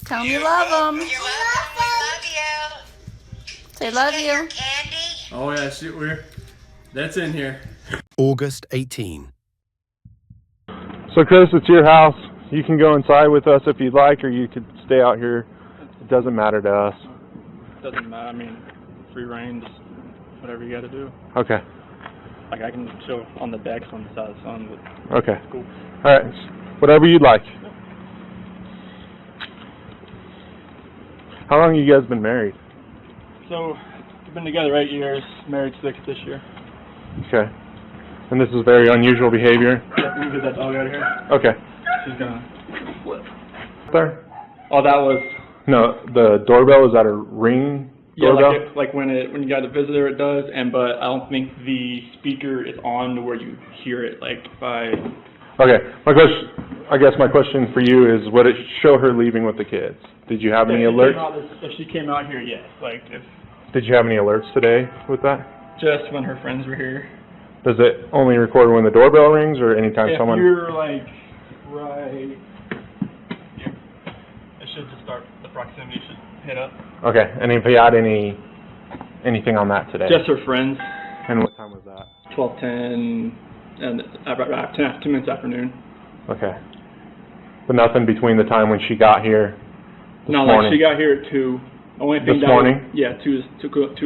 Tell them you love them. You're welcome. We love you. Say love Get you. your candy. Oh yeah, shoot, that's in here. August 18. So Chris, it's your house. You can go inside with us if you'd like, or you could stay out here. It doesn't matter to us. Doesn't matter. I mean, free reign, just whatever you got to do. Okay. Like I can chill on the decks on the side of the sun, but Okay. it's cool. All right. Whatever you'd like. How long have you guys been married? So we've been together 8 years, married 6 this year. Okay. And this is very unusual behavior? Yeah, we can get that dog out of here. Okay. She's gonna flip. There? Oh, that was. No, the doorbell, is that a ring Yeah, doorbell? like when you got a visitor, it does, but I don't think the speaker is on to where you hear it, like by. Okay. I guess my question for you is, would it show her leaving with the kids? Did you have any alerts? If she came out here, yes. Like if. Did you have any alerts today with that? Just when her friends were here. Does it only record when the doorbell rings, or anytime If someone? you're like right here, it should just start. The proximity should hit up. Okay. And if you had anything on that today? Just her friends. And what time was that? 12:10 and about 10 minutes afternoon. Okay. But nothing between the time when she got here this morning? Like she got here at 2. Only thing This morning? Yeah, 2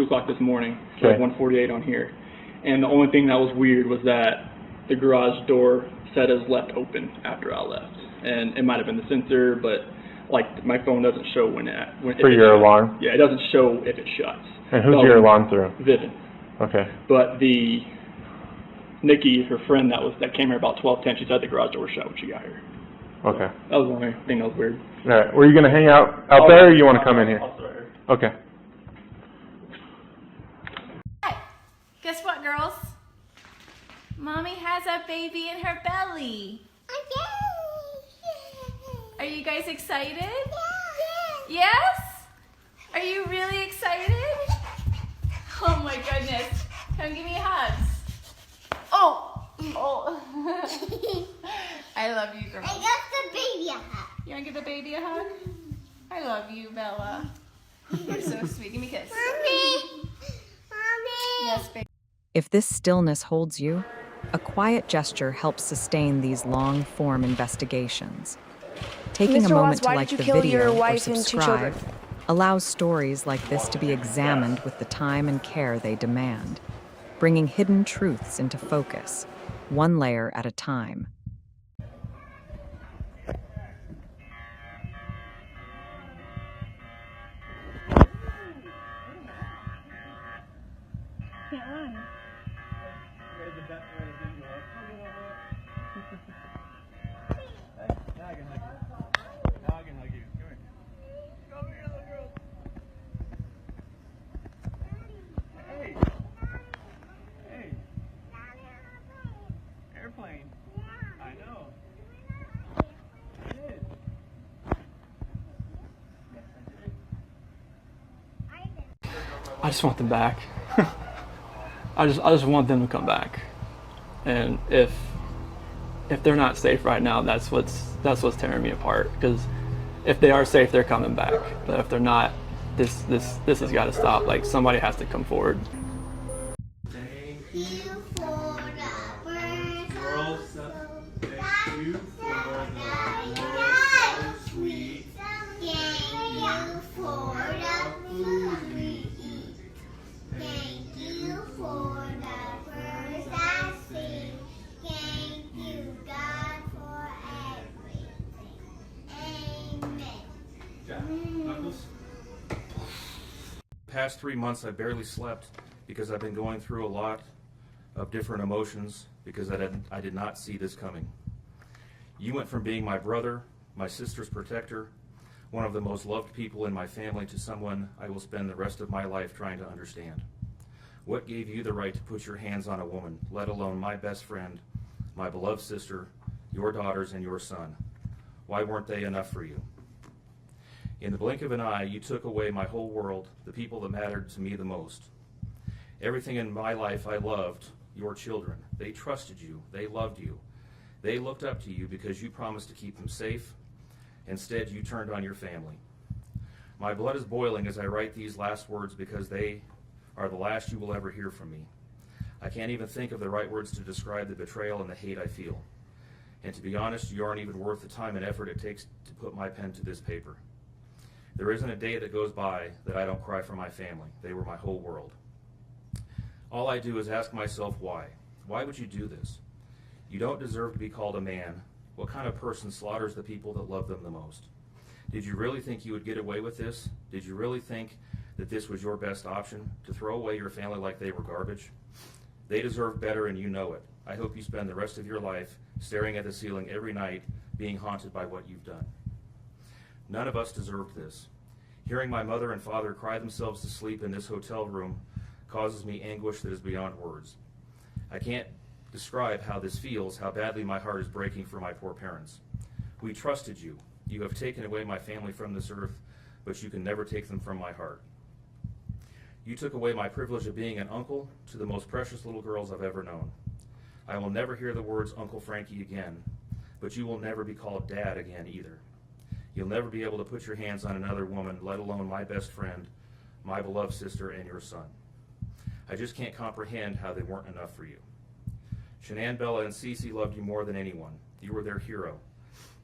o'clock this morning. So Okay. like 1:48 on here. And the only thing that was weird was that the garage door said is left open after I left. And it might have been the sensor, but like my phone doesn't show when For your alarm? Yeah, it doesn't show if it shuts. And who's your alarm through? Vivian. Okay. But the Nikki, her friend that came here about 12:10, she said the garage door was shut when she got here. Okay. That was the only thing that was weird. All right. Were you going to hang out there, or you want to come in here? I'll start here. Okay. Guess what, girls? Mommy has a baby in her belly. Are you guys excited? Yes? Are you really excited? Oh my goodness. Come give me hugs. Oh. I love you, girls. I got the baby a hug. You want to give the baby a hug? I love you, Bella. You're so sweet. Give me a kiss. Mommy. Mommy. Yes, baby. If this stillness holds you, a quiet gesture helps sustain these long-form investigations. Taking a moment to like the video or subscribe allows stories like this to be examined with the time and care they demand, bringing hidden truths into focus, one layer at a time. Airplane. I know. I just want them back. I just want them to come back. And if they're not safe right now, that's what's tearing me apart. Because if they are safe, they're coming back. But if they're not, this has got to stop. Like somebody has to come forward. Past 3 months I barely slept because I've been going through a lot of different emotions because I did not see this coming. You went from being my brother, my sister's protector, one of the most loved people in my family, to someone I will spend the rest of my life trying to understand. What gave you the right to put your hands on a woman, let alone my best friend, my beloved sister, your daughters, and your son? Why weren't they enough for you? In the blink of an eye, you took away my whole world, the people that mattered to me the most. Everything in my life I loved, your children. They trusted you. They loved you. They looked up to you because you promised to keep them safe. Instead, you turned on your family. My blood is boiling as I write these last words because they are the last you will ever hear from me. I can't even think of the right words to describe the betrayal and the hate I feel. And to be honest, you aren't even worth the time and effort it takes to put my pen to this paper. There isn't a day that goes by that I don't cry for my family. They were my whole world. All I do is ask myself why. Why would you do this? You don't deserve to be called a man. What kind of person slaughters the people that love them the most? Did you really think you would get away with this? Did you really think that this was your best option, to throw away your family like they were garbage? They deserve better and you know it. I hope you spend the rest of your life staring at the ceiling every night, being haunted by what you've done. None of us deserved this. Hearing my mother and father cry themselves to sleep in this hotel room causes me anguish that is beyond words. I can't describe how this feels, how badly my heart is breaking for my poor parents. We trusted you. You have taken away my family from this earth, but you can never take them from my heart. You took away my privilege of being an uncle to the most precious little girls I've ever known. I will never hear the words Uncle Frankie again, but you will never be called Dad again either. You'll never be able to put your hands on another woman, let alone my best friend, my beloved sister, and your son. I just can't comprehend how they weren't enough for you. Shanann, Bella, and Cece loved you more than anyone. You were their hero.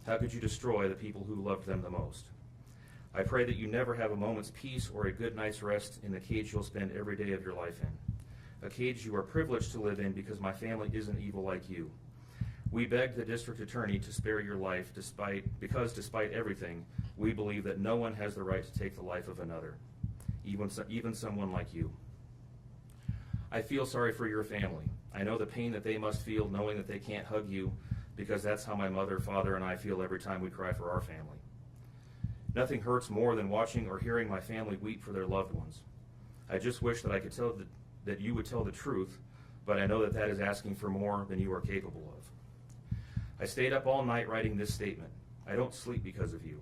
How could you destroy the people who loved them the most? I pray that you never have a moment's peace or a good night's rest in the cage you'll spend every day of your life in. A cage you are privileged to live in because my family isn't evil like you. We begged the district attorney to spare your life because despite everything, we believe that no one has the right to take the life of another, even someone like you. I feel sorry for your family. I know the pain that they must feel knowing that they can't hug you, because that's how my mother, father, and I feel every time we cry for our family. Nothing hurts more than watching or hearing my family weep for their loved ones. I just wish that I could tell that you would tell the truth, but I know that that is asking for more than you are capable of. I stayed up all night writing this statement. I don't sleep because of you.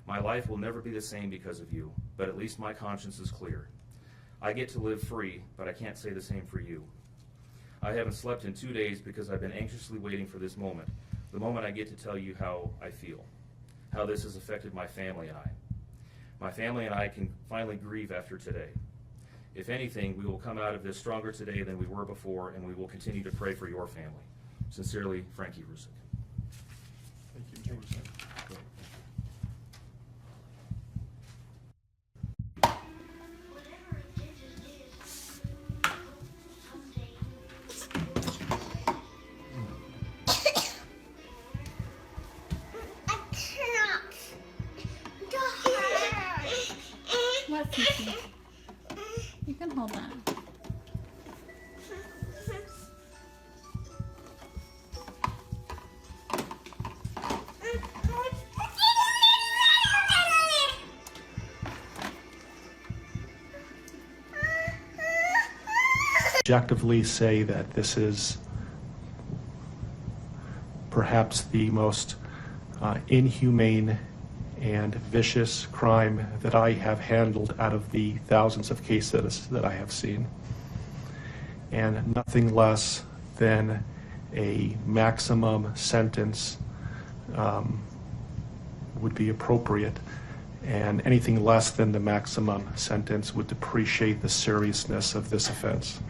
My life will never be the same because of you, but at least my conscience is clear. I get to live free, but I can't say the same for you. I haven't slept in 2 days because I've been anxiously waiting for this moment, the moment I get to tell you how I feel, how this has affected my family and I. My family and I can finally grieve after today. If anything, we will come out of this stronger today than we were before, and we will continue to pray for your family. Sincerely, Frankie Rusick. Thank you, Jameson. What, Cece? You can hold that. Objectively say that this is perhaps the most inhumane and vicious crime that I have handled out of the thousands of cases that I have seen. And nothing less than a maximum sentence would be appropriate, and anything less than the maximum sentence would depreciate the seriousness of this offense.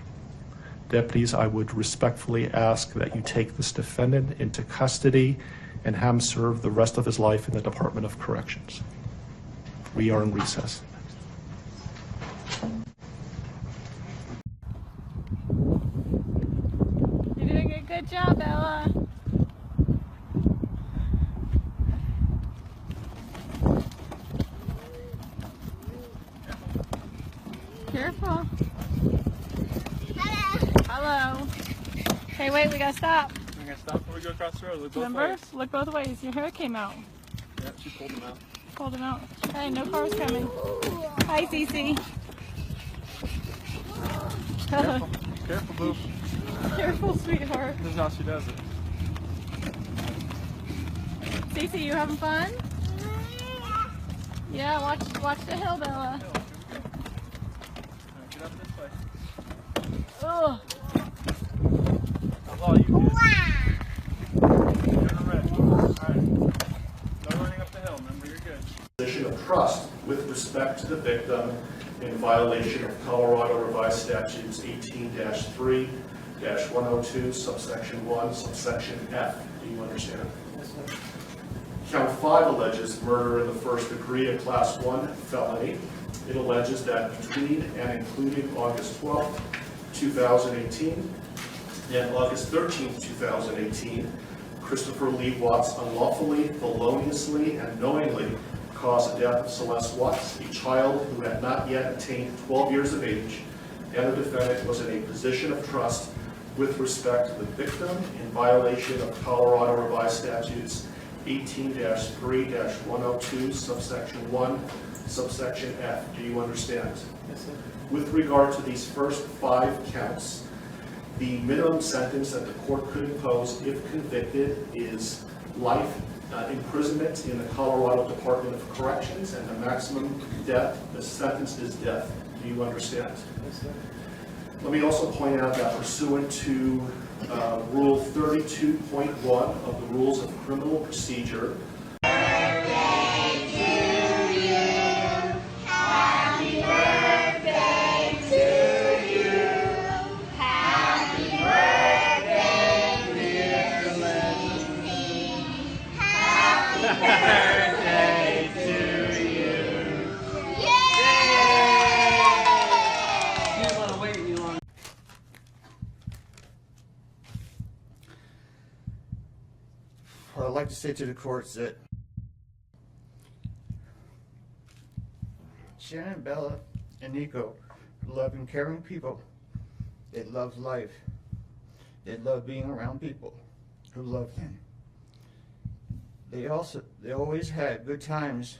Deputies, I would respectfully ask that you take this defendant into custody and have him serve the rest of his life in the Department of Corrections. We are in recess. You're doing a good job, Ella. Careful. Hello. Hey, wait, we gotta stop. We're gonna stop before we go across the road. Look both Remember? ways. Look both ways. Your hair came out. Yeah, she pulled them out. Pulled him out. Hey, no cars coming. Hi, Cece. Careful. Careful, boo. Careful, sweetheart. This is how she does it. Cece, you having fun? Yeah, watch the hill, Bella. Get up this way. Ugh. That's all you do. You're ready. All right. No running up the hill. Remember, you're good. Position of trust with respect to the victim in violation of Colorado Revised Statutes 18-3-102, subsection 1, subsection F. Do you understand? Yes, sir. Count 5 alleges murder in the first degree, a Class 1 felony. It alleges that between and including August 12th, 2018 and August 13th, 2018, Christopher Lee Watts unlawfully, feloniously, and knowingly caused the death of Celeste Watts, a child who had not yet attained 12 years of age, and the defendant was in a position of trust with respect to the victim in violation of Colorado Revised Statutes 18-3-102, subsection 1, subsection F. Do you understand? Yes, sir. With regard to these first 5 counts, the minimum sentence that the court could impose if convicted is life imprisonment in the Colorado Department of Corrections, and the maximum sentence is death. Do you understand? Yes, sir. Let me also point out that pursuant to Rule 32.1 of the Rules of Criminal Procedure, What I'd like to say to the court is that Shannon, Bella, and Nico are loving, caring people. They love life. They love being around people who love them. They always had good times.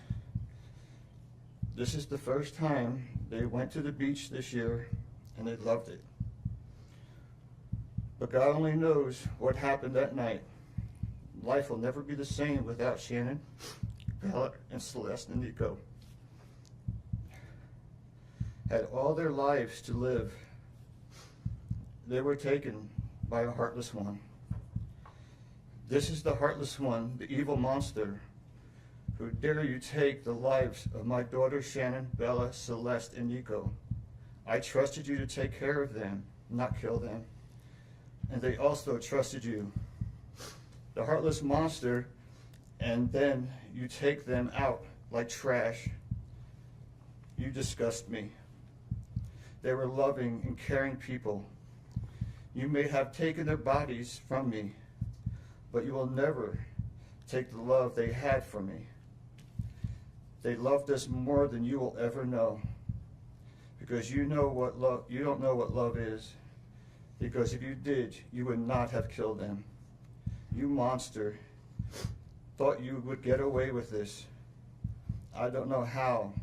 This is the first time they went to the beach this year, and they loved it. But God only knows what happened that night. Life will never be the same without Shannon, Bella, and Celeste and Nico. Had all their lives to live. They were taken by a heartless one. This is the heartless one, the evil monster, who dare you take the lives of my daughters Shannon, Bella, Celeste, and Nico. I trusted you to take care of them, not kill them. And they also trusted you. The heartless monster, and then you take them out like trash. You disgust me. They were loving and caring people. You may have taken their bodies from me, but you will never take the love they had from me. They loved us more than you will ever know, because you don't know what love is, because if you did, you would not have killed them. You monster, thought you would get away with this. I don't know how.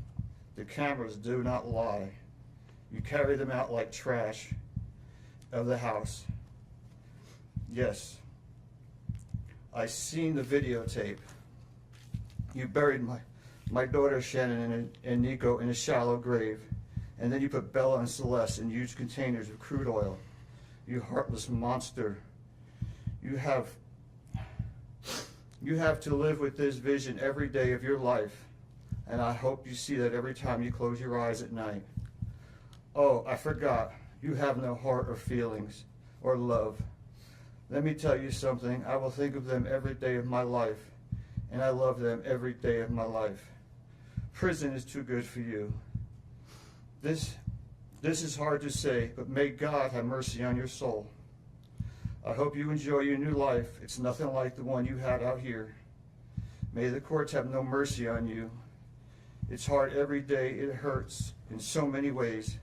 The cameras do not lie. You carry them out like trash of the house. Yes, I seen the videotape. You buried my daughter Shannon and Nico in a shallow grave, and then you put Bella and Celeste in huge containers of crude oil. You heartless monster. You have to live with this vision every day of your life, and I hope you see that every time you close your eyes at night. Oh, I forgot. You have no heart or feelings or love. Let me tell you something. I will think of them every day of my life, and I love them every day of my life. Prison is too good for you. This is hard to say, but may God have mercy on your soul. I hope you enjoy your new life. It's nothing like the one you had out here. May the courts have no mercy on you. It's hard every day. It hurts in so many ways.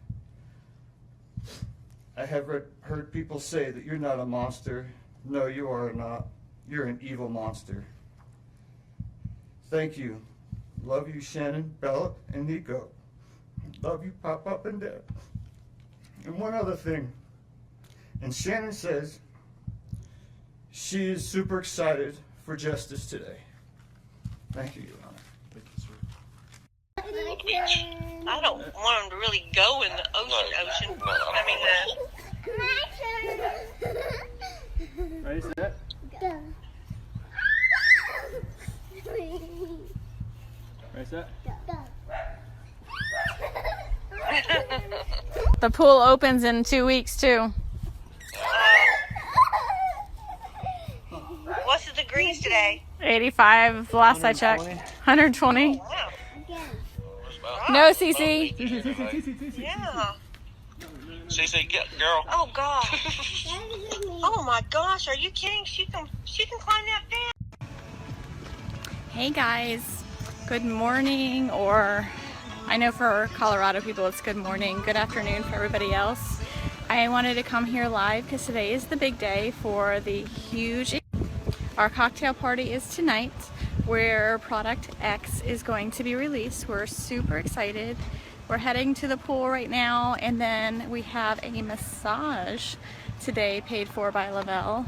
I have heard people say that you're not a monster. No, you are not. You're an evil monster. Thank you. Love you, Shannon, Bella, and Nico. Love you, Pop and Dad. And one other thing. And Shannon says she is super excited for justice today. Thank you, Your Honor. I don't want them to really go in the ocean. I mean, Ready, set? Go. Ready, set? Go. The pool opens in 2 weeks too. What's the degrees today? 85 last I checked. 120. Wow. No, Cece. Yeah. CC, get girl. Oh gosh. Oh my gosh, are you kidding? She can climb that fence. Hey guys, good morning, or I know for Colorado people it's good morning, good afternoon for everybody else. I wanted to come here live because today is the big day for the huge. Our cocktail party is tonight, where Product X is going to be released. We're super excited. We're heading to the pool right now, and then we have a massage today paid for by Lavelle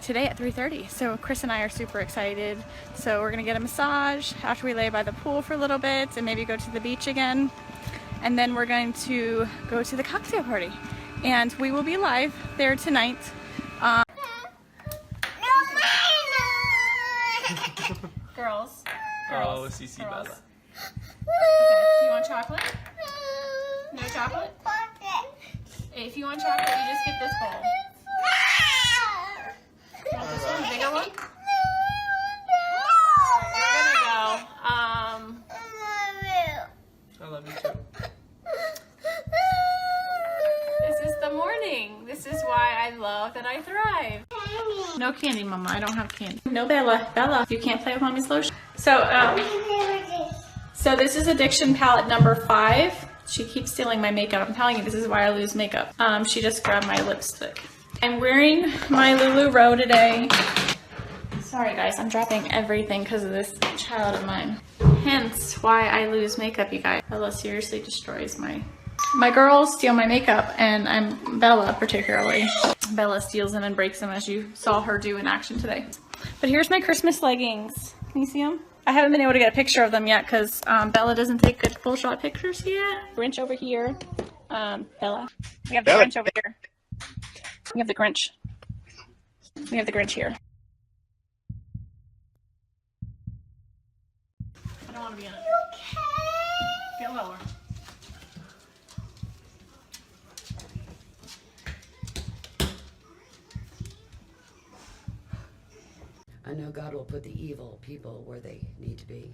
today at 3:30. So Chris and I are super excited. So we're gonna get a massage after we lay by the pool for a little bit and maybe go to the beach again. And then we're going to go to the cocktail party. And we will be live there tonight. Girls. Oh, CC Bella. Okay, you want chocolate? No chocolate? Hey, if you want chocolate, you just get this bowl. You want this one, bigger one? We're gonna go. I love you too. This is the morning. This is why I love that I thrive. No candy, Mama. I don't have candy. No, Bella. Bella, you can't play with Mommy's lotion. So this is addiction palette number 5. She keeps stealing my makeup. I'm telling you, this is why I lose makeup. She just grabbed my lipstick. I'm wearing my LuLaRoe today. Sorry guys, I'm dropping everything because of this child of mine. Hence why I lose makeup, you guys. Bella seriously destroys my girls steal my makeup, and I'm Bella particularly. Bella steals them and breaks them, as you saw her do in action today. But here's my Christmas leggings. Can you see them? I haven't been able to get a picture of them yet because Bella doesn't take good full shot pictures yet. Grinch over here. Bella. We have the Grinch over here. We have the Grinch. We have the Grinch here. I don't want to be in it. Get lower. I know God will put the evil people where they need to be.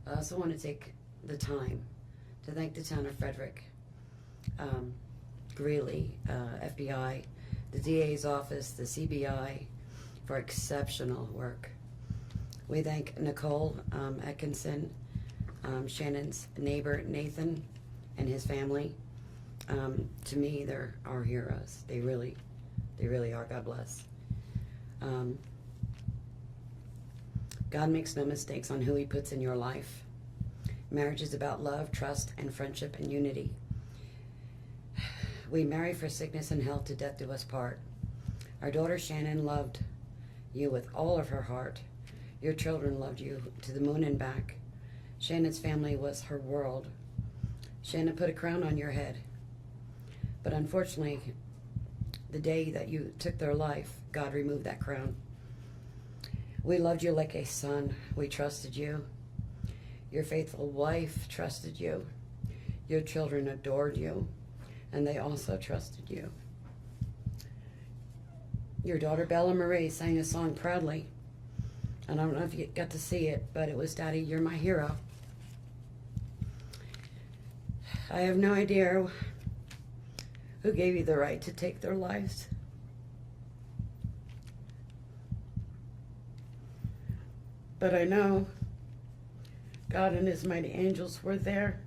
I also want to take the time to thank the town of Frederick, Greeley, FBI, the DA's office, the CBI, for exceptional work. We thank Nicole Atkinson, Shannon's neighbor Nathan, and his family. To me, they're our heroes. They really are. God bless. God makes no mistakes on who he puts in your life. Marriage is about love, trust, and friendship and unity. We marry for sickness and health, to death do us part. Our daughter Shannon loved you with all of her heart. Your children loved you to the moon and back. Shannon's family was her world. Shannon put a crown on your head. But unfortunately, the day that you took their life, God removed that crown. We loved you like a son. We trusted you. Your faithful wife trusted you. Your children adored you, and they also trusted you. Your daughter Bella Marie sang a song proudly. I don't know if you got to see it, but it was Daddy, You're My Hero. I have no idea who gave you the right to take their lives. But I know God and his mighty angels were there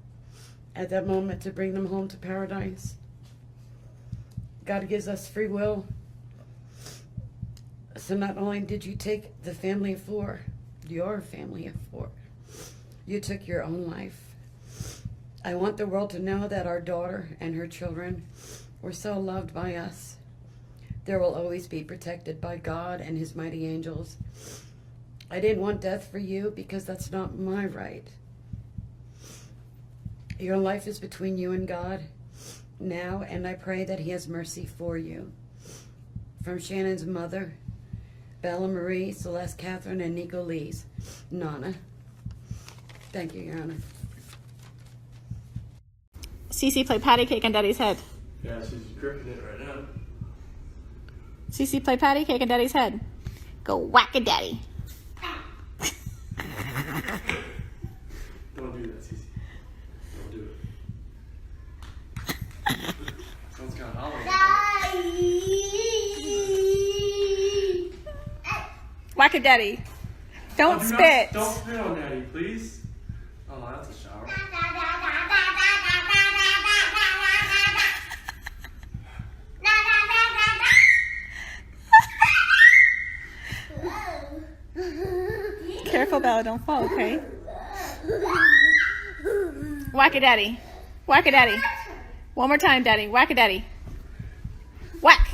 at that moment to bring them home to paradise. God gives us free will. So not only did you take the family of 4, your family of 4, you took your own life. I want the world to know that our daughter and her children were so loved by us. There will always be protected by God and his mighty angels. I didn't want death for you because that's not my right. Your life is between you and God now, and I pray that he has mercy for you. From Shannon's mother, Bella Marie, Celeste Catherine, and Nico Lee's, Nana. Thank you, Your Honor. Cece, play patty cake on Daddy's head. Yeah, she's gripping it right now. Cece, play patty cake on Daddy's head. Go whack-a-daddy. Don't do that, Cece. Don't do it. Someone's got Whack-a-daddy. Don't spit. Don't spit on Daddy, please. Oh, that's a shower. Careful, Bella, don't fall, okay? Whack-a-daddy. Whack-a-daddy. One more time, Daddy. Whack-a-daddy. Whack.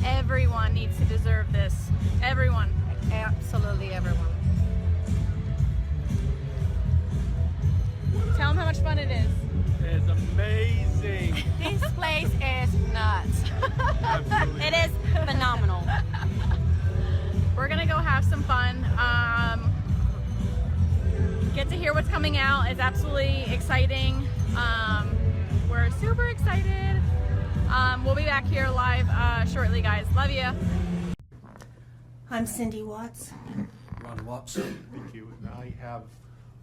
Everyone needs to deserve this. Everyone. Absolutely everyone. Tell them how much fun it is. It's amazing. This place is nuts. It is phenomenal. We're gonna go have some fun. Get to hear what's coming out. It's absolutely exciting. We're super excited. We'll be back here live shortly, guys. Love you. I'm Cindy Watts. Ron Watson. Thank you. And I have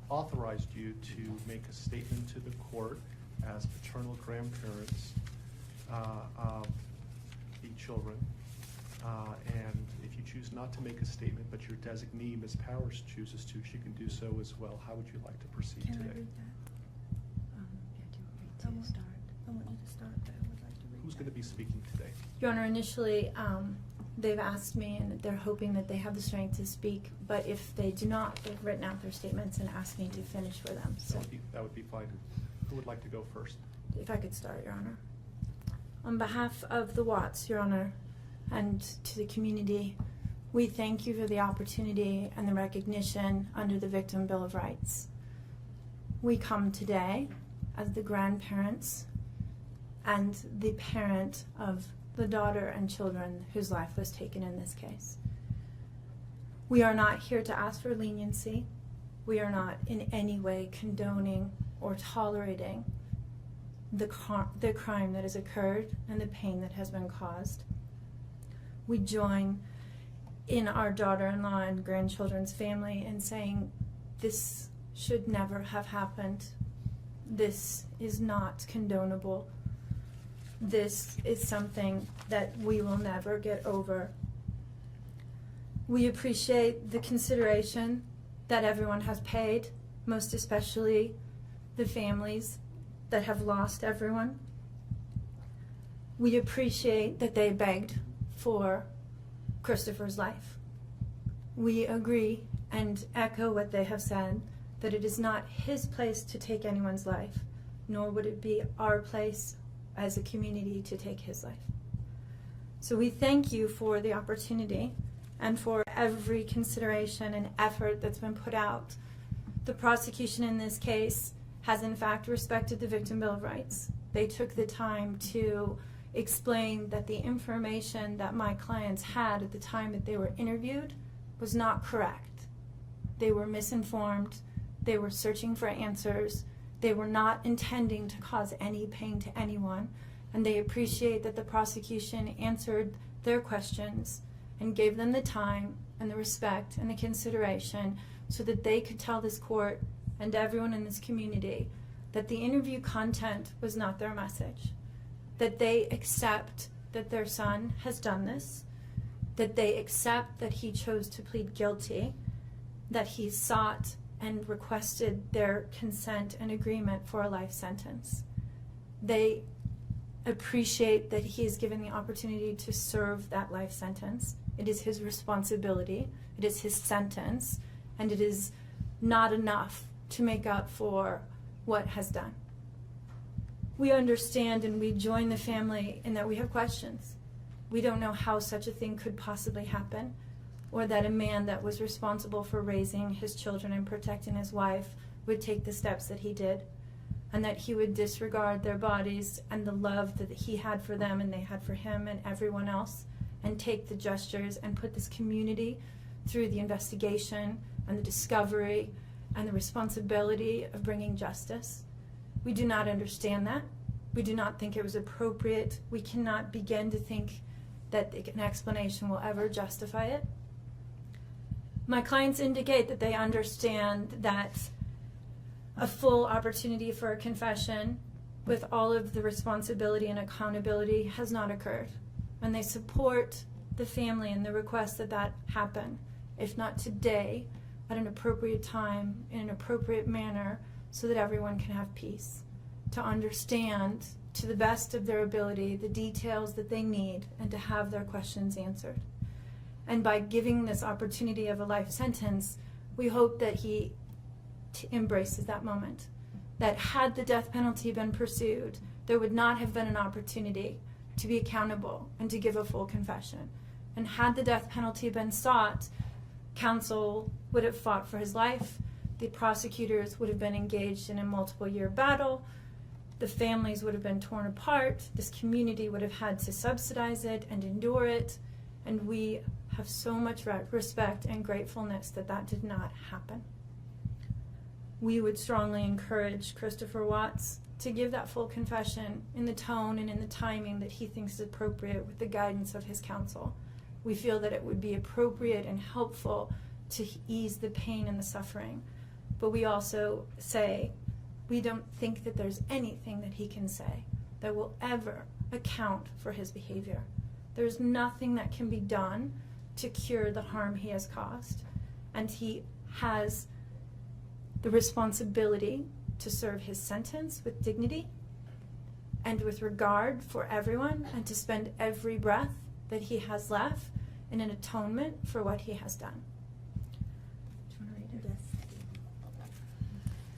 authorized you to make a statement to the court as paternal grandparents of the children. And if you choose not to make a statement, but your designee, Ms. Powers, chooses to, she can do so as well. How would you like to proceed today? I want you to start, but I would like to read Who's going to be speaking today? Your Honor, initially, they've asked me and they're hoping that they have the strength to speak, but if they do not, they've written out their statements and asked me to finish for them. So That would be fine. Who would like to go first? if I could start, Your Honor. On behalf of the Watts, Your Honor, and to the community, we thank you for the opportunity and the recognition under the Victim Bill of Rights. We come today as the grandparents and the parent of the daughter and children whose life was taken in this case. We are not here to ask for leniency. We are not in any way condoning or tolerating the crime that has occurred and the pain that has been caused. We join in our daughter-in-law and grandchildren's family in saying this should never have happened. This is not condonable. This is something that we will never get over. We appreciate the consideration that everyone has paid, most especially the families that have lost everyone. We appreciate that they begged for Christopher's life. We agree and echo what they have said, that it is not his place to take anyone's life, nor would it be our place as a community to take his life. So we thank you for the opportunity and for every consideration and effort that's been put out. The prosecution in this case has in fact respected the Victim Bill of Rights. They took the time to explain that the information that my clients had at the time that they were interviewed was not correct. They were misinformed. They were searching for answers. They were not intending to cause any pain to anyone, and they appreciate that the prosecution answered their questions and gave them the time and the respect and the consideration so that they could tell this court and everyone in this community that the interview content was not their message, that they accept that their son has done this, that they accept that he chose to plead guilty, that he sought and requested their consent and agreement for a life sentence. They appreciate that he is given the opportunity to serve that life sentence. It is his responsibility, it is his sentence, and it is not enough to make up for what has done. We understand and we join the family in that we have questions. We don't know how such a thing could possibly happen, or that a man that was responsible for raising his children and protecting his wife would take the steps that he did, and that he would disregard their bodies and the love that he had for them and they had for him and everyone else, and take the gestures and put this community through the investigation and the discovery and the responsibility of bringing justice. We do not understand that. We do not think it was appropriate. We cannot begin to think that an explanation will ever justify it. My clients indicate that they understand that a full opportunity for a confession with all of the responsibility and accountability has not occurred. And they support the family and the request that that happen, if not today, at an appropriate time, in an appropriate manner, so that everyone can have peace, to understand to the best of their ability the details that they need and to have their questions answered. And by giving this opportunity of a life sentence, we hope that he embraces that moment. That had the death penalty been pursued, there would not have been an opportunity to be accountable and to give a full confession. And had the death penalty been sought, counsel would have fought for his life, the prosecutors would have been engaged in a multiple-year battle, the families would have been torn apart, this community would have had to subsidize it and endure it, and we have so much respect and gratefulness that that did not happen. We would strongly encourage Christopher Watts to give that full confession in the tone and in the timing that he thinks is appropriate with the guidance of his counsel. We feel that it would be appropriate and helpful to ease the pain and the suffering. But we also say we don't think that there's anything that he can say that will ever account for his behavior. There's nothing that can be done to cure the harm he has caused. And he has the responsibility to serve his sentence with dignity and with regard for everyone, and to spend every breath that he has left in an atonement for what he has done. Do you want to read it?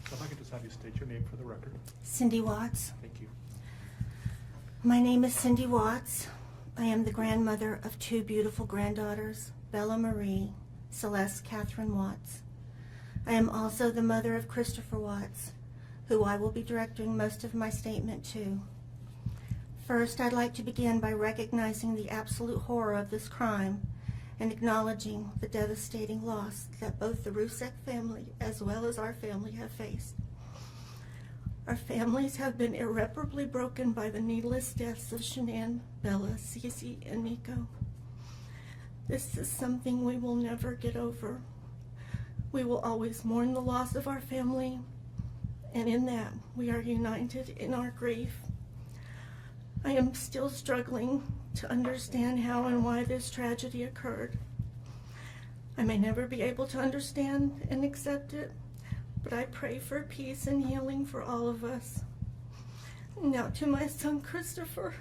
So if I could just have you state your name for the record. Cindy Watts. Thank you. My name is Cindy Watts. I am the grandmother of two beautiful granddaughters, Bella Marie, Celeste Catherine Watts. I am also the mother of Christopher Watts, who I will be directing most of my statement to. First, I'd like to begin by recognizing the absolute horror of this crime and acknowledging the devastating loss that both the Rusek family as well as our family have faced. Our families have been irreparably broken by the needless deaths of Shanann, Bella, Cece, and Nico. This is something we will never get over. We will always mourn the loss of our family, and in that we are united in our grief. I am still struggling to understand how and why this tragedy occurred. I may never be able to understand and accept it, but I pray for peace and healing for all of us. Now to my son Christopher.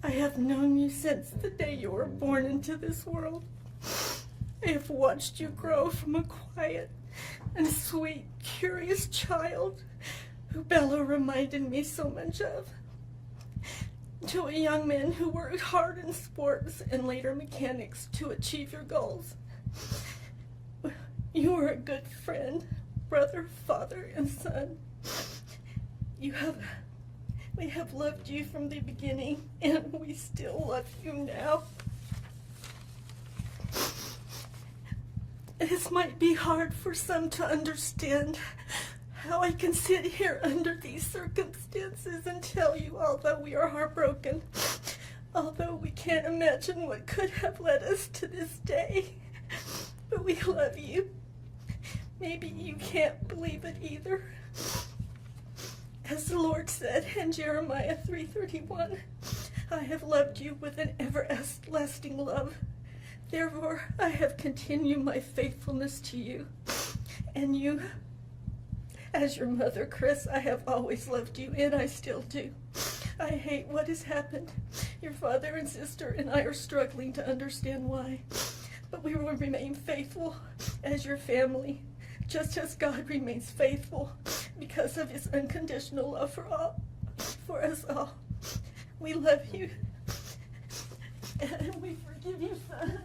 I have known you since the day you were born into this world. I have watched you grow from a quiet and sweet, curious child who Bella reminded me so much of, to a young man who worked hard in sports and later mechanics to achieve your goals. You are a good friend, brother, father, and son. We have loved you from the beginning, and we still love you now. This might be hard for some to understand, how I can sit here under these circumstances and tell you, although we are heartbroken, although we can't imagine what could have led us to this day, but we love you. Maybe you can't believe it either. As the Lord said in Jeremiah 3:31, I have loved you with an everlasting love. Therefore, I have continued my faithfulness to you. And you, as your mother, Chris, I have always loved you, and I still do. I hate what has happened. Your father and sister and I are struggling to understand why. But we will remain faithful as your family, just as God remains faithful because of his unconditional love for us all. We love you. And we forgive you, son.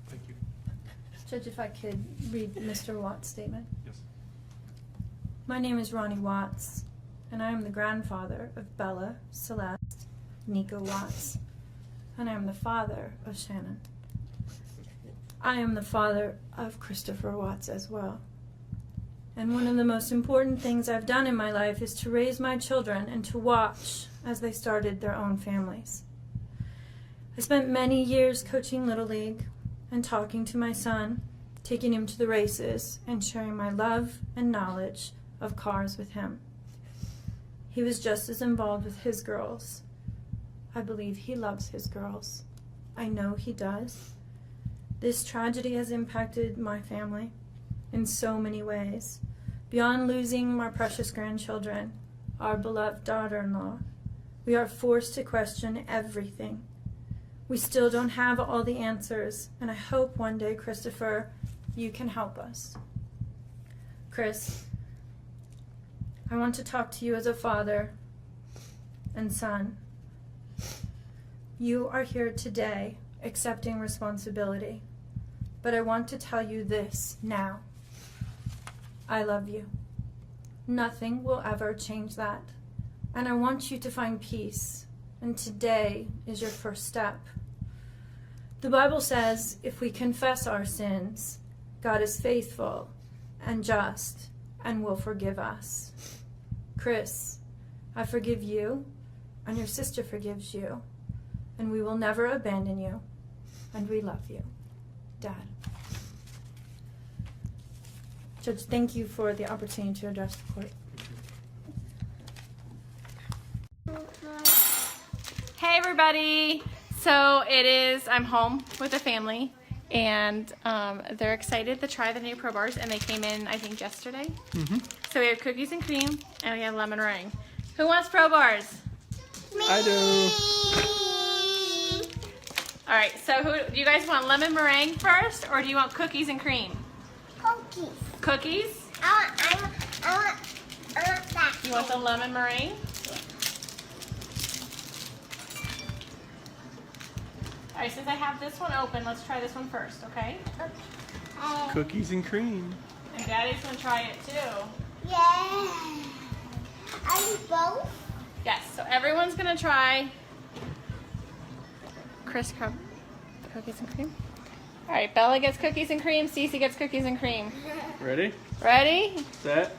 Thank you. Judge, if I could read Mr. Watts' statement. Yes. My name is Ronnie Watts, and I am the grandfather of Bella, Celeste, Nico Watts, and I am the father of Shannon. I am the father of Christopher Watts as well. And one of the most important things I've done in my life is to raise my children and to watch as they started their own families. I spent many years coaching Little League and talking to my son, taking him to the races, and sharing my love and knowledge of cars with him. He was just as involved with his girls. I believe he loves his girls. I know he does. This tragedy has impacted my family in so many ways. Beyond losing my precious grandchildren, our beloved daughter-in-law, we are forced to question everything. We still don't have all the answers, and I hope one day, Christopher, you can help us. Chris, I want to talk to you as a father and son. You are here today accepting responsibility, but I want to tell you this now. I love you. Nothing will ever change that. And I want you to find peace. And today is your first step. The Bible says if we confess our sins, God is faithful and just and will forgive us. Chris, I forgive you, and your sister forgives you, and we will never abandon you, and we love you. Dad. Judge, thank you for the opportunity to address the court. Hey everybody! So I'm home with the family, and they're excited to try the new Pro Bars, and they came in, I think, yesterday. So we have cookies and cream, and we have lemon meringue. Who wants Pro Bars? I do. All right, so do you guys want lemon meringue first, or do you want cookies and cream? Cookies. Cookies? I want that. You want the lemon meringue? All right, since I have this one open, let's try this one first, okay? Cookies and cream. And Daddy's gonna try it too. Yeah. Are you both? Yes, so everyone's gonna try Chris cookies and cream. All right, Bella gets cookies and cream, Cece gets cookies and cream. Ready? Ready? Set.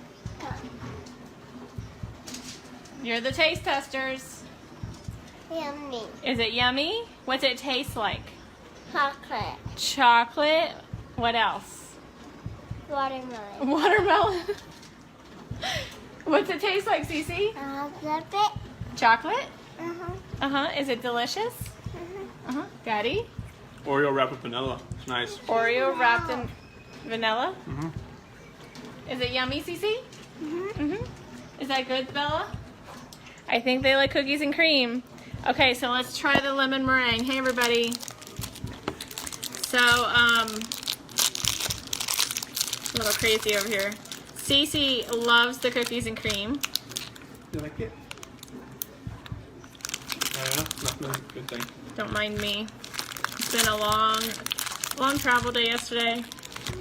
You're the taste testers. Yummy. Is it yummy? What's it taste like? Chocolate. Chocolate. What else? Watermelon. Watermelon. What's it taste like, Cece? Chocolate. Chocolate? Uh-huh. Is it delicious? Daddy? Oreo wrapped with vanilla. It's nice. Oreo wrapped in vanilla? Mhm. Is it yummy, Cece? Is that good, Bella? I think they like cookies and cream. Okay, so let's try the lemon meringue. Hey, everybody. So, a little crazy over here. Cece loves the cookies and cream. You like it? Yeah, good thing. Don't mind me. It's been a long travel day yesterday.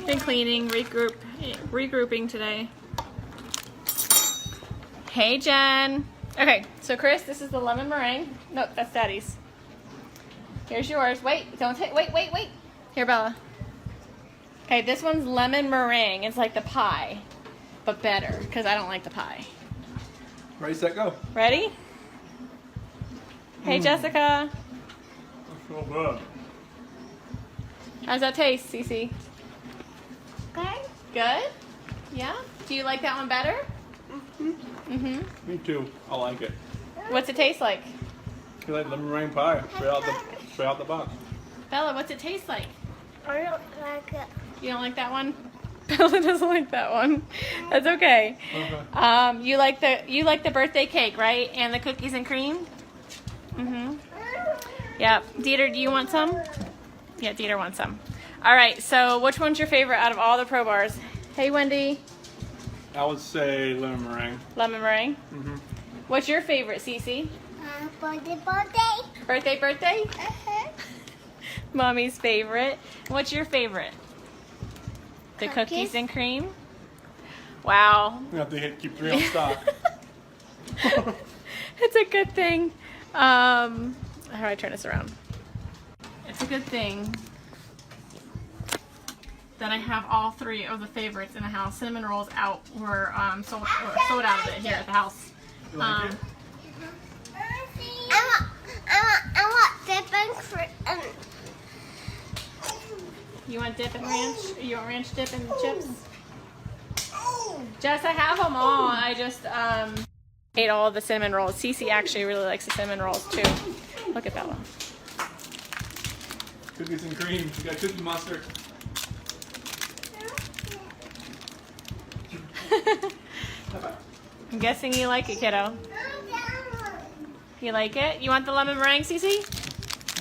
Been cleaning, regrouping today. Hey, Jen. Okay, so Chris, this is the lemon meringue. Nope, that's Daddy's. Here's yours. Wait, don't take. Wait. Here, Bella. Okay, this one's lemon meringue. It's like the pie, but better because I don't like the pie. Ready, set, go. Ready? Hey, Jessica. That's so good. How's that taste, Cece? Good. Good? Yeah? Do you like that one better? Me too. I like it. What's it taste like? You like lemon meringue pie? Straight out the box. Bella, what's it taste like? I don't like it. You don't like that one? Bella doesn't like that one. That's okay. You like the birthday cake, right? And the cookies and cream? Mm-hmm. Yep. Dieter, do you want some? Yeah, Dieter wants some. All right, so which one's your favorite out of all the Pro Bars? Hey, Wendy. I would say lemon meringue. Lemon meringue? Mm-hmm. What's your favorite, Cece? Birthday. Birthday? Mommy's favorite. What's your favorite? The cookies and cream? Wow. You have to keep 3 on stock. It's a good thing. How do I turn this around? It's a good thing that I have all 3 of the favorites in the house. Cinnamon rolls were sold out of it here at the house. You like it? I want dip and cream. You want dip and ranch? You want ranch dip and chips? Jess, I have them all. I just ate all of the cinnamon rolls. Cece actually really likes the cinnamon rolls too. Look at Bella. Cookies and cream. You got cookie mustard. I'm guessing you like it, kiddo. You like it? You want the lemon meringue, Cece?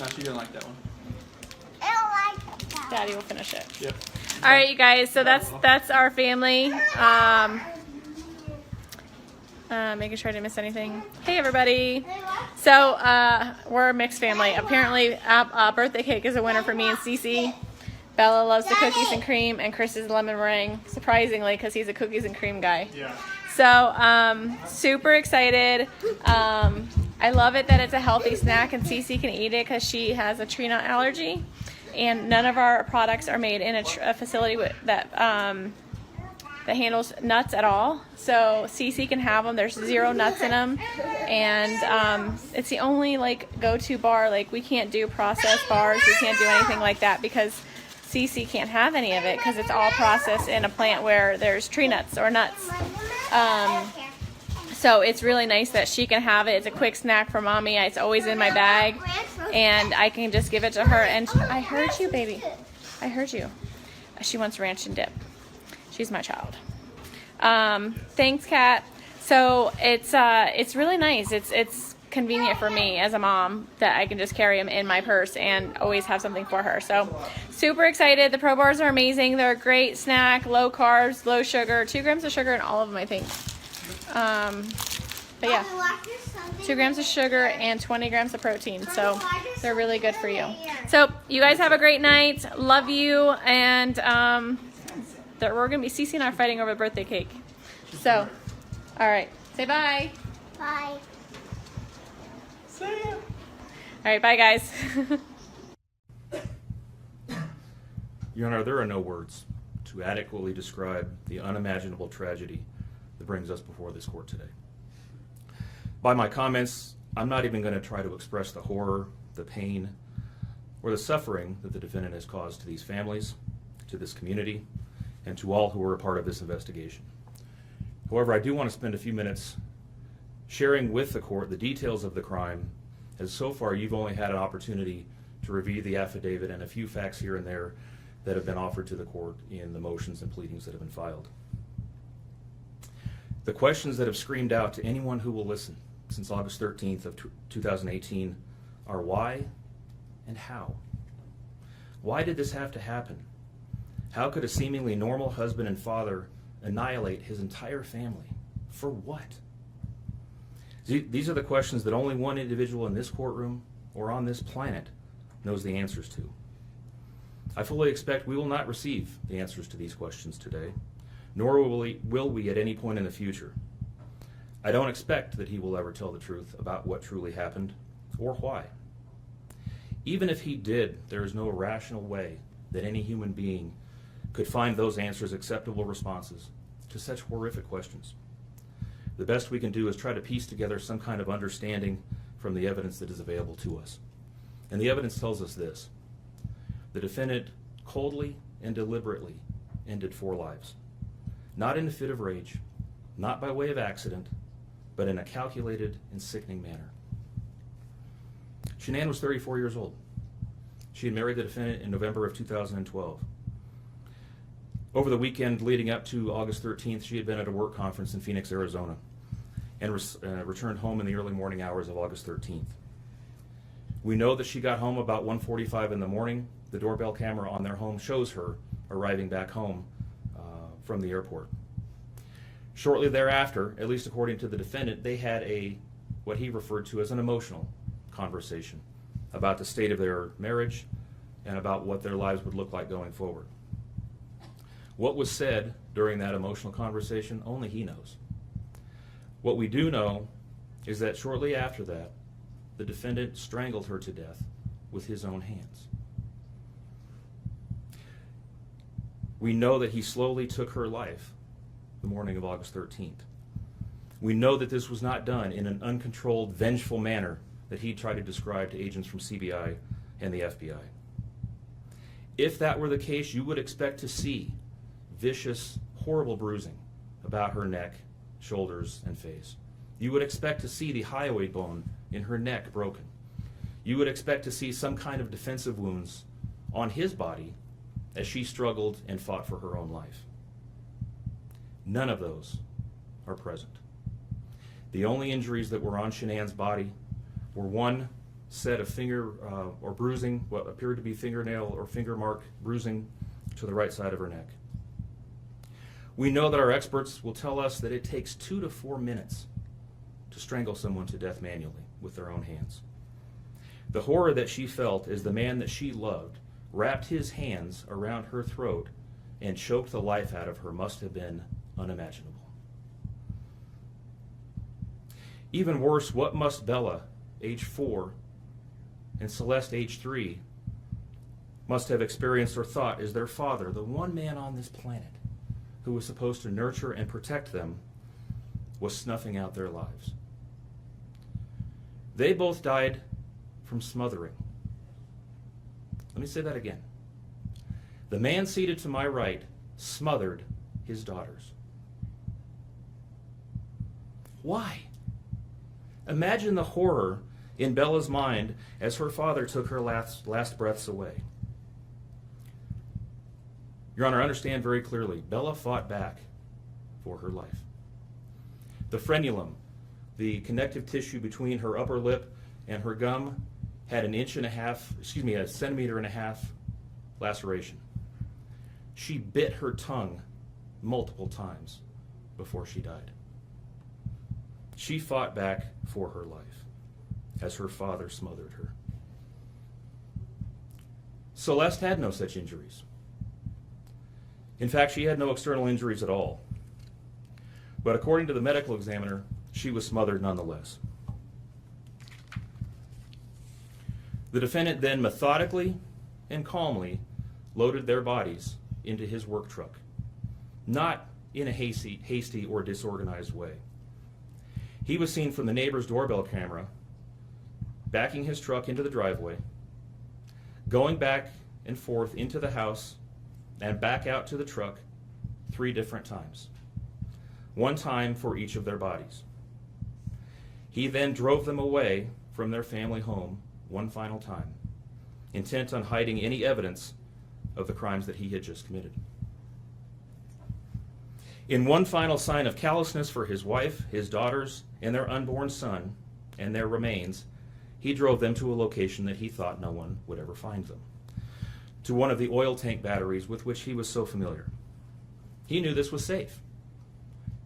No, she didn't like that one. Daddy will finish it. Yep. All right, you guys. So that's our family. Making sure I didn't miss anything. Hey, everybody. So we're a mixed family. Apparently, birthday cake is a winner for me and Cece. Bella loves the cookies and cream, and Chris is lemon meringue. Surprisingly, because he's a cookies and cream guy. Yeah. So super excited. I love it that it's a healthy snack, and Cece can eat it because she has a tree nut allergy. And none of our products are made in a facility that handles nuts at all. So Cece can have them. There's 0 nuts in them, and it's the only go-to bar. We can't do processed bars. We can't do anything like that because Cece can't have any of it because it's all processed in a plant where there's tree nuts or nuts. So it's really nice that she can have it. It's a quick snack for mommy. It's always in my bag, and I can just give it to her. And I heard you, baby. I heard you. She wants ranch and dip. She's my child. Thanks, Kat. So it's really nice. It's convenient for me as a mom that I can just carry them in my purse and always have something for her. So super excited. The Pro Bars are amazing. They're a great snack, low carbs, low sugar, 2 grams of sugar in all of them, I think. But yeah, 2 grams of sugar and 20 grams of protein. So they're really good for you. So you guys have a great night. Love you. And we're going to be, Cece and I are fighting over the birthday cake. So, all right. Say bye. Bye. See ya. All right. Bye, guys. Your Honor, there are no words to adequately describe the unimaginable tragedy that brings us before this court today. By my comments, I'm not even going to try to express the horror, the pain, or the suffering that the defendant has caused to these families, to this community, and to all who were a part of this investigation. However, I do want to spend a few minutes sharing with the court the details of the crime, as so far you've only had an opportunity to review the affidavit and a few facts here and there that have been offered to the court in the motions and pleadings that have been filed. The questions that have screamed out to anyone who will listen since August 13th of 2018 are why and how? Why did this have to happen? How could a seemingly normal husband and father annihilate his entire family? For what? These are the questions that only one individual in this courtroom or on this planet knows the answers to. I fully expect we will not receive the answers to these questions today, nor will we at any point in the future. I don't expect that he will ever tell the truth about what truly happened or why. Even if he did, there is no rational way that any human being could find those answers acceptable responses to such horrific questions. The best we can do is try to piece together some kind of understanding from the evidence that is available to us. And the evidence tells us this: the defendant coldly and deliberately ended 4 lives, not in a fit of rage, not by way of accident, but in a calculated and sickening manner. Shanann was 34 years old. She had married the defendant in November of 2012. Over the weekend leading up to August 13th, she had been at a work conference in Phoenix, Arizona, and returned home in the early morning hours of August 13th. We know that she got home about 1:45 in the morning. The doorbell camera on their home shows her arriving back home from the airport. Shortly thereafter, at least according to the defendant, they had what he referred to as an emotional conversation about the state of their marriage and about what their lives would look like going forward. What was said during that emotional conversation, only he knows. What we do know is that shortly after that, the defendant strangled her to death with his own hands. We know that he slowly took her life the morning of August 13th. We know that this was not done in an uncontrolled, vengeful manner that he tried to describe to agents from CBI and the FBI. If that were the case, you would expect to see vicious, horrible bruising about her neck, shoulders, and face. You would expect to see the hyoid bone in her neck broken. You would expect to see some kind of defensive wounds on his body as she struggled and fought for her own life. None of those are present. The only injuries that were on Shanann's body were one set of finger or bruising, what appeared to be fingernail or finger mark bruising to the right side of her neck. We know that our experts will tell us that it takes 2 to 4 minutes to strangle someone to death manually with their own hands. The horror that she felt as the man that she loved wrapped his hands around her throat and choked the life out of her must have been unimaginable. Even worse, what must Bella, age 4, and Celeste, age 3, must have experienced or thought as their father, the one man on this planet who was supposed to nurture and protect them, was snuffing out their lives. They both died from smothering. Let me say that again. The man seated to my right smothered his daughters. Why? Imagine the horror in Bella's mind as her father took her last breaths away. Your Honor, understand very clearly, Bella fought back for her life. The frenulum, the connective tissue between her upper lip and her gum, had a centimeter and a half laceration. She bit her tongue multiple times before she died. She fought back for her life as her father smothered her. Celeste had no such injuries. In fact, she had no external injuries at all. But according to the medical examiner, she was smothered nonetheless. The defendant then methodically and calmly loaded their bodies into his work truck, not in a hasty or disorganized way. He was seen from the neighbor's doorbell camera backing his truck into the driveway, going back and forth into the house and back out to the truck 3 different times, 1 time for each of their bodies. He then drove them away from their family home 1 final time, intent on hiding any evidence of the crimes that he had just committed. In 1 final sign of callousness for his wife, his daughters, and their unborn son, and their remains, he drove them to a location that he thought no one would ever find them, to one of the oil tank batteries with which he was so familiar. He knew this was safe.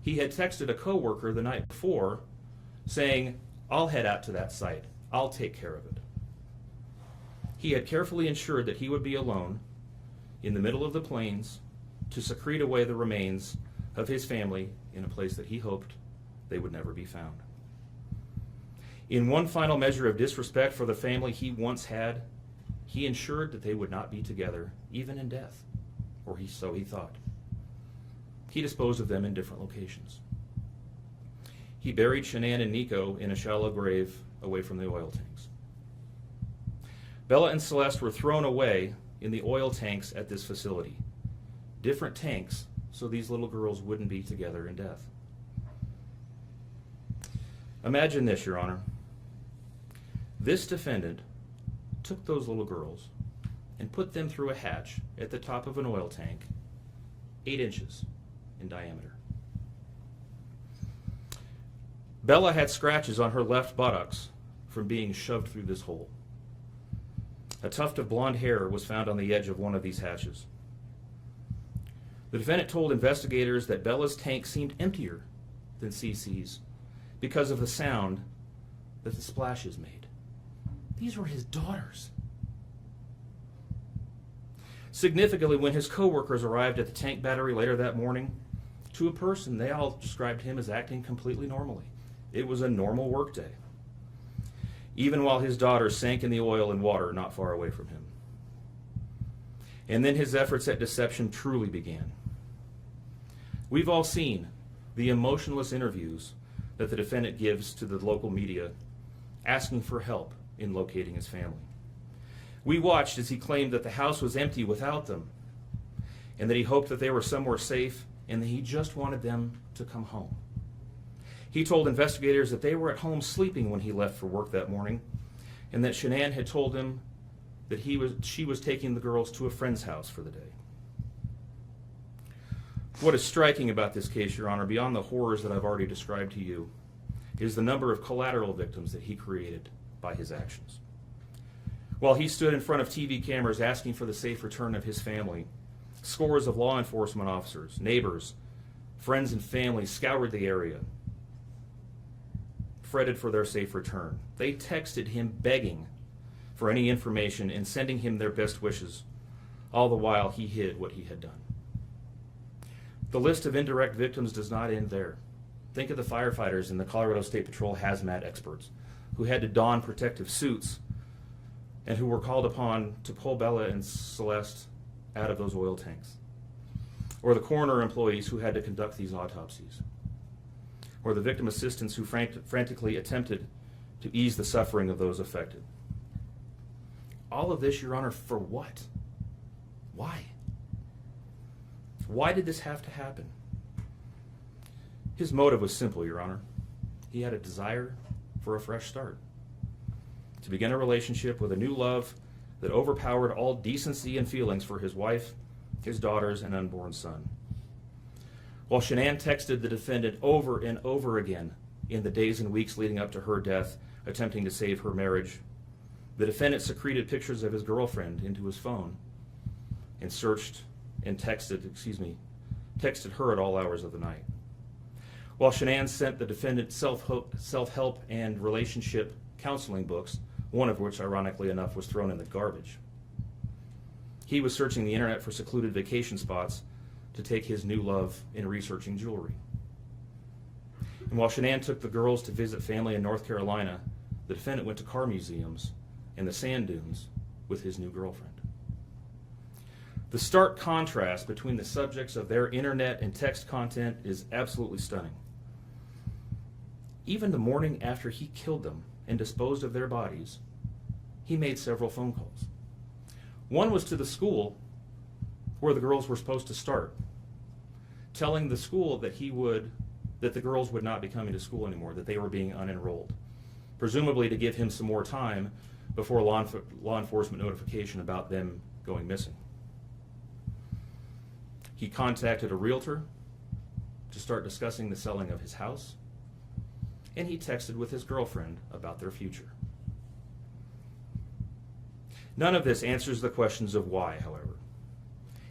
He had texted a coworker the night before saying, "I'll head out to that site. I'll take care of it." He had carefully ensured that he would be alone in the middle of the plains to secrete away the remains of his family in a place that he hoped they would never be found. In 1 final measure of disrespect for the family he once had, he ensured that they would not be together, even in death, or so he thought. He disposed of them in different locations. He buried Shanann and Nico in a shallow grave away from the oil tanks. Bella and Celeste were thrown away in the oil tanks at this facility. Different tanks, so these little girls wouldn't be together in death. Imagine this, Your Honor. This defendant took those little girls and put them through a hatch at the top of an oil tank, 8 inches in diameter. Bella had scratches on her left buttocks from being shoved through this hole. A tuft of blonde hair was found on the edge of one of these hatches. The defendant told investigators that Bella's tank seemed emptier than CC's because of the sound that the splashes made. These were his daughters. Significantly, when his co-workers arrived at the tank battery later that morning, to a person, they all described him as acting completely normally. It was a normal workday, even while his daughters sank in the oil and water not far away from him. And then his efforts at deception truly began. We've all seen the emotionless interviews that the defendant gives to the local media, asking for help in locating his family. We watched as he claimed that the house was empty without them, and that he hoped that they were somewhere safe, and that he just wanted them to come home. He told investigators that they were at home sleeping when he left for work that morning, and that Shanann had told him that she was taking the girls to a friend's house for the day. What is striking about this case, Your Honor, beyond the horrors that I've already described to you, is the number of collateral victims that he created by his actions. While he stood in front of TV cameras asking for the safe return of his family, scores of law enforcement officers, neighbors, friends, and family scoured the area, fretted for their safe return. They texted him begging for any information and sending him their best wishes, all the while he hid what he had done. The list of indirect victims does not end there. Think of the firefighters and the Colorado State Patrol hazmat experts who had to don protective suits and who were called upon to pull Bella and Celeste out of those oil tanks. Or the coroner employees who had to conduct these autopsies. Or the victim assistants who frantically attempted to ease the suffering of those affected. All of this, Your Honor, for what? Why? Why did this have to happen? His motive was simple, Your Honor. He had a desire for a fresh start, to begin a relationship with a new love that overpowered all decency and feelings for his wife, his daughters, and unborn son. While Shanann texted the defendant over and over again in the days and weeks leading up to her death, attempting to save her marriage, the defendant secreted pictures of his girlfriend into his phone and searched and texted her at all hours of the night. While Shanann sent the defendant self-help and relationship counseling books, one of which, ironically enough, was thrown in the garbage, he was searching the internet for secluded vacation spots to take his new love in researching jewelry. And while Shanann took the girls to visit family in North Carolina, the defendant went to car museums and the sand dunes with his new girlfriend. The stark contrast between the subjects of their internet and text content is absolutely stunning. Even the morning after he killed them and disposed of their bodies, he made several phone calls. One was to the school where the girls were supposed to start, telling the school that that the girls would not be coming to school anymore, that they were being unenrolled, presumably to give him some more time before law enforcement notification about them going missing. He contacted a realtor to start discussing the selling of his house, and he texted with his girlfriend about their future. None of this answers the questions of why, however.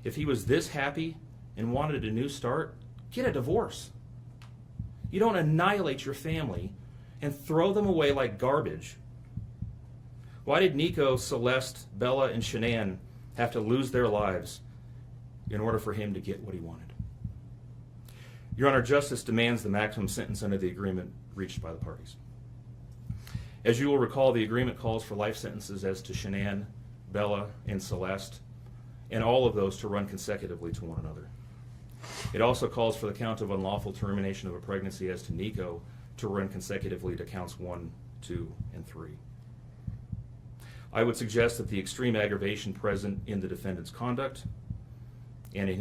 If he was this happy and wanted a new start, get a divorce. You don't annihilate your family and throw them away like garbage. Why did Nico, Celeste, Bella, and Shanann have to lose their lives in order for him to get what he wanted? Your Honor, justice demands the maximum sentence under the agreement reached by the parties. As you will recall, the agreement calls for life sentences as to Shanann, Bella, and Celeste, and all of those to run consecutively to one another. It also calls for the count of unlawful termination of a pregnancy as to Nico to run consecutively to counts 1, 2, and 3. I would suggest that the extreme aggravation present in the defendant's conduct and in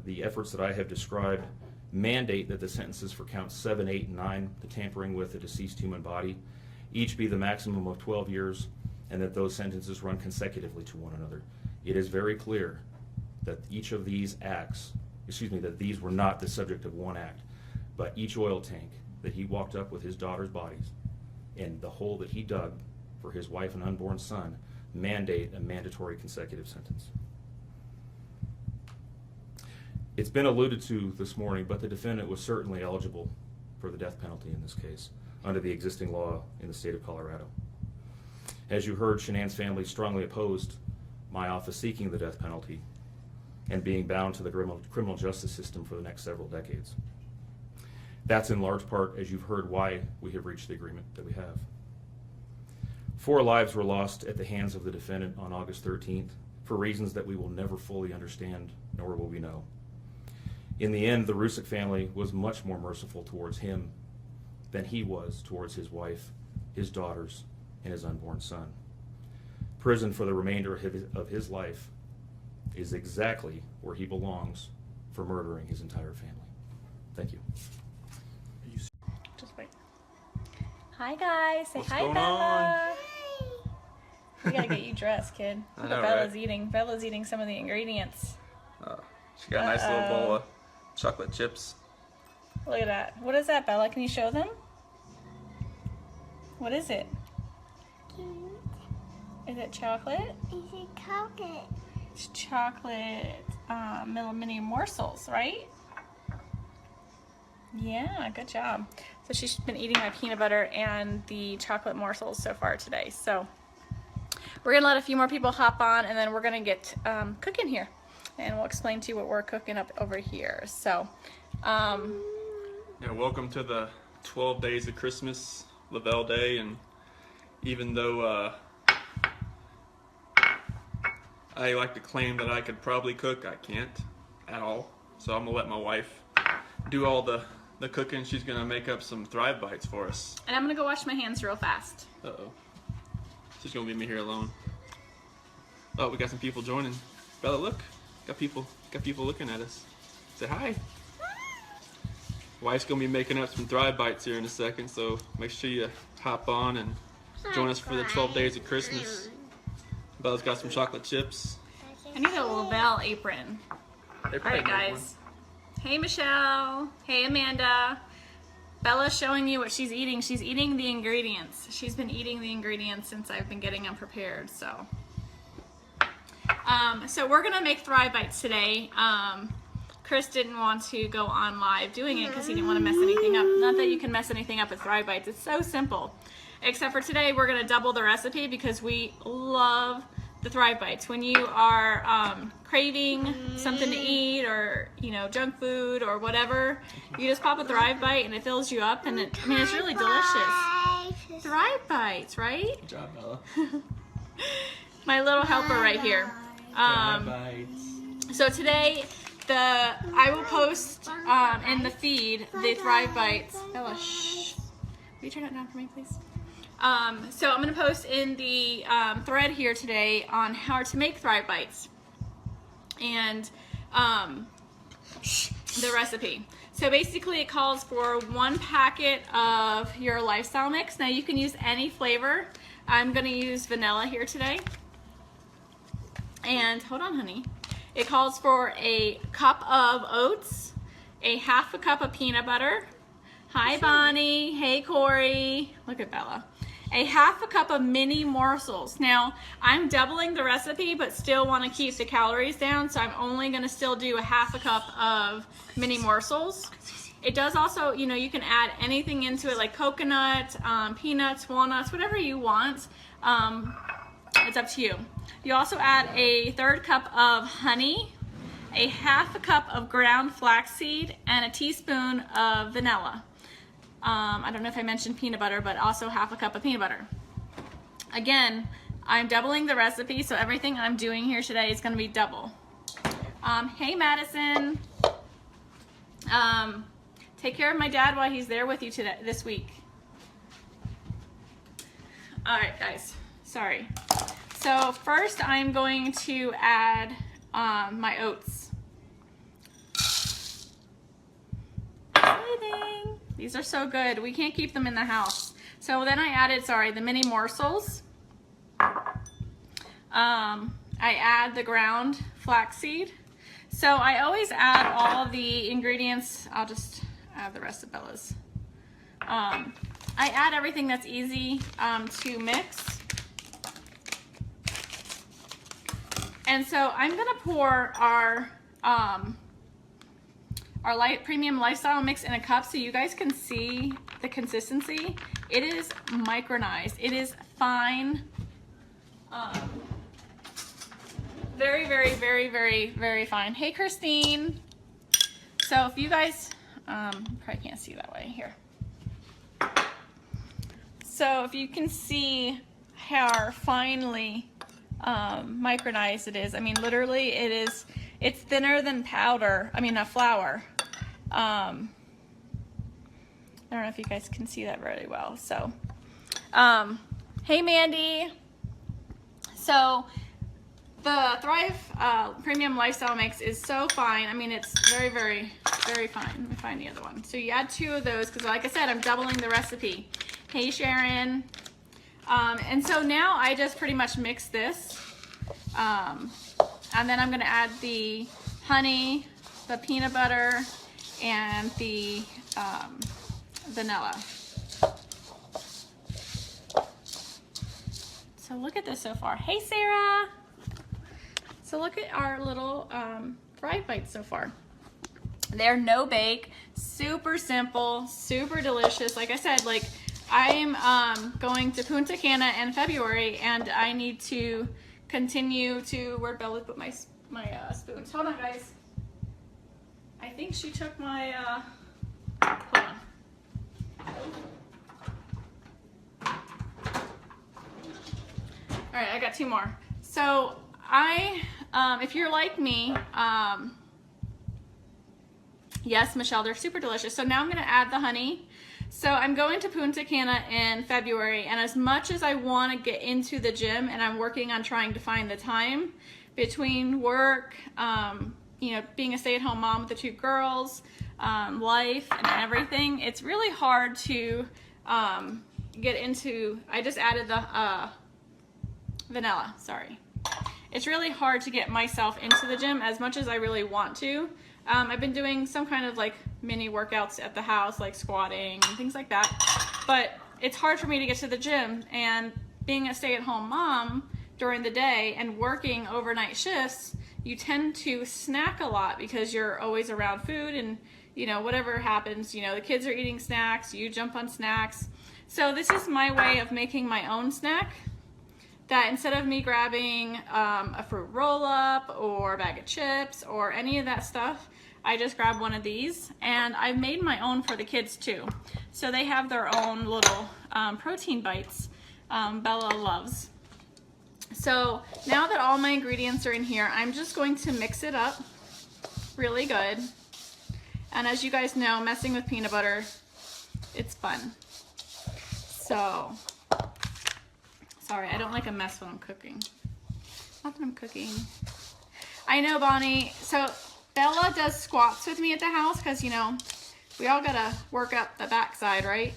the efforts that I have described mandate that the sentences for counts 7, 8, and 9, the tampering with a deceased human body, each be the maximum of 12 years and that those sentences run consecutively to one another. It is very clear that each of these acts, that these were not the subject of one act, but each oil tank that he walked up with his daughter's bodies and the hole that he dug for his wife and unborn son mandate a mandatory consecutive sentence. It's been alluded to this morning, but the defendant was certainly eligible for the death penalty in this case under the existing law in the state of Colorado. As you heard, Shanann's family strongly opposed my office seeking the death penalty and being bound to the criminal justice system for the next several decades. That's in large part, as you've heard, why we have reached the agreement that we have. 4 lives were lost at the hands of the defendant on August 13th for reasons that we will never fully understand, nor will we know. In the end, the Rusick family was much more merciful towards him than he was towards his wife, his daughters, and his unborn son. Prison for the remainder of his life is exactly where he belongs for murdering his entire family. Thank you. Just wait. Hi guys, say What's hi going Bella. We gotta get you dressed, kid. I Look know, what Bella's right? eating. Bella's eating some of the ingredients. She got a nice little bowl of chocolate chips. Look at that. What is that, Bella? Can you show them? What is it? Is it chocolate? Is it chocolate? It's chocolate mini morsels, right? Yeah, good job. So she's been eating my peanut butter and the chocolate morsels so far today. So we're gonna let a few more people hop on, and then we're gonna get cooking here, and we'll explain to you what we're cooking up over here. So, Yeah, welcome to the 12 days of Christmas, Lavelle Day, and even though I like to claim that I could probably cook, I can't at all. So I'm gonna let my wife do all the cooking. She's gonna make up some Thrive Bites for us. and I'm gonna go wash my hands real fast. Uh-oh. She's gonna leave me here alone. Oh, we got some people joining. Bella, look. Got people looking at us. Say hi. Wife's gonna be making up some Thrive Bites here in a second, so make sure you hop on and join us for the 12 days of Christmas. Bella's got some chocolate chips. I need a Lavelle apron. All right, guys. Hey, Michelle. Hey, Amanda. Bella's showing you what she's eating. She's eating the ingredients. She's been eating the ingredients since I've been getting them prepared, so. So we're gonna make Thrive Bites today. Chris didn't want to go on live doing it because he didn't want to mess anything up. Not that you can mess anything up with Thrive Bites. It's so simple. Except for today, we're gonna double the recipe because we love the Thrive Bites. When you are craving something to eat, or junk food or whatever, you just pop a Thrive Bite and it fills you up, and it's really delicious. Thrive Bites, right? Good job, Bella. My little helper right here. Thrive Bites. So today, I will post in the feed the Thrive Bites. Bella, shh. Will you turn it down for me, please? So I'm going to post in the thread here today on how to make Thrive Bites and the recipe. So basically it calls for 1 packet of your lifestyle mix. Now you can use any flavor. I'm going to use vanilla here today. And hold on, honey. It calls for a cup of oats, a 1/2 cup of peanut butter. Hi, Bonnie. Hey, Corey. Look at Bella. A 1/2 cup of mini morsels. Now, I'm doubling the recipe, but still want to keep the calories down, so I'm only going to still do a 1/2 cup of mini morsels. It does also, you can add anything into it, like coconut, peanuts, walnuts, whatever you want. It's up to you. You also add a 1/3 cup of honey, a 1/2 cup of ground flaxseed, and a teaspoon of vanilla. I don't know if I mentioned peanut butter, but also 1/2 cup of peanut butter. Again, I'm doubling the recipe, so everything I'm doing here today is going to be double. Hey, Madison. Take care of my dad while he's there with you this week. All right, guys. Sorry. So first I'm going to add my oats. These are so good. We can't keep them in the house. So then I added, the mini morsels. I add the ground flaxseed. So I always add all the ingredients. I'll just add the rest of Bella's. I add everything that's easy to mix. And so I'm gonna pour our premium lifestyle mix in a cup so you guys can see the consistency. It is micronized. It is fine. Very, very, very, very, very fine. Hey, Christine. So if you guys, probably can't see that way here. So if you can see how finely micronized it is. I mean, literally it's thinner than powder. I mean, flour. I don't know if you guys can see that very well. So, hey, Mandy. So the Thrive Premium Lifestyle Mix is so fine. I mean, it's very, very, very fine. Let me find the other one. So you add 2 of those because, like I said, I'm doubling the recipe. Hey, Sharon. And so now I just pretty much mix this. And then I'm going to add the honey, the peanut butter, and the vanilla. So look at this so far. Hey, Sarah. So look at our little Thrive bites so far. They're no bake, super simple, super delicious. Like I said, like I'm going to Punta Cana in February, and I need to continue to, where'd Bella put my spoons? Hold on, guys. I think she took my, hold on. All right, I got 2 more. So if you're like me, yes, Michelle, they're super delicious. So now I'm gonna add the honey. So I'm going to Punta Cana in February, and as much as I want to get into the gym, and I'm working on trying to find the time between work, you know, being a stay-at-home mom with the 2 girls, life and everything, it's really hard to get into. I just added the vanilla, sorry. It's really hard to get myself into the gym as much as I really want to. I've been doing some kind of like mini workouts at the house, like squatting and things like that, but it's hard for me to get to the gym. And being a stay-at-home mom during the day and working overnight shifts, you tend to snack a lot because you're always around food, and you know, whatever happens, you know, the kids are eating snacks, you jump on snacks. So this is my way of making my own snack, that instead of me grabbing a fruit roll-up or a bag of chips or any of that stuff, I just grab one of these, and I've made my own for the kids too. So they have their own little protein bites Bella loves. So now that all my ingredients are in here, I'm just going to mix it up really good. And as you guys know, messing with peanut butter, it's fun. So, sorry, I don't like a mess when I'm cooking. Not that I'm cooking. I know, Bonnie. So Bella does squats with me at the house because, you know, we all gotta work up the backside, right?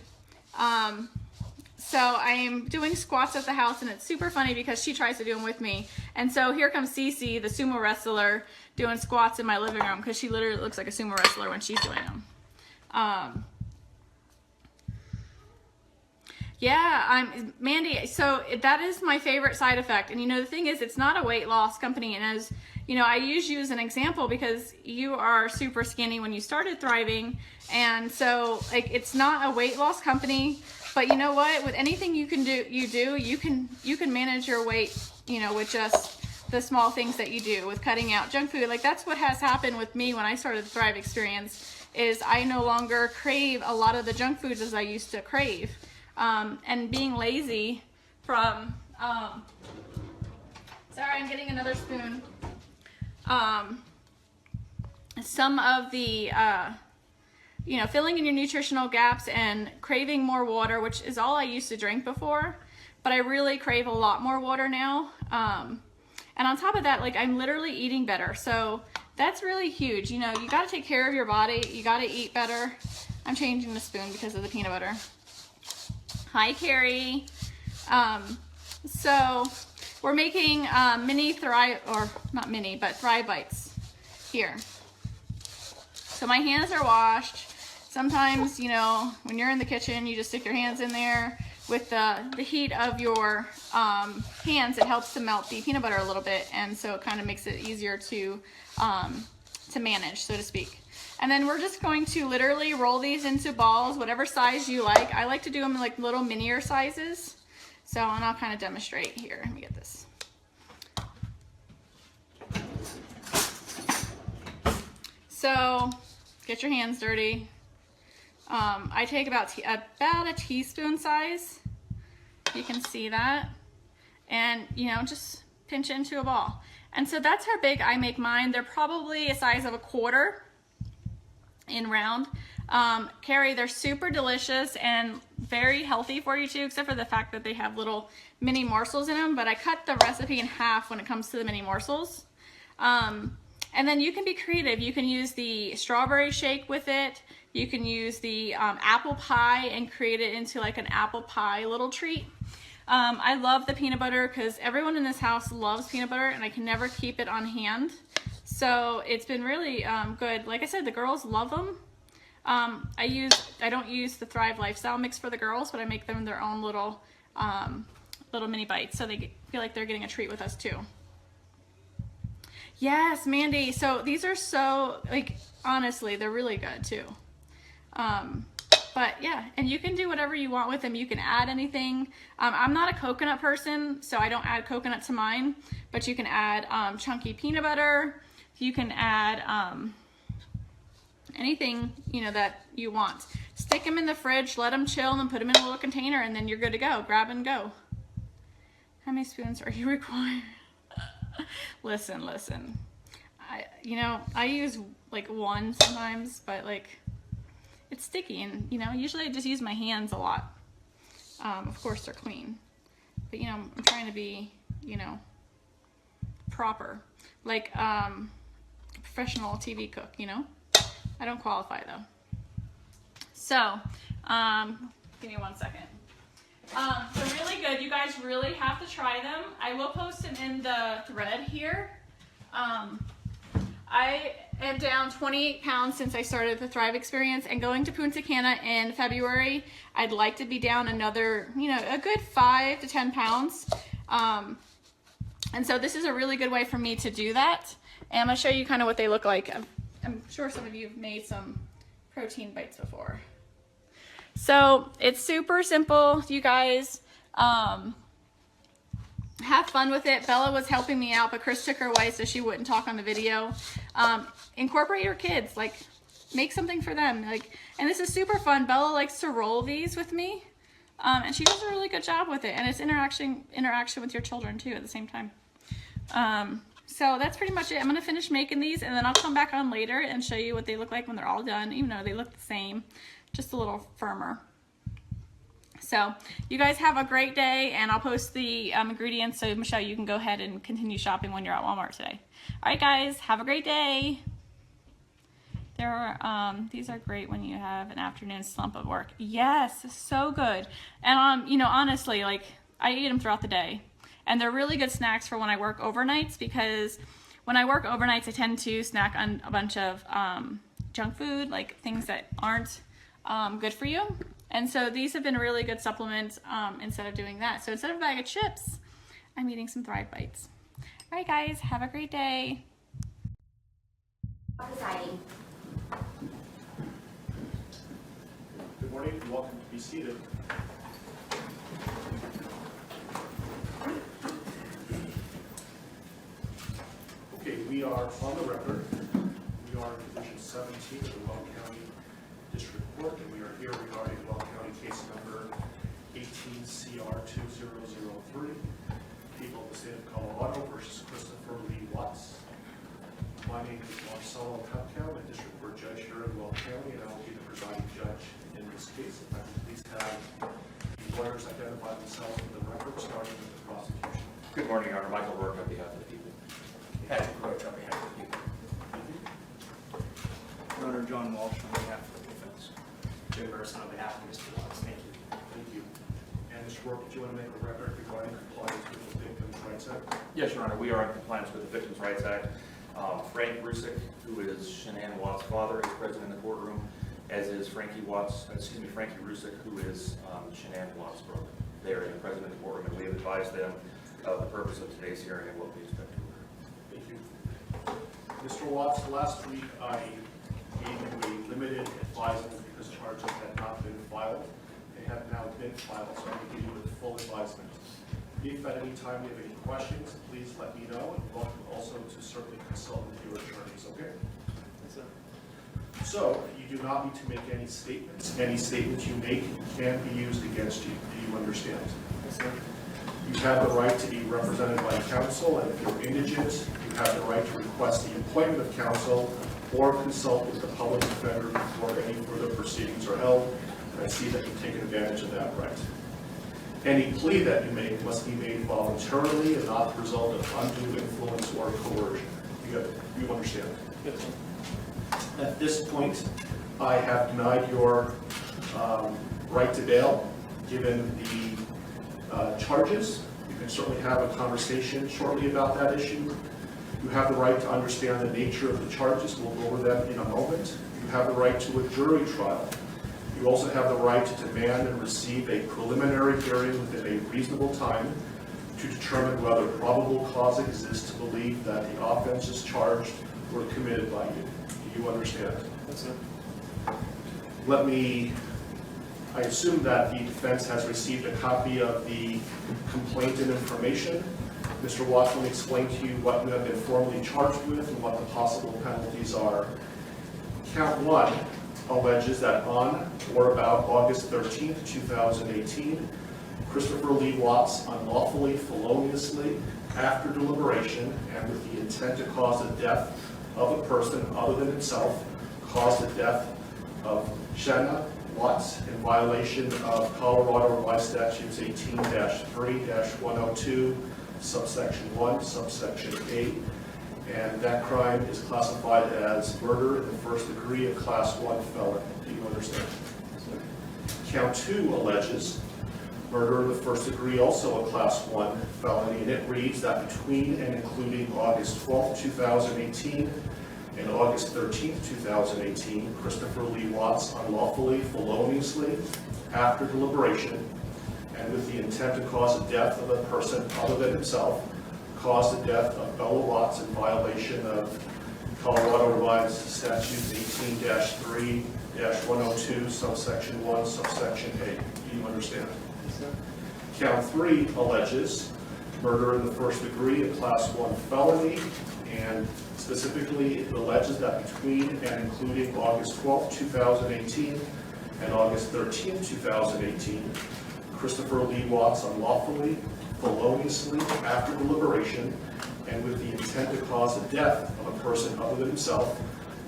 So I am doing squats at the house, and it's super funny because she tries to do them with me. And so here comes Cece, the sumo wrestler, doing squats in my living room because she literally looks like a sumo wrestler when she's doing them. Yeah, Mandy, so that is my favorite side effect. And you know, the thing is, it's not a weight loss company. And as you know, I use you as an example because you are super skinny when you started Thriving. And so like, it's not a weight loss company, but you know what, with anything you can do, you can manage your weight, you know, with just the small things that you do with cutting out junk food. Like that's what has happened with me when I started the Thrive experience, is I no longer crave a lot of the junk foods as I used to crave. And being lazy from, sorry, I'm getting another spoon. Some of the, you know, filling in your nutritional gaps and craving more water, which is all I used to drink before, but I really crave a lot more water now. And on top of that, like I'm literally eating better. So that's really huge. You know, you got to take care of your body. You got to eat better. I'm changing the spoon because of the peanut butter. Hi, Carrie. So we're making mini Thrive, or not mini, but Thrive Bites here. So my hands are washed. Sometimes, you know, when you're in the kitchen, you just stick your hands in there. With the heat of your hands, it helps to melt the peanut butter a little bit, and so it kind of makes it easier to manage, so to speak. And then we're just going to literally roll these into balls, whatever size you like. I like to do them in like little minier sizes. So, and I'll kind of demonstrate here. Let me get this. So, get your hands dirty. I take about a teaspoon size. You can see that. And, you know, just pinch it into a ball. And so that's how big I make mine. They're probably a size of a quarter in round. Carrie, they're super delicious and very healthy for you too, except for the fact that they have little mini morsels in them. But I cut the recipe in half when it comes to the mini morsels. And then you can be creative. You can use the strawberry shake with it. You can use the apple pie and create it into like an apple pie little treat. I love the peanut butter because everyone in this house loves peanut butter and I can never keep it on hand. So it's been really good. Like I said, the girls love them. I don't use the Thrive Lifestyle mix for the girls, but I make them their own little mini bites so they feel like they're getting a treat with us too. Yes, Mandy. So these are so, like, honestly, they're really good too. But yeah, and you can do whatever you want with them. You can add anything. I'm not a coconut person, so I don't add coconut to mine, but you can add chunky peanut butter. You can add anything, you know, that you want. Stick them in the fridge, let them chill, and then put them in a little container, and then you're good to go. Grab and go. How many spoons are you required? Listen. I use like one sometimes, but like it's sticky, and you know, usually I just use my hands a lot. Of course they're clean, but you know, I'm trying to be, you know, proper, like professional TV cook, you know. I don't qualify though. So, give me 1 second. They're really good. You guys really have to try them. I will post them in the thread here. I am down 28 pounds since I started the Thrive Experience, and going to Punta Cana in February, I'd like to be down another, you know, a good 5 to 10 pounds. And so this is a really good way for me to do that. And I'm going to show you kind of what they look like. I'm sure some of you have made some protein bites before. So it's super simple, you guys. Have fun with it. Bella was helping me out, but Chris took her away so she wouldn't talk on the video. Incorporate your kids, like make something for them. Like, and this is super fun. Bella likes to roll these with me, and she does a really good job with it. And it's interaction with your children too at the same time. So that's pretty much it. I'm gonna finish making these, and then I'll come back on later and show you what they look like when they're all done, even though they look the same, just a little firmer. So you guys have a great day, and I'll post the ingredients so Michelle, you can go ahead and continue shopping when you're at Walmart today. All right, guys, have a great day. These are great when you have an afternoon slump of work. Yes, so good. And you know, honestly, like I eat them throughout the day, and they're really good snacks for when I work overnights, because when I work overnights, I tend to snack on a bunch of junk food, like things that aren't good for you. And so these have been a really good supplement instead of doing that. So instead of a bag of chips, I'm eating some Thrive Bites. All right, guys, have a great day. Good morning and welcome to be seated. Okay, we are on the record. We are in Division 17 of the Weld County District Court, and we are here regarding Weld County case number 18CR2003, people of the state of Colorado versus Christopher Lee Watts. My name is Marcelo Cuptown, a district court judge here in Weld County, and I will be the presiding judge in this case. If I could please have the lawyers identify themselves for the record, starting with the prosecution. Good morning, Your Honor. Michael Rourke on behalf of the people. Patrick Roach on behalf of the people. Your Honor, John Walsh on behalf of the defense. Jim Burson on behalf of Mr. Watts. Thank you. Thank you. And Mr. Rourke, did you want to make a record regarding compliance with the Victims' Rights Act? Yes, Your Honor, we are in compliance with the Victims' Rights Act. Frank Rusick, who is Shanann Watts' father, is present in the courtroom, as is Frankie Rusick, who is Shanann Watts' brother. They are present in the courtroom, and we have advised them of the purpose of today's hearing and what we expect to occur. Thank you. Mr. Watts, last week I gave you a limited advisement because charges had not been filed. They have now been filed, so I'm going to give you a full advisement. If at any time you have any questions, please let me know, and welcome also to certainly consult with your attorneys, okay? Yes, sir. So, you do not need to make any statements. Any statements you make can be used against you. Do you understand? Yes, sir. You have the right to be represented by counsel, and if you're indigent, you have the right to request the appointment of counsel or consult with the public defender before any further proceedings are held. And I see that you've taken advantage of that right. Any plea that you make must be made voluntarily and not the result of undue influence or coercion. You understand? Yes, sir. At this point, I have denied your right to bail, given the charges. You can certainly have a conversation shortly about that issue. You have the right to understand the nature of the charges. We'll go over them in a moment. You have the right to a jury trial. You also have the right to demand and receive a preliminary hearing within a reasonable time to determine whether probable cause exists to believe that the offenses charged were committed by you. Do you understand? Yes, sir. I assume that the defense has received a copy of the complaint and information. Mr. Watts, let me explain to you what you have been formally charged with and what the possible penalties are. Count 1 alleges that on or about August 13, 2018, Christopher Lee Watts unlawfully, feloniously, after deliberation, and with the intent to cause the death of a person other than himself, caused the death of Shanann Watts in violation of Colorado Revised Statutes 18-3-102, subsection 1, subsection 8. And that crime is classified as murder in the first degree, a class 1 felony. Do you understand? Count 2 alleges murder in the first degree, also a class 1 felony, and it reads that between and including August 12, 2018 and August 13, 2018, Christopher Lee Watts unlawfully, feloniously, after deliberation, and with the intent to cause the death of a person other than himself, caused the death of Bella Watts in violation of Colorado Revised Statutes 18-3-102, subsection 1, subsection 8. Do you understand? Yes, sir. Count 3 alleges murder in the first degree, a class 1 felony, and specifically it alleges that between and including August 12, 2018 and August 13, 2018, Christopher Lee Watts unlawfully, feloniously, after deliberation, and with the intent to cause the death of a person other than himself,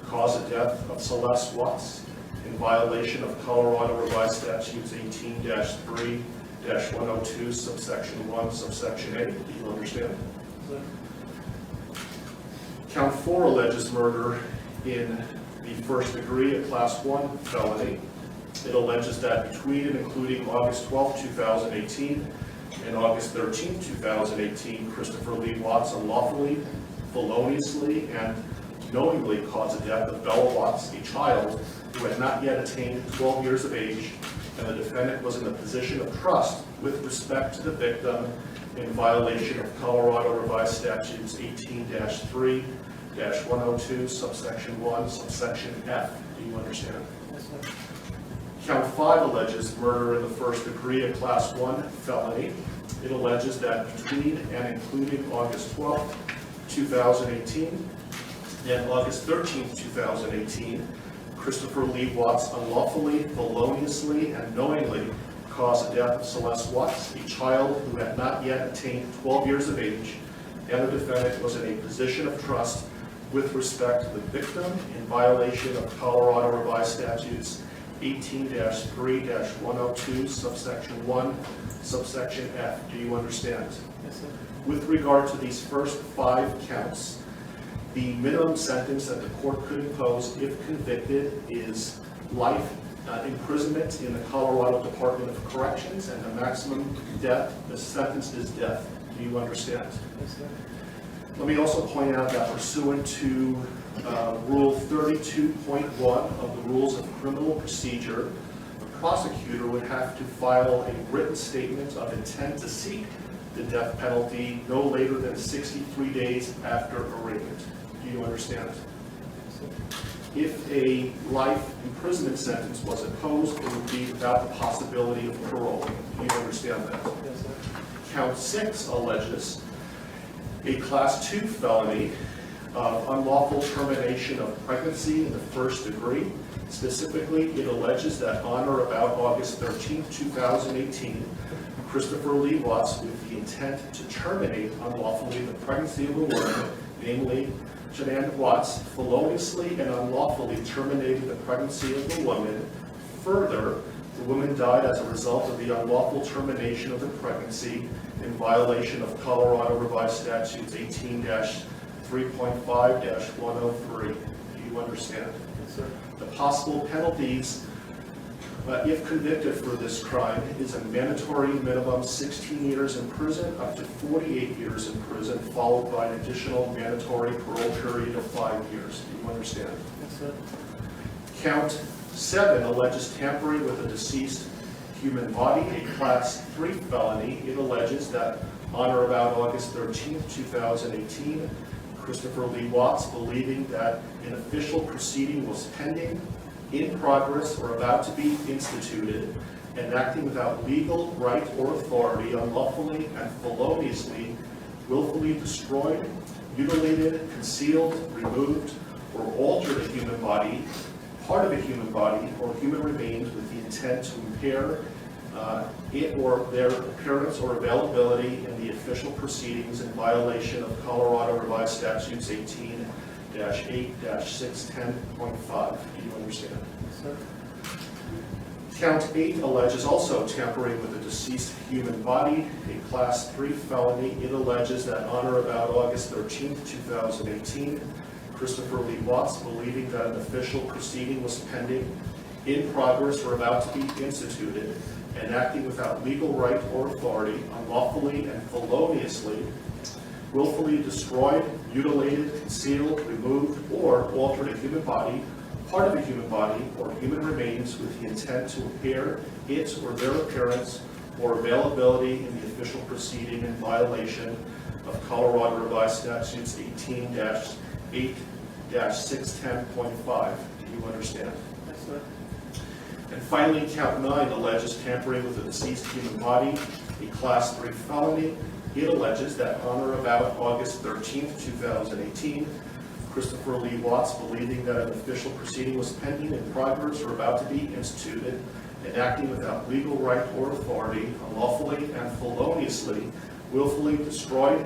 caused the death of Celeste Watts in violation of Colorado Revised Statutes 18-3-102, subsection 1, subsection 8. Do you understand? Count 4 alleges murder in the first degree, a class 1 felony. It alleges that between and including August 12, 2018 and August 13, 2018, Christopher Lee Watts unlawfully, feloniously, and knowingly caused the death of Bella Watts, a child who had not yet attained 12 years of age, and the defendant was in a position of trust with respect to the victim in violation of Colorado Revised Statutes 18-3-102, subsection 1, subsection F. Do you understand? Yes, sir. Count 5 alleges murder in the first degree, a class 1 felony. It alleges that between and including August 12, 2018 and August 13, 2018, Christopher Lee Watts unlawfully, feloniously, and knowingly caused the death of Celeste Watts, a child who had not yet attained 12 years of age, and the defendant was in a position of trust with respect to the victim in violation of Colorado Revised Statutes 18-3-102, subsection 1, subsection F. Do you understand? Yes, sir. With regard to these first 5 counts, the minimum sentence that the court could impose if convicted is life imprisonment in the Colorado Department of Corrections, and the maximum sentence is death. Do you understand? Yes, sir. Let me also point out that pursuant to Rule 32.1 of the Rules of Criminal Procedure, the prosecutor would have to file a written statement of intent to seek the death penalty no later than 63 days after arraignment. Do you understand? If a life imprisonment sentence was imposed, it would be without the possibility of parole. Do you understand that? Yes, sir. Count 6 alleges a Class 2 felony of unlawful termination of pregnancy in the first degree. Specifically, it alleges that on or about August 13, 2018, Christopher Lee Watts, with the intent to terminate unlawfully the pregnancy of a woman, namely Shanann Watts, feloniously and unlawfully terminated the pregnancy of the woman. Further, the woman died as a result of the unlawful termination of the pregnancy in violation of Colorado Revised Statutes 18-3.5-103. Do you understand? Yes, sir. The possible penalties, if convicted for this crime, is a mandatory minimum 16 years in prison up to 48 years in prison, followed by an additional mandatory parole period of 5 years. Do you understand? Yes, sir. Count 7 alleges tampering with a deceased human body, a Class 3 felony. It alleges that on or about August 13, 2018, Christopher Lee Watts, believing that an official proceeding was pending, in progress, or about to be instituted, and acting without legal right or authority, unlawfully and feloniously, willfully destroyed, mutilated, concealed, removed, or altered a human body, part of a human body, or human remains with the intent to impair it or their appearance or availability in the official proceedings in violation of Colorado Revised Statutes 18-8-610.5. Do you understand? Yes, sir. Count 8 alleges also tampering with a deceased human body, a Class 3 felony. It alleges that on or about August 13, 2018, Christopher Lee Watts, believing that an official proceeding was pending, in progress, or about to be instituted, and acting without legal right or authority, unlawfully and feloniously, willfully destroyed, mutilated, concealed, removed, or altered a human body, part of a human body, or human remains with the intent to impair its or their appearance or availability in the official proceeding in violation of Colorado Revised Statutes 18-8-610.5. Do you understand? Yes, sir. And finally, count 9 alleges tampering with a deceased human body, a Class 3 felony. It alleges that on or about August 13, 2018, Christopher Lee Watts, believing that an official proceeding was pending, in progress, or about to be instituted, and acting without legal right or authority, unlawfully and feloniously, willfully destroyed,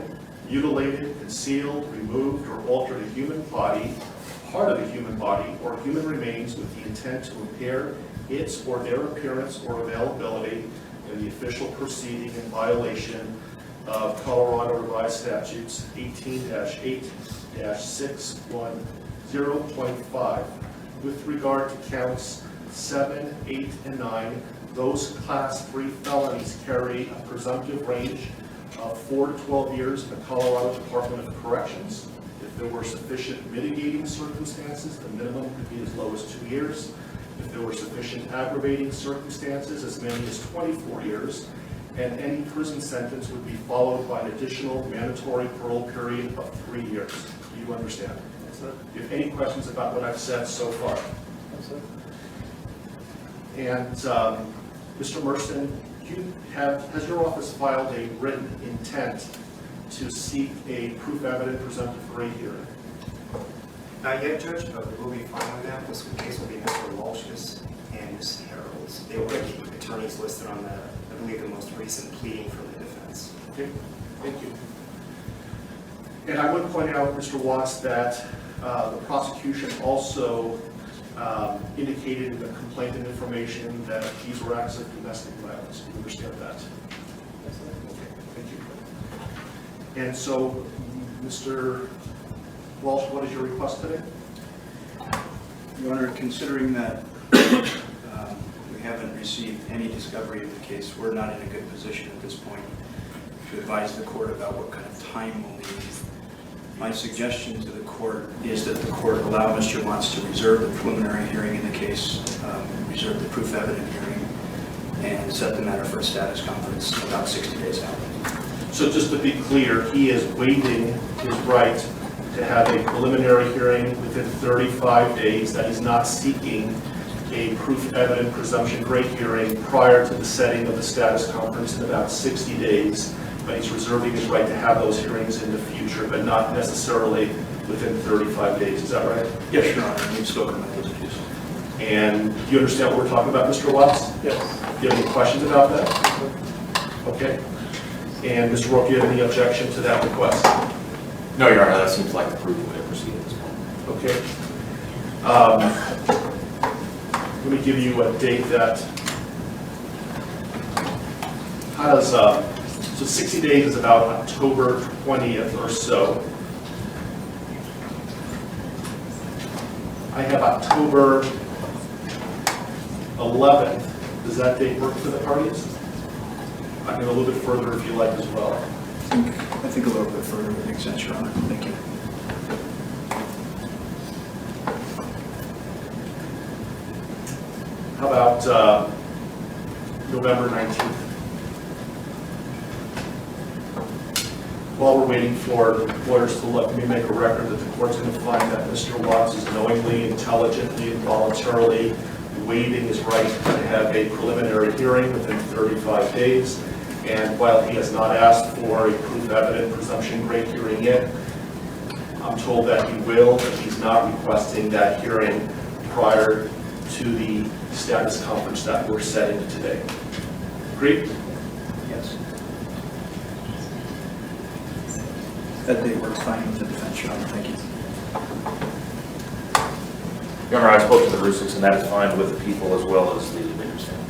mutilated, concealed, removed, or altered a human body, part of a human body, or human remains with the intent to impair its or their appearance or availability in the official proceeding in violation of Colorado Revised Statutes 18-8-610.5. With regard to counts 7, 8, and 9, those Class 3 felonies carry a presumptive range of 4 to 12 years in the Colorado Department of Corrections. If there were sufficient mitigating circumstances, the minimum could be as low as 2 years. If there were sufficient aggravating circumstances, as many as 24 years. And any prison sentence would be followed by an additional mandatory parole period of 3 years. Do you understand? Yes, sir. Do you have any questions about what I've said so far? Yes, sir. And Mr. Merston, has your office filed a written intent to seek a proof evident presumptive for a hearing? Not yet, Judge, but we will be filing that. This case will be Mr. Walsh's and Ms. Harold's. They were the attorneys listed on the, I believe, the most recent pleading from the defense. Okay, thank you. And I would point out, Mr. Watts, that the prosecution also indicated in the complaint and information that these were acts of domestic violence. Do you understand that? Yes, sir. Okay, thank you. And so, Mr. Walsh, what is your request today? Your Honor, considering that receive any discovery of the case. We're not in a good position at this point to advise the court about what kind of time we'll need. My suggestion to the court is that the court allow Mr. Watts to reserve the preliminary hearing in the case, reserve the proof evident hearing, and set the matter for a status conference about 60 days out. So just to be clear, he is waiving his right to have a preliminary hearing within 35 days, that he's not seeking a proof evident presumption great hearing prior to the setting of the status conference in about 60 days, but he's reserving his right to have those hearings in the future, but not necessarily within 35 days. Is that right? Yes, Your Honor. We've spoken about those issues. And do you understand what we're talking about, Mr. Watts? Yes. Do you have any questions about that? Okay. And Mr. Rourke, do you have any objection to that request? No, Your Honor, that seems like the prudent way to proceed at this point. Okay. Let me give you a date that has, so 60 days is about October 20th or so. I have October 11th. Does that date work for the parties? I can go a little bit further if you like as well. I think a little bit further would make sense, Your Honor. Thank you. How about November 19th? While we're waiting for lawyers to let me make a record that the court's going to find that Mr. Watts is knowingly, intelligently, and voluntarily waiving his right to have a preliminary hearing within 35 days. And while he has not asked for a proof evident presumption great hearing yet, I'm told that he will, but he's not requesting that hearing prior to the status conference that we're setting today. Agreed? Yes. That date works fine with the defense, Your Honor. Thank you. Your Honor, I spoke to the Rusiks, and that is fine with the people as well as the victim's family.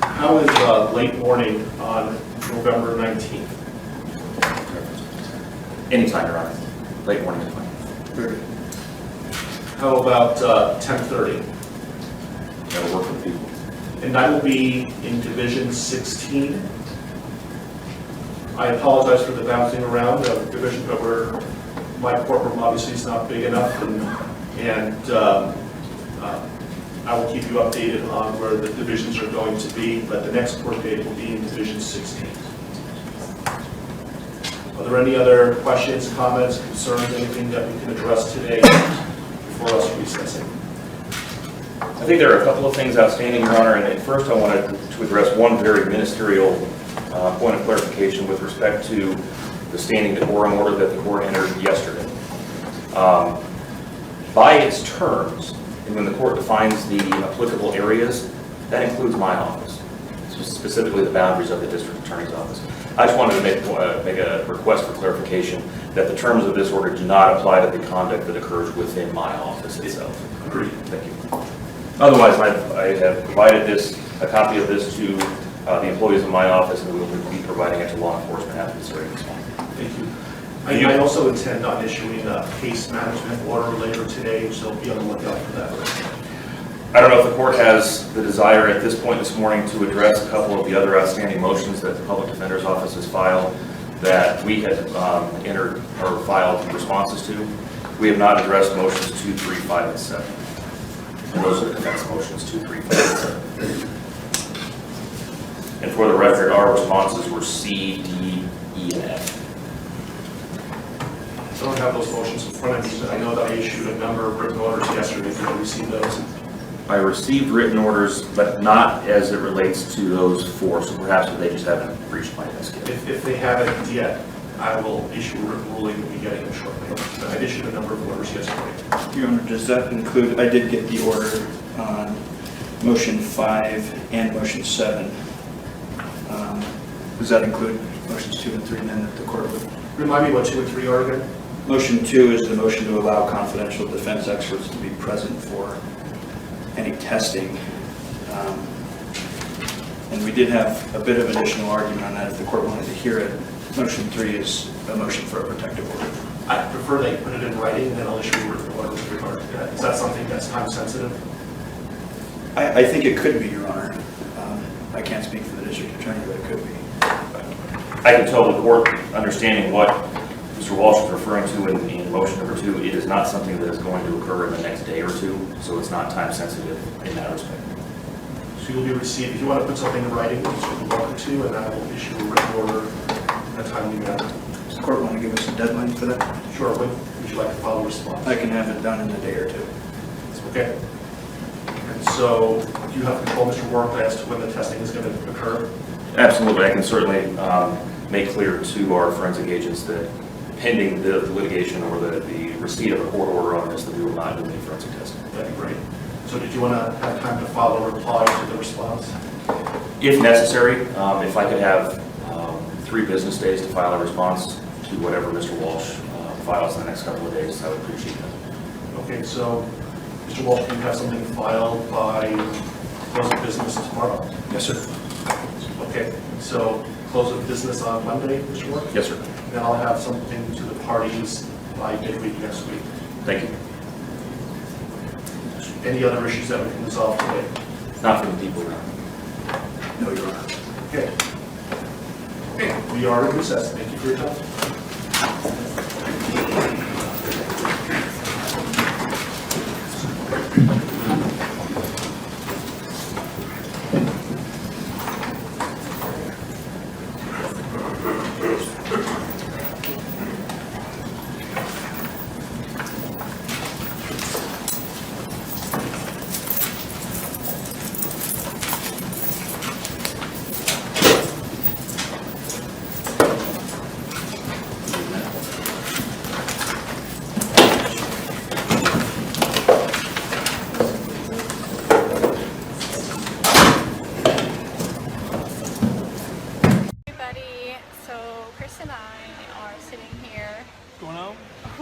How is late morning on November 19th? Anytime, Your Honor. Late morning is fine. Very good. How about 10:30? That'll work for the people. And that will be in Division 16. I apologize for the bouncing around of division, but my courtroom obviously is not big enough, and I will keep you updated on where the divisions are going to be, but the next court date will be in Division 16. Are there any other questions, comments, concerns, anything that we can address today before us recessing? I think there are a couple of things outstanding, Your Honor, and first I wanted to address one very ministerial point of clarification with respect to the standing decorum order that the court entered yesterday. By its terms, and when the court defines the applicable areas, that includes my office, specifically the boundaries of the district attorney's office. I just wanted to make a request for clarification that the terms of this order do not apply to the conduct that occurs within my office itself. Agreed. Thank you. Otherwise, I have provided a copy of this to the employees of my office, and we will be providing it to law enforcement after this hearing is fine. Thank you. I also intend on issuing a case management order later today, so be on the lookout for that. I don't know if the court has the desire at this point this morning to address a couple of the other outstanding motions that the Public Defender's Office has filed that we had entered or filed responses to. We have not addressed motions 2, 3, 5, and 7. And those are the defense motions 2, 3, 5, and 7. And for the record, our responses were C, D, E, and F. I don't have those motions in front of me, but I know that I issued a number of written orders yesterday. Did you receive those? I received written orders, but not as it relates to those 4, so perhaps they just haven't reached my desk yet. If they haven't yet, I will issue a written ruling. We'll be getting them shortly. But I issued a number of orders yesterday. Your Honor, does that include, I did get the order on motion 5 and motion 7. Does that include motions 2 and 3 then that the court would? Remind me what 2 and 3 are again? Motion 2 is the motion to allow confidential defense experts to be present for any testing. And we did have a bit of additional argument on that if the court wanted to hear it. Motion 3 is a motion for a protective order. I prefer that you put it in writing, then I'll issue a written order with regard to that. Is that something that's time sensitive? I think it could be, Your Honor. I can't speak for the district attorney, but it could be. I can tell the court, understanding what Mr. Walsh is referring to in motion number 2, it is not something that is going to occur in the next day or two, so it's not time sensitive in that respect. So you'll be receiving, if you want to put something in writing, you're certainly welcome to, and I will issue a written order in a timely manner. Does the court want to give us a deadline for that? Sure. When would you like to file a response? I can have it done in a day or two. Okay. And so you have control, Mr. Warren, as to when the testing is going to occur? Absolutely. I can certainly make clear to our forensic agents that pending the litigation or the receipt of a court order on this, that we will not do any forensic testing. That'd be great. So did you want to have time to file a reply to the response? If necessary, if I could have 3 business days to file a response to whatever Mr. Walsh files in the next couple of days, I would appreciate that. Okay, so Mr. Walsh, do you have something filed by close of business tomorrow? Yes, sir. Okay, so close of business on Monday, Mr. Warren? Yes, sir. Then I'll have something to the parties by midweek next week. Thank you. Any other issues that we can resolve today? Not for the people around. No, Your Honor. Okay. Okay, we are in recess. Thank you for your time.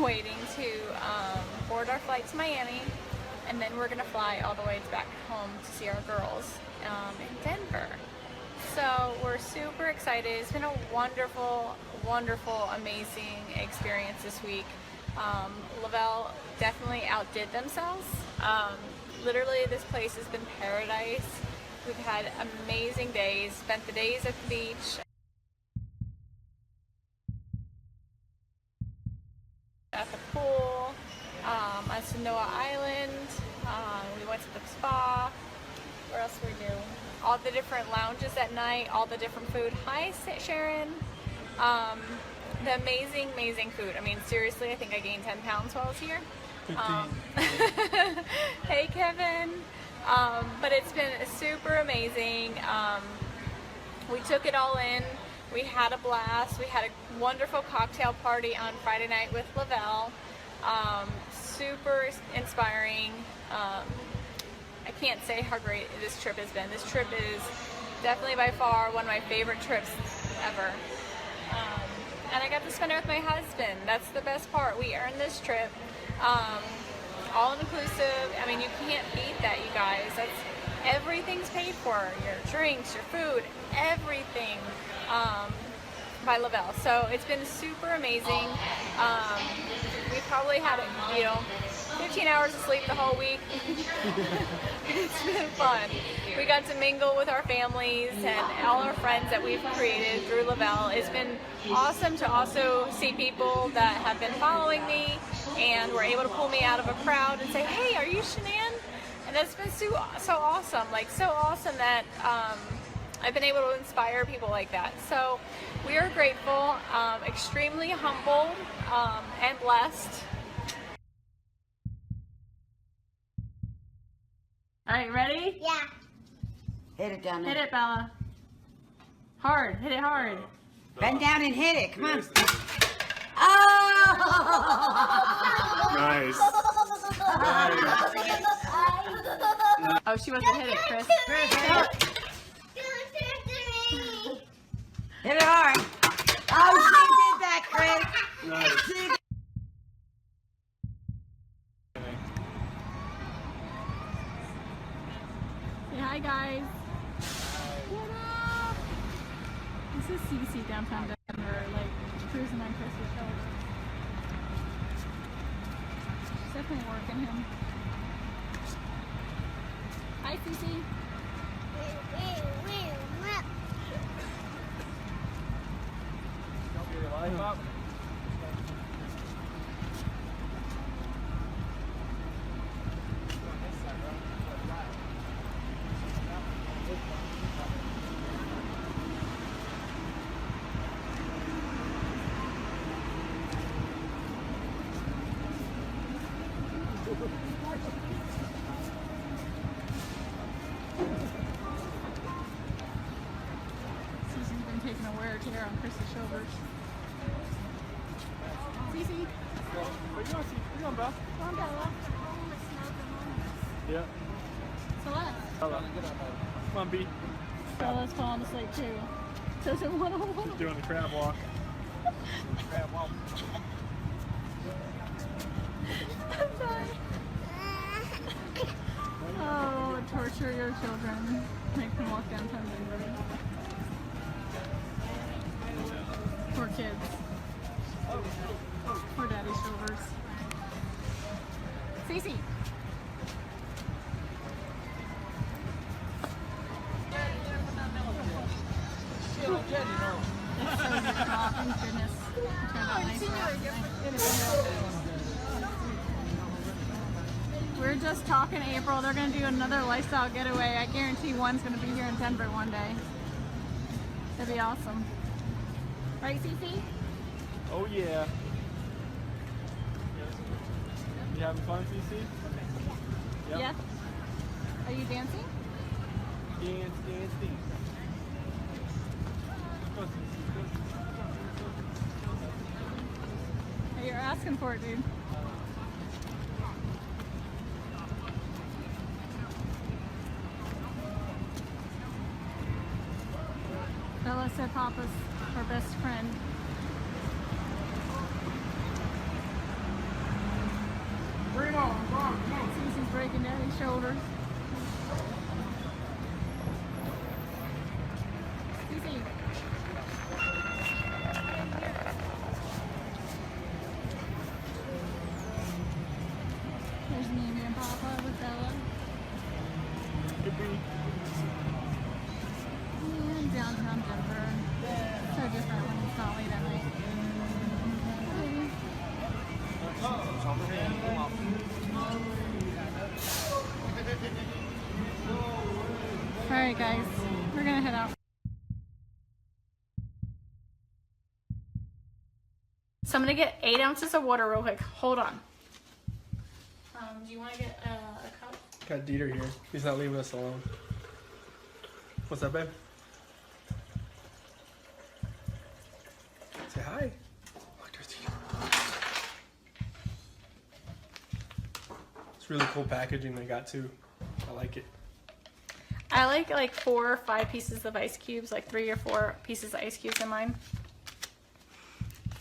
waiting to board our flight to Miami, and then we're gonna fly all the way back home to see our girls in Denver. So we're super excited. It's been a wonderful, wonderful, amazing experience this week. Lavelle definitely outdid themselves. Literally, this place has been paradise. We've had amazing days, spent the days at the beach, at the pool, on Sanoa Island. We went to the spa. Where else did we do? All the different lounges at night, all the different food. Hi, Sharon. The amazing, amazing food. I mean, seriously, I think I gained 10 pounds while I was here. Hey, Kevin. But it's been super amazing. We took it all in. We had a blast. We had a wonderful cocktail party on Friday night with Lavelle. Super inspiring. I can't say how great this trip has been. This trip is definitely by far one of my favorite trips ever. And I got to spend it with my husband. That's the best part. We earned this trip. All inclusive. I mean, you can't beat that, you guys. Everything's paid for. Your drinks, your food, everything by Lavelle. So it's been super amazing. We probably had, 15 hours of sleep the whole week. It's been fun. We got to mingle with our families and all our friends that we've created through Lavelle. It's been awesome to also see people that have been following me and were able to pull me out of a crowd and say, hey, are you Shanann? And that's been so awesome, so awesome that I've been able to inspire people like that. So we are grateful, extremely humbled, and blessed. All right, ready? Yeah. Hit it down there. Hit it, Bella. Hard. Hit it hard. Bend down and hit it. Come on. Oh! Nice. Oh, she wasn't hit it, Chris. Hit it hard. Oh, she did that, Chris. Nice. Say hi, guys. What up? This is CC downtown Denver, cruising on Chris's shoulder. She's definitely working him. Hi, Cece. Susie's been taking a wear care on Chris's shoulders. Cece. Where you going, Cece? Where you going, Belle? Come on, Bella. Yeah. Celeste. Bella. Come on, B. Bella's falling asleep too. Doesn't want to hold. She's doing the crab walk. Crab walk. I'm sorry. Oh, torture your children. Make them walk downtown Denver. Poor kids. Poor daddy's shoulders. Cece. It's so good. Oh, thank goodness. It turned out nice for us. We're just talking April. They're going to do another lifestyle getaway. I guarantee one's going to be here in Denver one day. That'd be awesome. Right, Cece? Oh, yeah. You having fun, Cece? Yep. Yeah. Are you dancing? Dance, dance, dance. Hey, you're asking for it, dude. Bella said Papa's her best friend. Bring on, come on, come on. Cece's breaking Daddy's shoulders. Cece. There's Mimi and Papa with Bella. And downtown Denver. So different when it's not late at night. Alright guys, we're gonna head out. So I'm gonna get 8 ounces of water real quick. Hold on. Do you want to get a cup? Got Dieter here. He's not leaving us alone. What's up, babe? Say hi. Look, there's Dieter. It's really cool packaging they got too. I like it. I like 4 or 5 pieces of ice cubes, like 3 or 4 pieces of ice cubes in mine.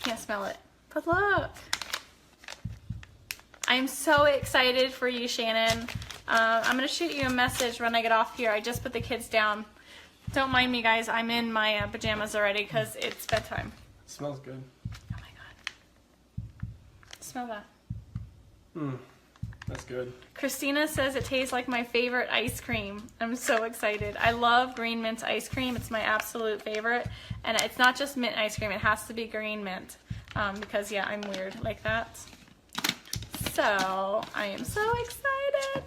Can't smell it. But look. I'm so excited for you, Shannon. I'm going to shoot you a message when I get off here. I just put the kids down. Don't mind me, guys. I'm in my pajamas already because it's bedtime. It smells good. Oh my god. Smell that. That's good. Christina says it tastes like my favorite ice cream. I'm so excited. I love green mint ice cream. It's my absolute favorite. And it's not just mint ice cream. It has to be green mint. Because, yeah, I'm weird like that. So, I am so excited.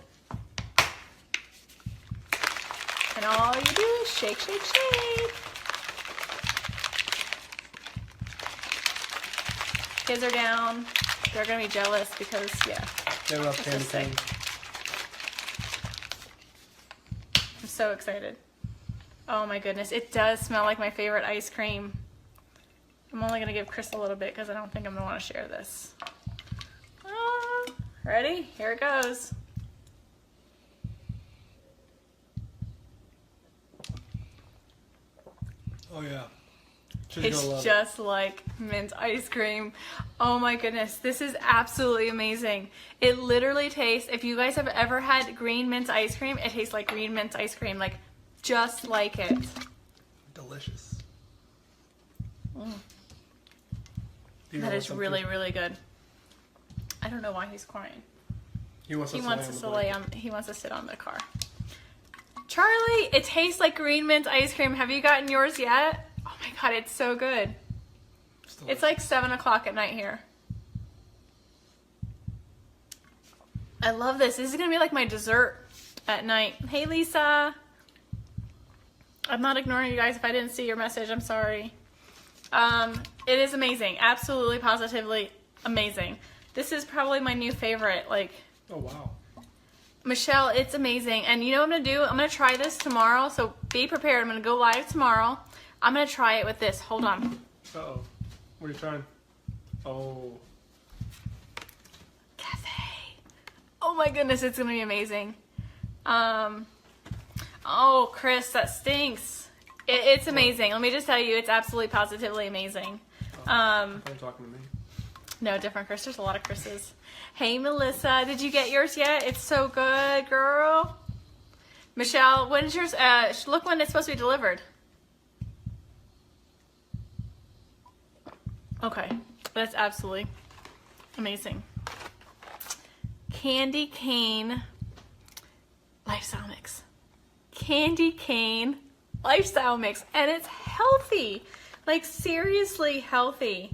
And all you do is shake, shake, shake. Kids are down. They're going to be jealous because, yeah. They love candy cane. I'm so excited. Oh my goodness. It does smell like my favorite ice cream. I'm only going to give Chris a little bit because I don't think I'm going to want to share this. Ready? Here it goes. Oh yeah. It's just like mint ice cream. Oh my goodness. This is absolutely amazing. It literally tastes, if you guys have ever had green mint ice cream, it tastes like green mint ice cream. Like, just like it. Delicious. That is really, really good. I don't know why he's crying. He wants us to lay on. He wants to sit on the car. Charlie, it tastes like green mint ice cream. Have you gotten yours yet? Oh my god, it's so good. It's like 7 o'clock at night here. I love this. This is gonna be like my dessert at night. Hey Lisa. I'm not ignoring you guys. If I didn't see your message, I'm sorry. It is amazing. Absolutely, positively amazing. This is probably my new favorite. Like, Oh, wow. Michelle, it's amazing. And you know what I'm going to do? I'm going to try this tomorrow. So be prepared. I'm going to go live tomorrow. I'm going to try it with this. Hold on. Uh-oh. What are you trying? Oh. Cafe. Oh my goodness, it's going to be amazing. Oh, Chris, that stinks. It's amazing. Let me just tell you, it's absolutely positively amazing. I'm talking to me. No, different Chris. There's a lot of Chris's. Hey, Melissa, did you get yours yet? It's so good, girl. Michelle, when's yours? Look when it's supposed to be delivered. Okay, that's absolutely amazing. Candy cane lifestyle mix. Candy cane lifestyle mix, and it's healthy. Like, seriously healthy.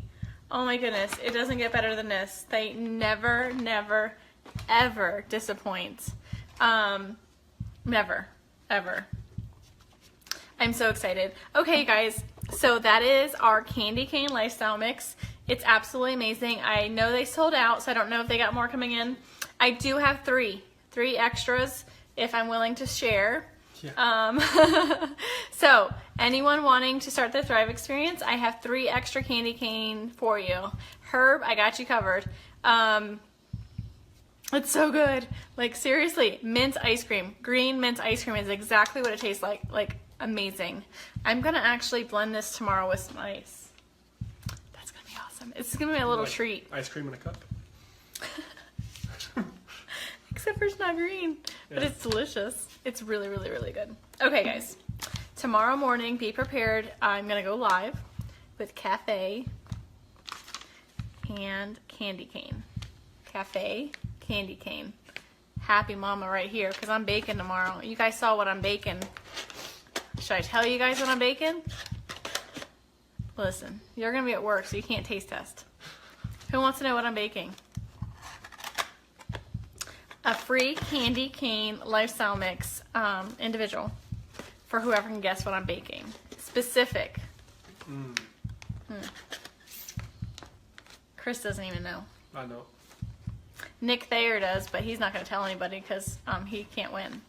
Oh my goodness, it doesn't get better than this. They never, never, ever disappoint. Never, ever. I'm so excited. Okay, you guys, so that is our candy cane lifestyle mix. It's absolutely amazing. I know they sold out, so I don't know if they got more coming in. I do have three extras if I'm willing to share. Yeah. So anyone wanting to start the Thrive experience, I have 3 extra candy cane for you. Herb, I got you covered. It's so good. Like, seriously, mint ice cream. Green mint ice cream is exactly what it tastes like. Like, amazing. I'm gonna actually blend this tomorrow with some ice. That's gonna be awesome. It's gonna be a little treat. Ice cream in a cup? Except for it's not green, but it's delicious. It's really, really, really good. Okay, guys. Tomorrow morning, be prepared. I'm going to go live with cafe and candy cane. Cafe, candy cane. Happy mama right here, because I'm baking tomorrow. You guys saw what I'm baking. Should I tell you guys what I'm baking? Listen, you're going to be at work, so you can't taste test. Who wants to know what I'm baking? A free candy cane lifestyle mix, individual, for whoever can guess what I'm baking. Specific. Chris doesn't even know. I know. Nick Thayer does, but he's not going to tell anybody because he can't win.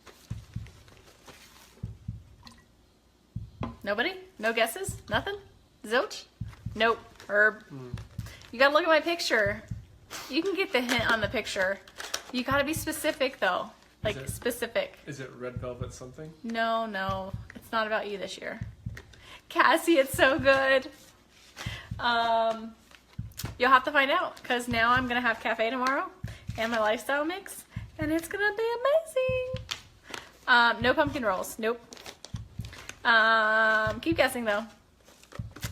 Nobody? No guesses? Nothing? Zilch? Nope. Herb. You got to look at my picture. You can get the hint on the picture. You gotta be specific though, like specific. Is it red velvet something? No, it's not about you this year. Cassie, it's so good. You'll have to find out because now I'm gonna have cafe tomorrow and my lifestyle mix, and it's gonna be amazing. No pumpkin rolls, nope. Keep guessing though.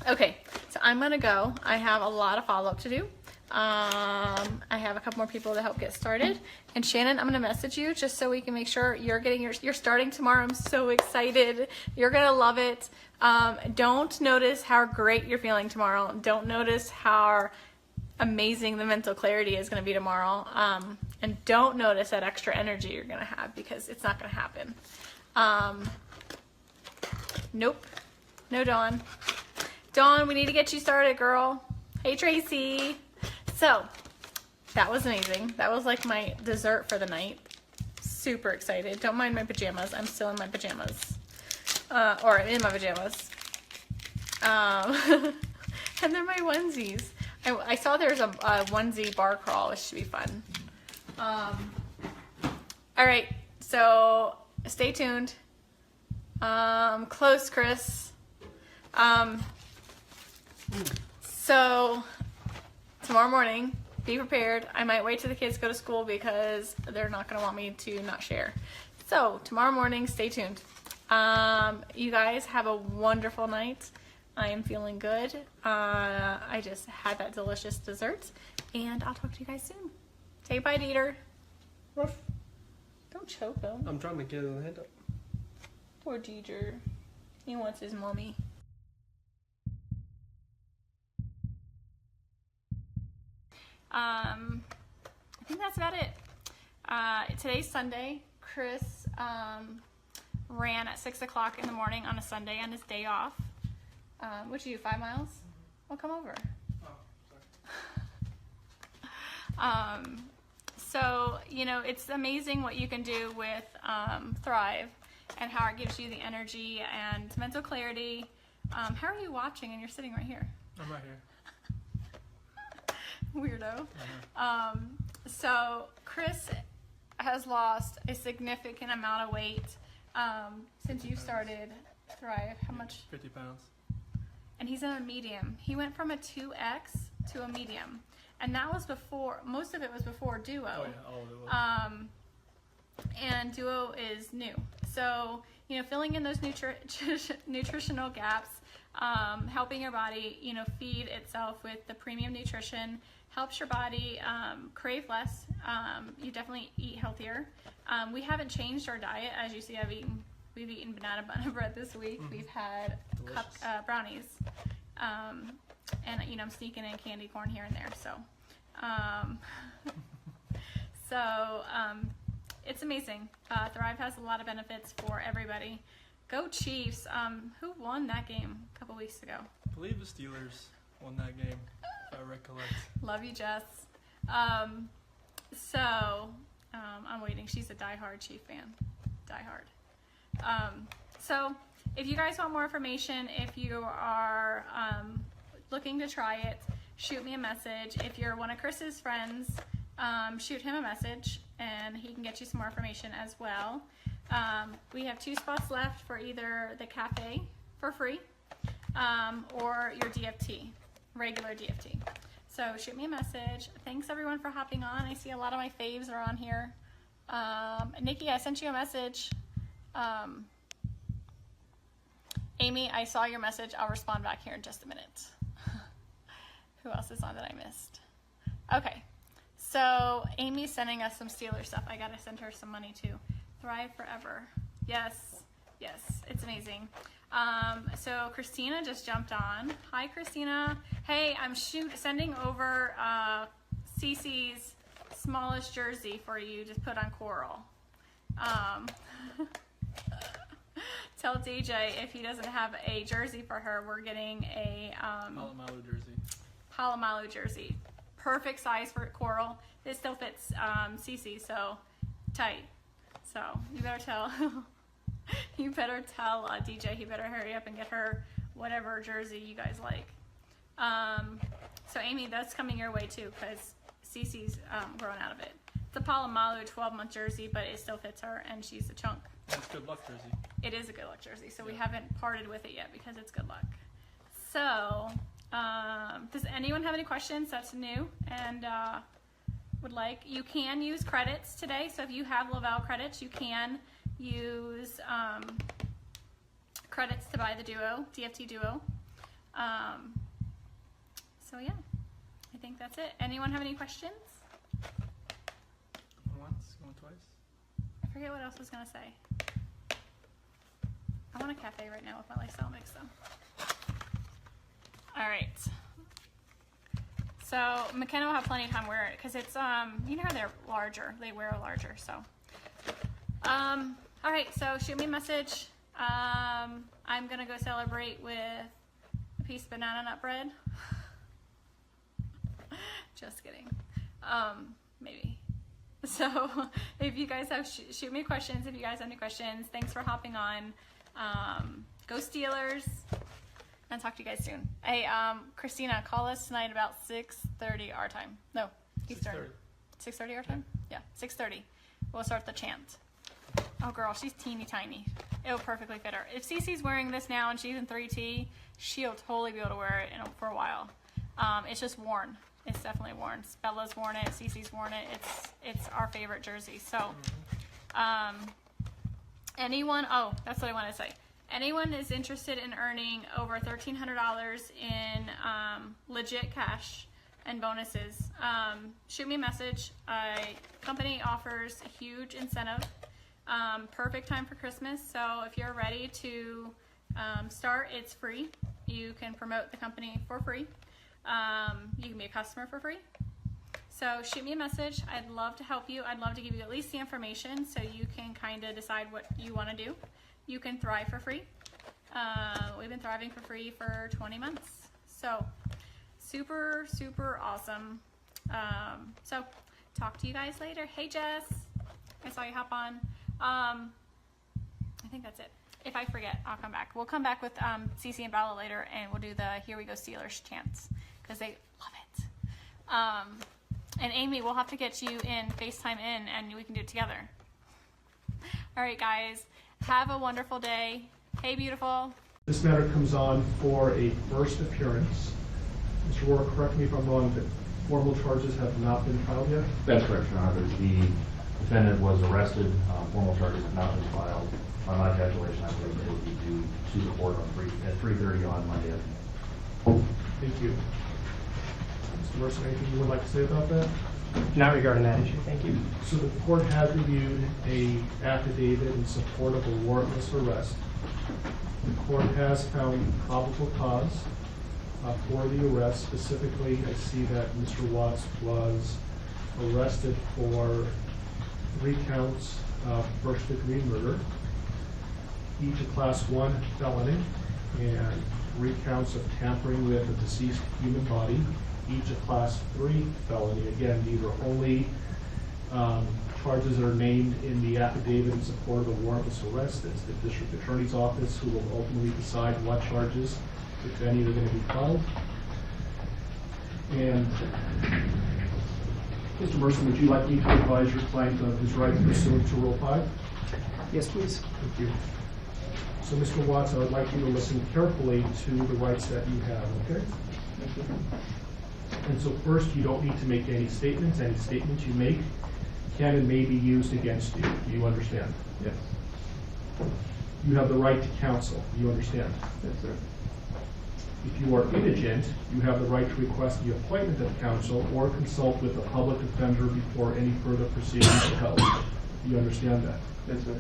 Okay, so I'm gonna go. I have a lot of follow-up to do. I have a couple more people to help get started. And Shannon, I'm going to message you just so we can make sure you're getting you're starting tomorrow. I'm so excited. You're going to love it. Don't notice how great you're feeling tomorrow. Don't notice how amazing the mental clarity is going to be tomorrow. And don't notice that extra energy you're going to have because it's not going to happen. Nope. No, Dawn. Dawn, we need to get you started, girl. Hey, Tracy. So, that was amazing. That was like my dessert for the night. Super excited. Don't mind my pajamas. I'm still in my pajamas. Or in my pajamas. And they're my onesies. I saw there's a onesie bar crawl, which should be fun. Alright, so stay tuned. Close, Chris. So, tomorrow morning, be prepared. I might wait till the kids go to school because they're not going to want me to not share. So, tomorrow morning, stay tuned. You guys have a wonderful night. I am feeling good. I just had that delicious dessert. And I'll talk to you guys soon. Say bye, Dieter. Ruff. Don't choke him. I'm trying to get his head up. Poor Deidre. He wants his mommy. I think that's about it. Today's Sunday. Chris ran at 6 o'clock in the morning on a Sunday on his day off. What'd you do, 5 miles? Well, come over. So, you know, it's amazing what you can do with Thrive and how it gives you the energy and mental clarity. How are you watching and you're sitting right here? I'm right here. Weirdo. So Chris has lost a significant amount of weight since you started Thrive. How much? 50 pounds. And he's in a medium. He went from a 2X to a medium. And that was before, most of it was before Duo. Oh yeah, all of it was. And Duo is new. So, you know, filling in those nutritional gaps, helping your body, you know, feed itself with the premium nutrition, helps your body crave less. You definitely eat healthier. We haven't changed our diet. As you see, we've eaten banana bun bread this week. We've had brownies. And, you know, I'm sneaking in candy corn here and there. So, it's amazing. Thrive has a lot of benefits for everybody. Go Chiefs. Who won that game a couple weeks ago? I believe the Steelers won that game, if I recollect. Love you, Jess. I'm waiting. She's a diehard Chief fan. Diehard. So if you guys want more information, if you are looking to try it, shoot me a message. If you're one of Chris's friends, shoot him a message and he can get you some more information as well. We have 2 spots left for either the cafe for free or your DFT, regular DFT. So shoot me a message. Thanks everyone for hopping on. I see a lot of my faves are on here. Nikki, I sent you a message. Amy, I saw your message. I'll respond back here in just a minute. Who else is on that I missed? Okay, so Amy's sending us some Steelers stuff. I gotta send her some money too. Thrive Forever. Yes, it's amazing. So Christina just jumped on. Hi, Christina. Hey, I'm sending over Cece's smallest jersey for you to put on Coral. Tell DJ if he doesn't have a jersey for her, we're getting a Palomalu jersey. Perfect size for Coral. It still fits Cece, so tight. So you better tell DJ he better hurry up and get her whatever jersey you guys like. So Amy, that's coming your way too because Cece's growing out of it. It's a Palomalu 12-month jersey, but it still fits her and she's a chunk. It's good luck jersey. It is a good luck jersey, so we haven't parted with it yet because it's good luck. So, does anyone have any questions that's new and would like? You can use credits today, so if you have Lavelle credits, you can use credits to buy the Duo, DFT Duo. So yeah, I think that's it. Anyone have any questions? Going once, going twice. I forget what else I was going to say. I want a cafe right now with my lifestyle mix though. All right. So McKenna will have plenty of time to wear it because it's, you know how they're larger. They wear larger, so. All right, so shoot me a message. I'm going to go celebrate with a piece of banana nut bread. Just kidding. Maybe. So if you guys have, shoot me questions if you guys have any questions. Thanks for hopping on. Go Steelers. And talk to you guys soon. Hey, Christina, call us tonight about 6:30 our time. No, Eastern. 6:30 our time? Yeah, 6:30. We'll start the chant. Oh, girl, she's teeny tiny. It'll perfectly fit her. If Cece's wearing this now and she's in 3T, she'll totally be able to wear it for a while. It's just worn. It's definitely worn. Bella's worn it. Cece's worn it. It's our favorite jersey. So, anyone? Oh, that's what I wanted to say. Anyone is interested in earning over $1,300 in legit cash and bonuses, shoot me a message. Company offers a huge incentive Perfect time for Christmas. So if you're ready to start, it's free. You can promote the company for free. You can be a customer for free. So shoot me a message. I'd love to help you. I'd love to give you at least the information so you can kind of decide what you want to do. You can thrive for free. We've been thriving for free for 20 months. So super, super awesome. So talk to you guys later. Hey, Jess. I saw you hop on. I think that's it. If I forget, I'll come back. We'll come back with Cece and Bella later, and we'll do the Here We Go Steelers chants because they love it. And Amy, we'll have to get you in, FaceTime in, and we can do it together. All right, guys. Have a wonderful day. Hey, beautiful. This matter comes on for a first appearance. Mr. Rohr, correct me if I'm wrong, but formal charges have not been filed yet? That's correct, Your Honor. The defendant was arrested. Formal charges have not been filed. On my calculation, I believe it will be due to the court at 3:30 on Monday afternoon. Thank you. Mr. Mercer, anything you would like to say about that? Not regarding that issue, thank you. So the court has reviewed a affidavit in support of a warrantless arrest. The court has found probable cause for the arrest. Specifically, I see that Mr. Watts was arrested for 3 counts of first-degree murder, each a Class 1 felony, and 3 counts of tampering with a deceased human body, each a Class 3 felony. Again, these are only charges that are named in the affidavit in support of a warrantless arrest. It's the district attorney's office who will ultimately decide what charges, if any, are going to be filed. And Mr. Mercer, would you like me to advise your client of his rights pursuant to Rule 5? Yes, please. Thank you. So, Mr. Watts, I would like you to listen carefully to the rights that you have, okay? Thank you. And so first, you don't need to make any statements. Any statements you make can and may be used against you. Do you understand? Yes. You have the right to counsel. Do you understand? Yes, sir. If you are indigent, you have the right to request the appointment of counsel or consult with a public defender before any further proceedings are held. Do you understand that? Yes, sir.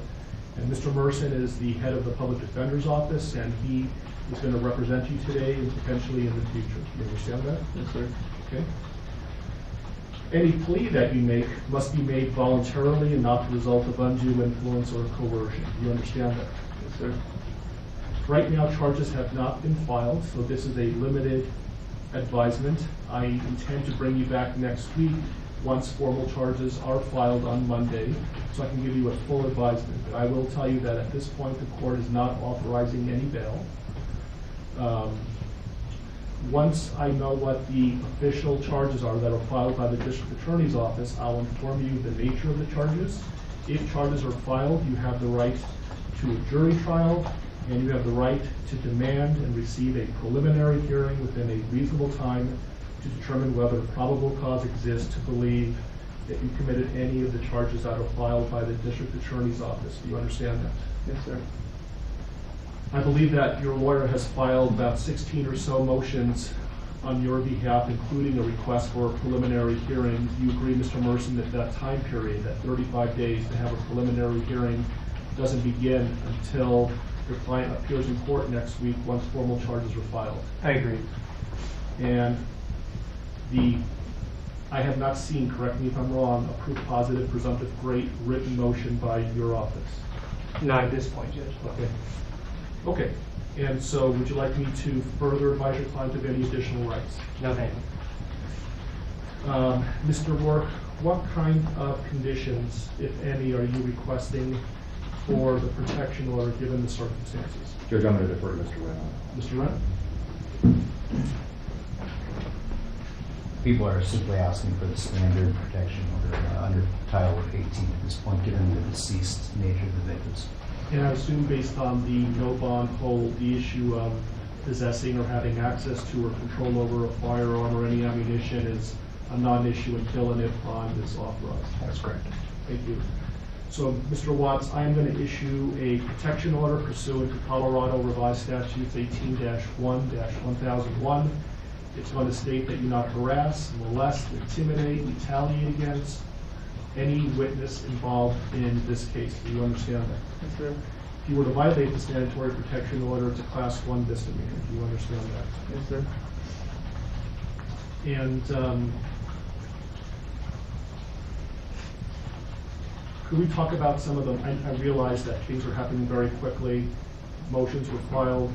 And Mr. Merson is the head of the public defender's office, and he is going to represent you today and potentially in the future. Do you understand that? Yes, sir. Okay. Any plea that you make must be made voluntarily and not the result of undue influence or coercion. Do you understand that? Yes, sir. Right now, charges have not been filed, so this is a limited advisement. I intend to bring you back next week once formal charges are filed on Monday, so I can give you a full advisement. But I will tell you that at this point, the court is not authorizing any bail. Once I know what the official charges are that are filed by the district attorney's office, I'll inform you the nature of the charges. If charges are filed, you have the right to a jury trial, and you have the right to demand and receive a preliminary hearing within a reasonable time to determine whether probable cause exists to believe that you committed any of the charges that are filed by the district attorney's office. Do you understand that? Yes, sir. I believe that your lawyer has filed about 16 or so motions on your behalf, including a request for a preliminary hearing. Do you agree, Mr. Merson, that that time period, that 35 days to have a preliminary hearing, doesn't begin until your client appears in court next week once formal charges are filed? I agree. And I have not seen, correct me if I'm wrong, a proof positive, presumptive great written motion by your office. Not at this point, Judge. Okay. Okay. And so would you like me to further advise your client of any additional rights? No, thank you. Mr. Rourke, what kind of conditions, if any, are you requesting for the protection order given the circumstances? Judge, I'm going to defer to Mr. Wren. Mr. Wren? People are simply asking for the standard protection order under Title 18 at this point, given the deceased nature of the victims. And I assume based on the no bond hold, the issue of possessing or having access to or control over a firearm or any ammunition is a non-issue until and if bond is authorized. That's correct. Thank you. So, Mr. Watts, I am going to issue a protection order pursuant to Colorado Revised Statutes 18-1-1001. It's going to state that you not harass, molest, intimidate, retaliate against, any witness involved in this case. Do you understand that? Yes, sir. If you were to violate the mandatory protection order, it's a Class 1 misdemeanor. Do you understand that? Yes, sir. And could we talk about some of them? I realize that things are happening very quickly. Motions were filed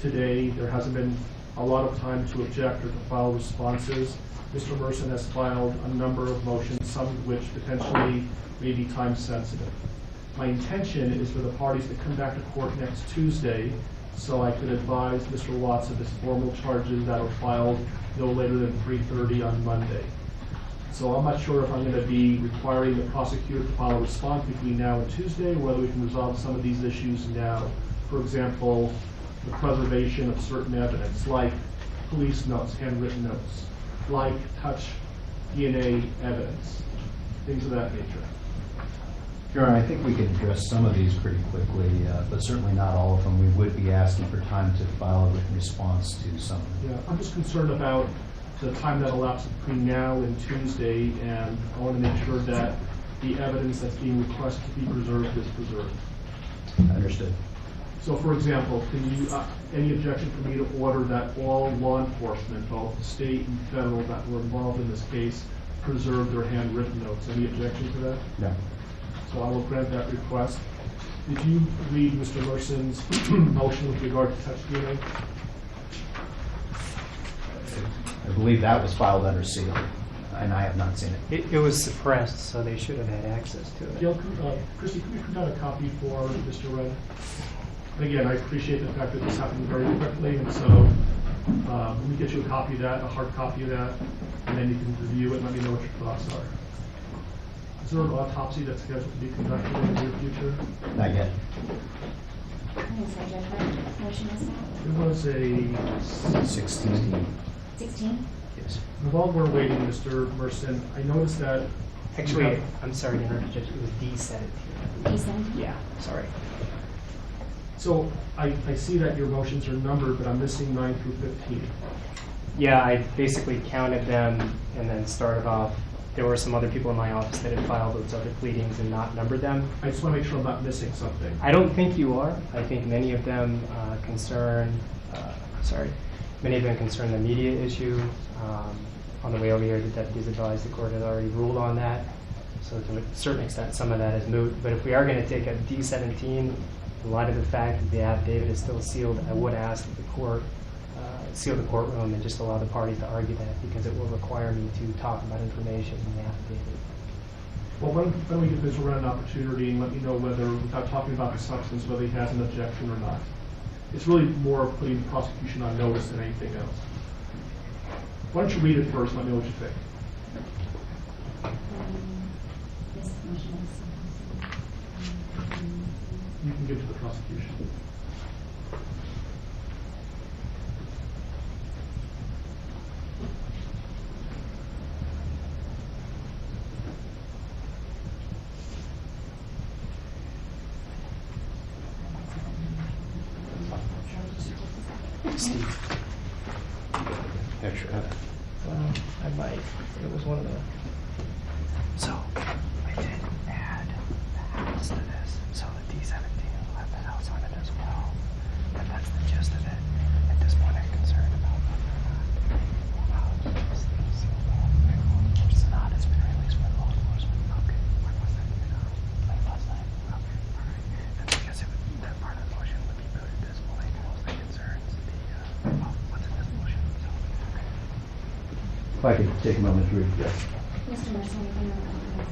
today. There hasn't been a lot of time to object or to file responses. Mr. Merson has filed a number of motions, some of which potentially may be time sensitive. My intention is for the parties to come back to court next Tuesday so I could advise Mr. Watts of his formal charges that are filed no later than 3:30 on Monday. So I'm not sure if I'm going to be requiring the prosecutor to file a response between now and Tuesday, or whether we can resolve some of these issues now. For example, the preservation of certain evidence, like police notes, handwritten notes, like touch DNA evidence, things of that nature. Your Honor, I think we can address some of these pretty quickly, but certainly not all of them. We would be asking for time to file a written response to some. Yeah, I'm just concerned about the time that elapses between now and Tuesday, and I want to make sure that the evidence that's being requested to be preserved is preserved. Understood. So, for example, can you, any objection for me to order that all law enforcement, both state and federal, that were involved in this case, preserve their handwritten notes? Any objection to that? No. So I will grant that request. Did you read Mr. Merson's motion with regard to touch DNA? I believe that was filed under seal, and I have not seen it. It was suppressed, so they should have had access to it. Gail, Christy, could you print out a copy for Mr. Wren? Again, I appreciate the fact that this happened very quickly, and so let me get you a copy of that, a hard copy of that, and then you can review it and let me know what your thoughts are. Is there an autopsy that's scheduled to be conducted in the near future? Not yet. It was a 16. 16? Yes. And while we're waiting, Mr. Merson, I noticed that... Actually, I'm sorry to interrupt, Judge. It was D17. D17? Yeah, sorry. So I see that your motions are numbered, but I'm missing 9 through 15. Yeah, I basically counted them and then started off. There were some other people in my office that had filed those other pleadings and not numbered them. I just want to make sure I'm not missing something. I don't think you are. I think many of them concern the media issue. On the way over here, the deputies advised the court had already ruled on that. So to a certain extent, some of that is moot. But if we are going to take a D17, in light of the fact that the affidavit is still sealed, I would ask that the court seal the courtroom and just allow the parties to argue that, because it will require me to talk about information in the affidavit. Well, why don't we give Mr. Wren an opportunity and let me know whether, without talking about the substance, whether he has an objection or not. It's really more of putting the prosecution on notice than anything else. Why don't you read it first and let me know what you think. You can give it to the prosecution. Steve. Extra. Well, I might. It was one of the... So, I did add the house to this. So the D17 will have the house on it as well. And that's the gist of it. At this point, I'm concerned about whether or not the house is sealed off. Which is not. It's been released by law enforcement. Okay. When was that? Late last night. Okay. All right. And because that part of the motion would be put at this point, mostly concerns what's in this motion. So, okay. If I could take a moment to read this. Mr. Merson, anything on the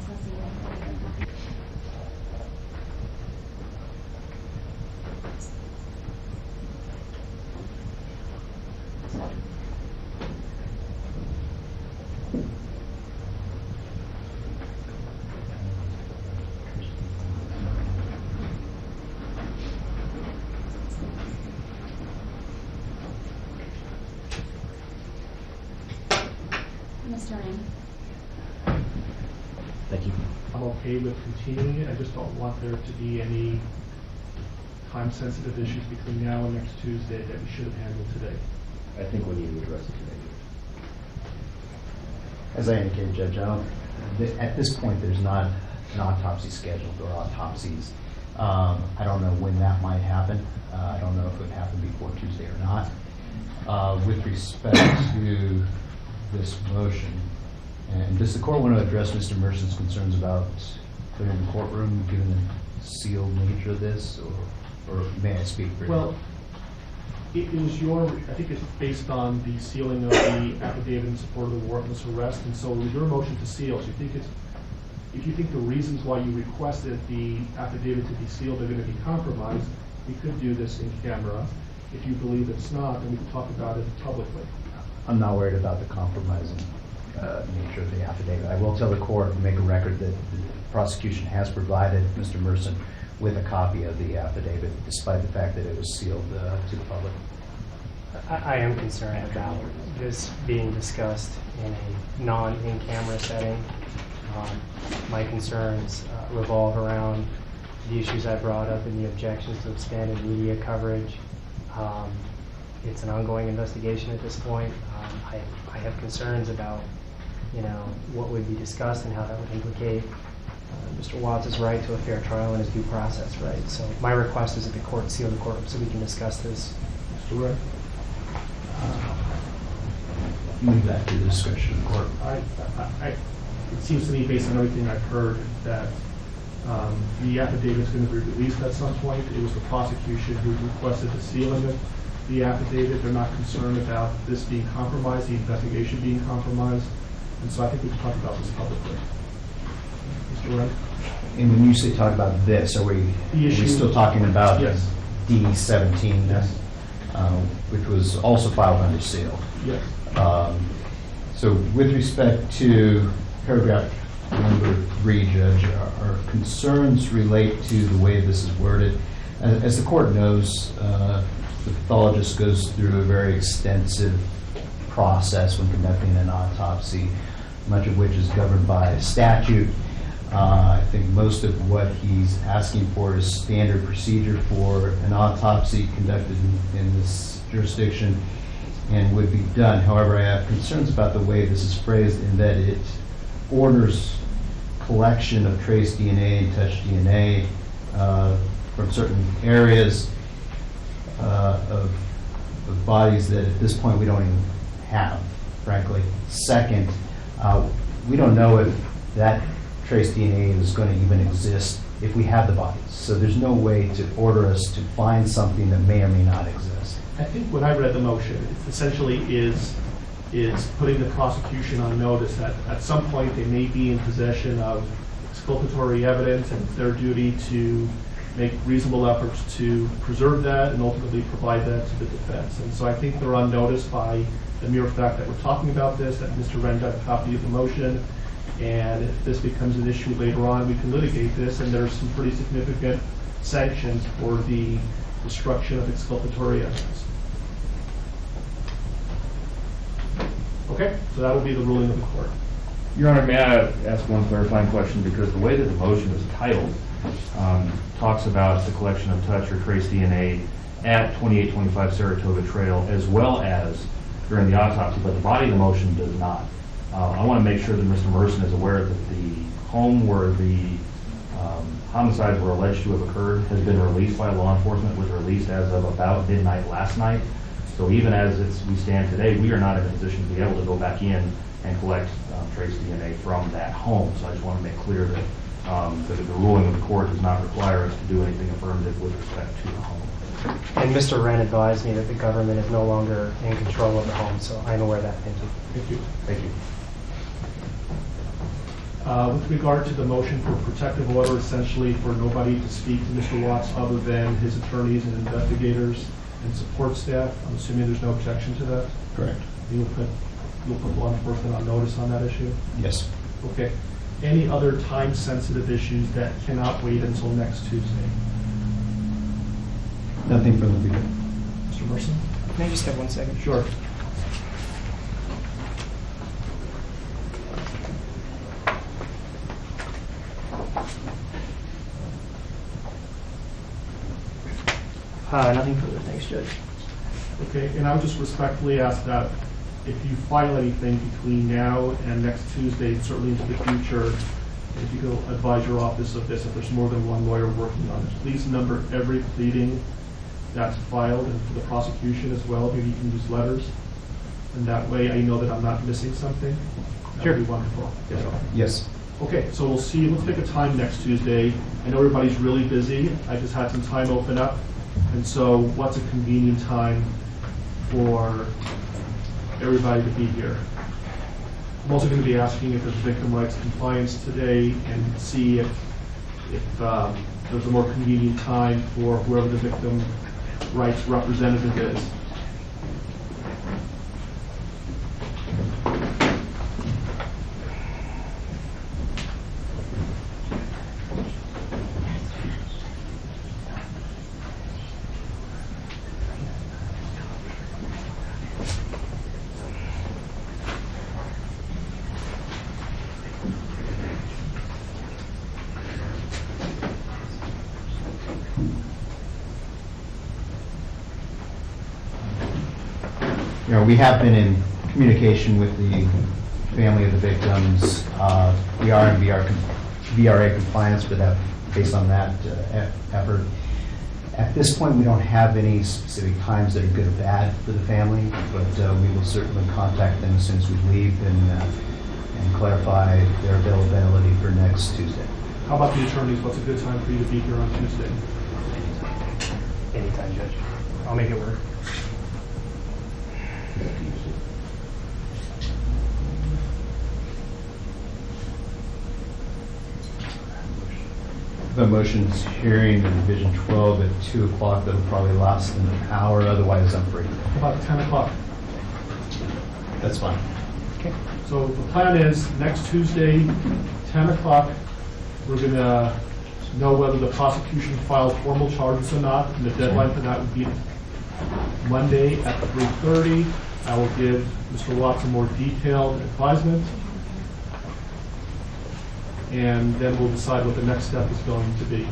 Mr. Wren. Thank you. I'm okay with continuing it. I just don't want there to be any time-sensitive issues between now and next Tuesday that we should have handled today. I think we need to address it today. As I indicated, Judge, I don't At this point, there's not an autopsy scheduled or autopsies. I don't know when that might happen. I don't know if it would happen before Tuesday or not. With respect to this motion, and does the court want to address Mr. Merson's concerns about clearing the courtroom, given the sealed nature of this, or may I speak for you? Well, it was I think it's based on the sealing of the affidavit in support of the warrantless arrest, and so it was your motion to seal. So if you think the reasons why you requested the affidavit to be sealed are going to be compromised, we could do this in camera. If you believe it's not, then we can talk about it publicly. I'm not worried about the compromising nature of the affidavit. I will tell the court and make a record that the prosecution has provided Mr. Merson with a copy of the affidavit, despite the fact that it was sealed to the public. I am concerned about this being discussed in a non-in-camera setting. My concerns revolve around the issues I brought up in the objections to expanded media coverage. It's an ongoing investigation at this point. I have concerns about, what would be discussed and how that would implicate Mr. Watts' right to a fair trial and his due process right. So my request is that the court seal the courtroom so we can discuss this. Mr. Ray? Move that to the discretion of the court. It seems to me, based on everything I've heard, that the affidavit is going to be released at some point. It was the prosecution who requested the sealing of the affidavit. They're not concerned about this being compromised, the investigation being compromised. And so I think we can talk about this publicly. Mr. Ray? And when you say talk about this, are we still talking about yes. D17, yes. Which was also filed under seal? Yes. So with respect to paragraph number 3, Judge, our concerns relate to the way this is worded. As the court knows, the pathologist goes through a very extensive process when conducting an autopsy, much of which is governed by statute. I think most of what he's asking for is standard procedure for an autopsy conducted in this jurisdiction and would be done. However, I have concerns about the way this is phrased in that it orders collection of trace DNA and touch DNA from certain areas of bodies that at this point we don't even have, frankly. Second, we don't know if that trace DNA is going to even exist if we have the bodies. So there's no way to order us to find something that may or may not exist. I think when I read the motion, it essentially is putting the prosecution on notice that at some point they may be in possession of exculpatory evidence, and it's their duty to make reasonable efforts to preserve that and ultimately provide that to the defense. And so I think they're on notice by the mere fact that we're talking about this, that Mr. Wren got a copy of the motion, and if this becomes an issue later on, we can litigate this, and there's some pretty significant sanctions for the destruction of exculpatory evidence. Okay, so that will be the ruling of the court. Your Honor, may I ask one clarifying question? Because the way that the motion is titled talks about the collection of touch or trace DNA at 2825 Saratoga Trail as well as during the autopsy, but the body of the motion does not. I want to make sure that Mr. Merson is aware that the home where the homicides were alleged to have occurred has been released by law enforcement, was released as of about midnight last night. So even as we stand today, we are not in a position to be able to go back in and collect trace DNA from that home. So I just want to make clear that the ruling of the court does not require us to do anything affirmative with respect to the home. And Mr. Wren advised me that the government is no longer in control of the home, so I'm aware of that. Thank you. Thank you. Thank you. With regard to the motion for protective order, essentially for nobody to speak to Mr. Watts other than his attorneys and investigators and support staff, I'm assuming there's no objection to that? Correct. You'll put law enforcement on notice on that issue? Yes. Okay. Any other time-sensitive issues that cannot wait until next Tuesday? Nothing from the people. Mr. Merson? Can I just have 1 second? Sure. Nothing further. Thanks, Judge. Okay, and I would just respectfully ask that if you file anything between now and next Tuesday, certainly into the future, if you go advise your office of this, if there's more than one lawyer working on this, please number every pleading that's filed, and for the prosecution as well, maybe you can use letters. And that way I know that I'm not missing something. That would be wonderful. Yes. Okay, so we'll see. Let's pick a time next Tuesday. I know everybody's really busy. I just had some time open up. And so what's a convenient time for everybody to be here? I'm also going to be asking if there's victim rights compliance today and see if there's a more convenient time for whoever the victim rights representative is. We have been in communication with the family of the victims. We are in VRA compliance with that, based on that effort. At this point, we don't have any specific times that are good or bad for the family, but we will certainly contact them as soon as we leave and clarify their availability for next Tuesday. How about the attorneys? What's a good time for you to be here on Tuesday? Anytime, Judge. I'll make it work. The motion's hearing in Division 12 at 2 o'clock. That'll probably last an hour. Otherwise, I'm free. About 10 o'clock. That's fine. Okay. So the plan is next Tuesday, 10 o'clock, we're going to know whether the prosecution filed formal charges or not, and the deadline for that would be Monday at 3:30. I will give Mr. Watts a more detailed advisement, and then we'll decide what the next step is going to be.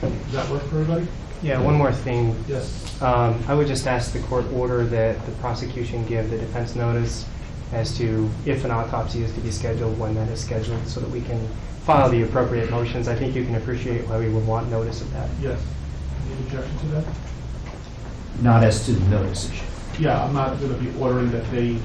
Does that work for everybody? Yeah, one more thing. Yes. I would just ask the court order that the prosecution give the defense notice as to if an autopsy is to be scheduled, when that is scheduled, so that we can file the appropriate motions. I think you can appreciate why we would want notice of that. Yes. Any objection to that? Not as to the notice issue. Yeah, I'm not going to be ordering that they,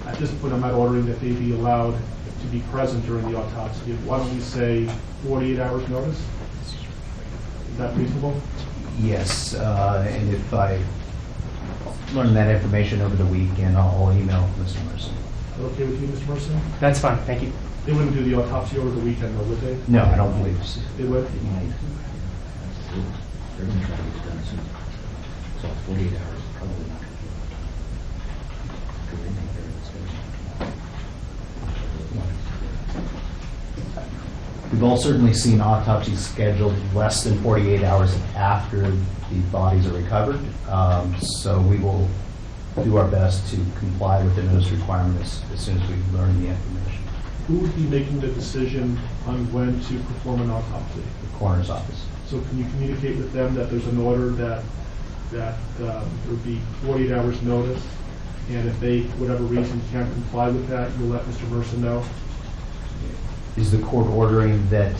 at this point, I'm not ordering that they be allowed to be present during the autopsy. Why don't we say 48 hours notice? Is that reasonable? Yes, and if I learn that information over the weekend, I'll email Mr. Mercer. Is that okay with you, Mr. Mercer? That's fine, thank you. They wouldn't do the autopsy over the weekend, though, would they? No, I don't believe so. They would? They're going to try to get it done soon. So 48 hours is probably not going to do it. Because they think they're in the schedule. We've all certainly seen autopsies scheduled less than 48 hours after the bodies are recovered. So we will do our best to comply with the notice requirements as soon as we learn the information. Who would be making the decision on when to perform an autopsy? The coroner's office. So can you communicate with them that there's an order that there would be 48 hours notice, and if they, for whatever reason, can't comply with that, you'll let Mr. Mercer know? Is the court ordering that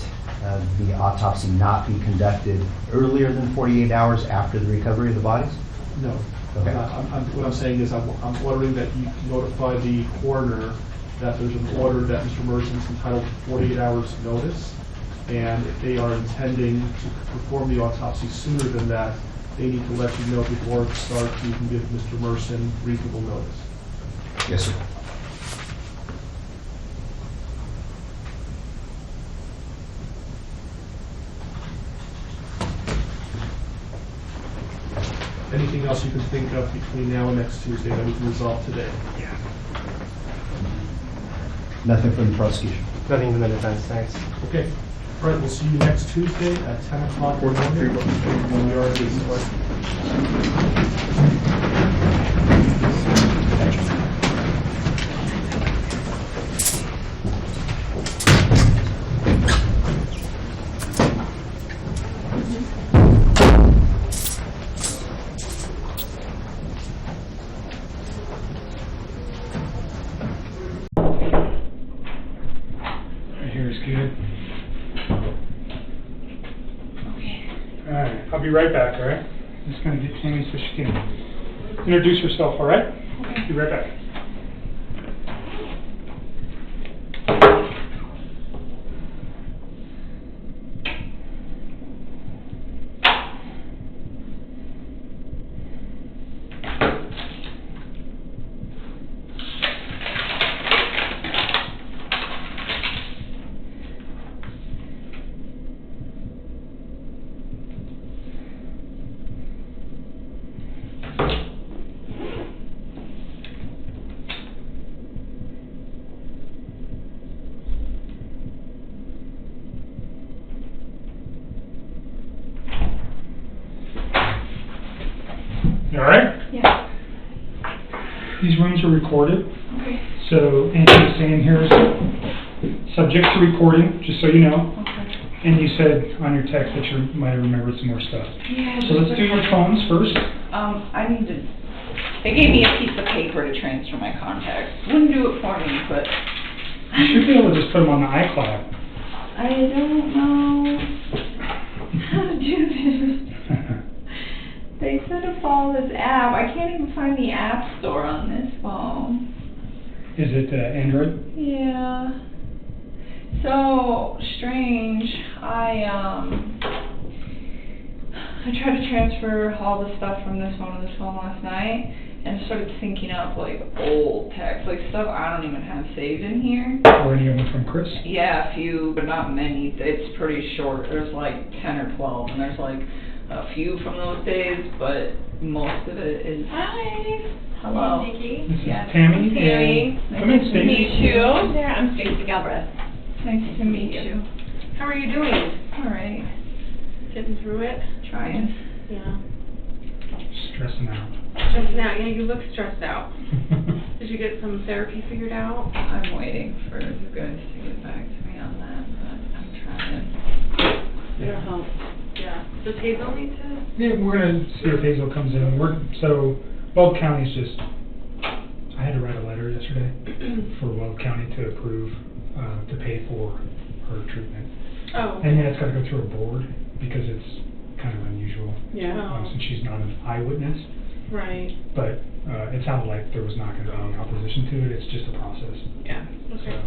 the autopsy not be conducted earlier than 48 hours after the recovery of the bodies? No. Okay. What I'm saying is I'm ordering that you notify the coroner that there's an order that Mr. Mercer is entitled to 48 hours notice, and if they are intending to perform the autopsy sooner than that, they need to let you know before it starts so you can give Mr. Mercer reasonable notice. Yes, sir. Anything else you can think of between now and next Tuesday that we can resolve today? Yeah. Nothing from the prosecution. Nothing from the defense, thanks. Okay. All right, we'll see you next Tuesday at 10 o'clock. I'll be right back, all right? I'm just going to get Tammy so she can introduce herself, all right? Okay. Be right back. All right? Yeah. These rooms are recorded. Okay. So anything saying here is subject to recording, just so you know. Okay. And you said on your text that you might have remembered some more stuff. Yeah. So let's do your phones first. I need to. They gave me a piece of paper to transfer my contacts. Wouldn't do it for me, but. You should be able to just put them on the iCloud. I don't know how to do this. They said to follow this app. I can't even find the app store on this phone. Is it Android? Yeah. So strange. I tried to transfer all the stuff from this phone to this phone last night, and it started syncing up like old text, like stuff I don't even have saved in here. Or any of them from Chris? Yeah, a few, but not many. It's pretty short. There's like 10 or 12, and there's like a few from those days, but most of it is. Hi. Hello. This is Tammy. Tammy. Nice to meet you. There, I'm Stacy Galbraith. Nice to meet you. How are you doing? All right. Getting through it? Trying. Yeah. Stressing out. Stressing out. Yeah, you look stressed out. Did you get some therapy figured out? I'm waiting for you guys to get back to me on that, but I'm trying. It'll help. Yeah. Does Hazel need to? Yeah, we're going to see if Hazel comes in. So Weld County's just, I had to write a letter yesterday for Weld County to approve, to pay for her treatment. Oh. And then it's got to go through a board because it's kind of unusual. Yeah. Since she's not an eyewitness. Right. But it sounded like there was not going to be any opposition to it. It's just a process. Yeah. Okay.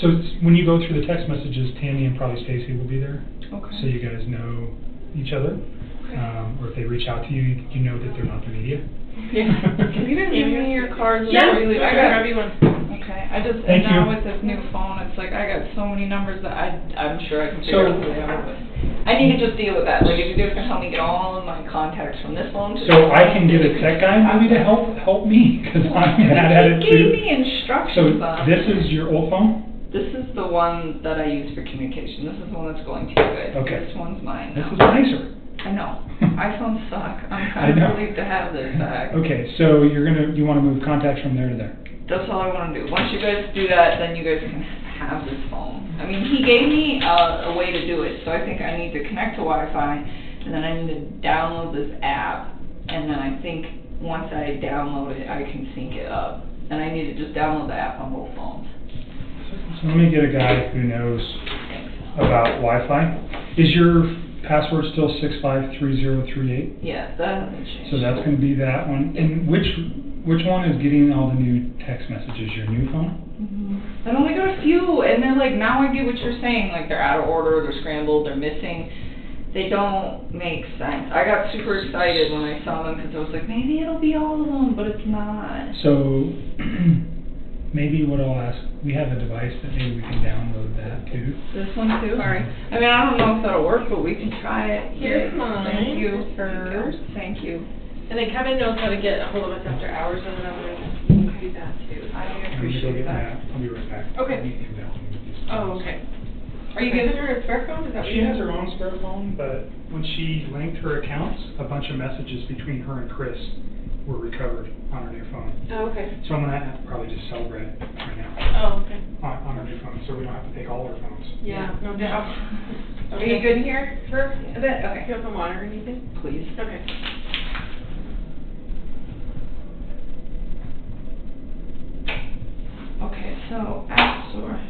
So when you go through the text messages, Tammy and probably Stacy will be there. Okay. So you guys know each other. Okay. Or if they reach out to you, you know that they're not the media. Yeah. Can you guys give me your cards Yeah. before you leave? I got everyone. Okay. I just Thank and now you. with this new phone, it's like I got so many numbers that I'm sure I can figure out who they are, but I need to just deal with that. Like if you guys can help me get all of my contacts from this phone to So I can get a tech guy maybe to help me because I'm bad at it He gave too. me instructions So on this it. is your old phone? This is the one that I use for communication. This is the one that's going to you guys. Okay. This one's mine This now. is nicer. I know. iPhones suck. I'm I kind know. of relieved to have this back. Okay, so you want to move contacts from there to there. That's all I want to do. Once you guys do that, then you guys can have this phone. I mean, he gave me a way to do it, so I think I need to connect to Wi-Fi, and then I need to download this app, and then I think once I download it, I can sync it up. And I need to just download the app on both phones. So let me get a guy who knows about Wi-Fi. Is your password still 653038? Yes, that hasn't changed. So that's going to be that one. And which one is getting all the new text messages? Your new phone? I've only got a few, and they're like, now I get what you're saying, like they're out of order, they're scrambled, they're missing. They don't make sense. I got super excited when I saw them because I was like, maybe it'll be all of them, but it's not. So maybe what I'll ask, we have a device that maybe we can download that too. This one too? Sorry. I mean, I don't know if that'll work, but we can try it. Here's mine. Thank you. Hers. Thank you. And then Kevin knows how to get a hold of us after hours, and then I'm going to do that too. I I'm going to go appreciate get that. Matt. I'll be right back. Okay. I'll meet him down here. Oh, okay. Are you giving her a spare phone? Is that what She you has her own spare phone, but when she linked her accounts, a bunch of messages between her and Chris were recovered on her new phone. Oh, okay. So I'm going to have to probably just celebrate it right now. Oh, okay. On her new phone, so we don't have to take all her phones. Yeah, no doubt. Are you good here for a bit? Okay. Do you have some water or anything? Please. Okay. Okay, so App Store.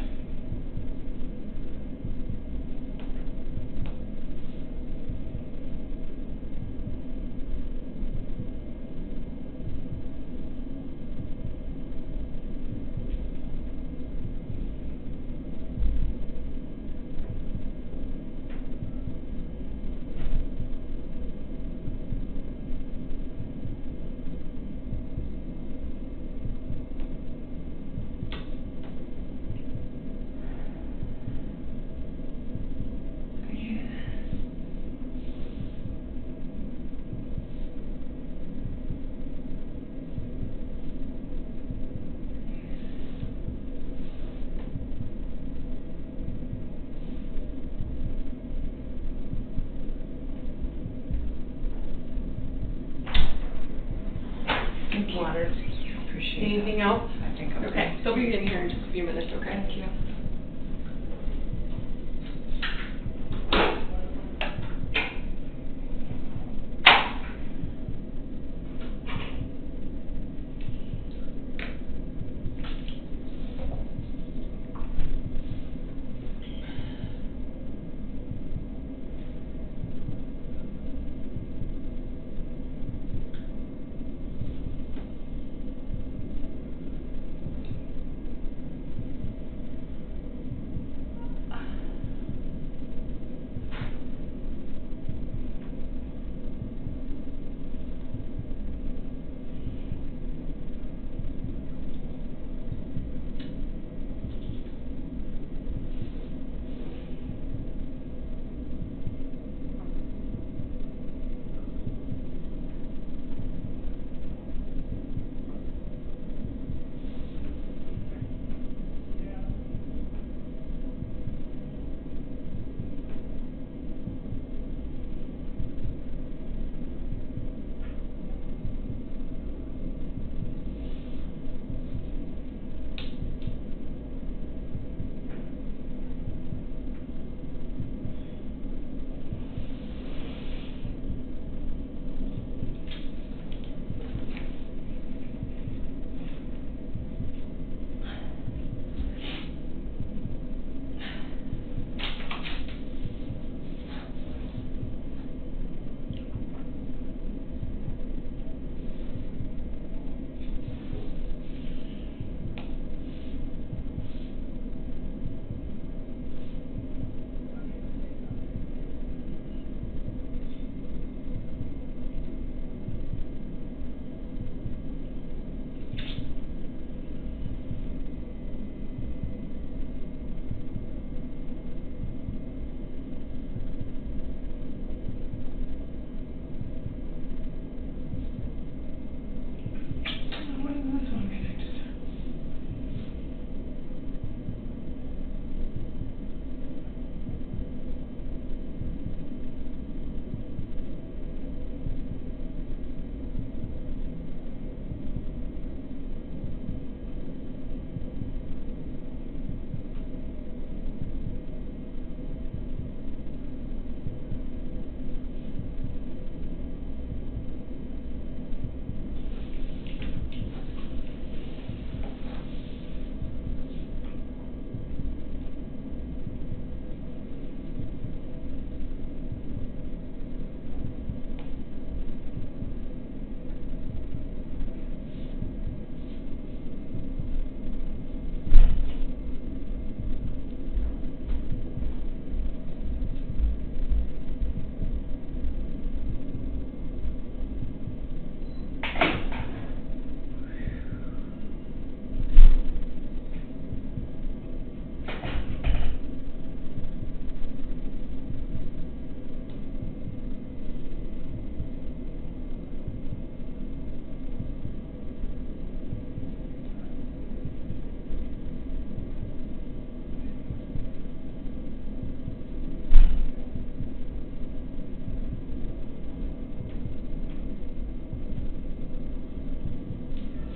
Thank you. water. Appreciate it. Anything else? I think I'm Okay, good. so we'll be in here in just a few minutes, okay? Thank you.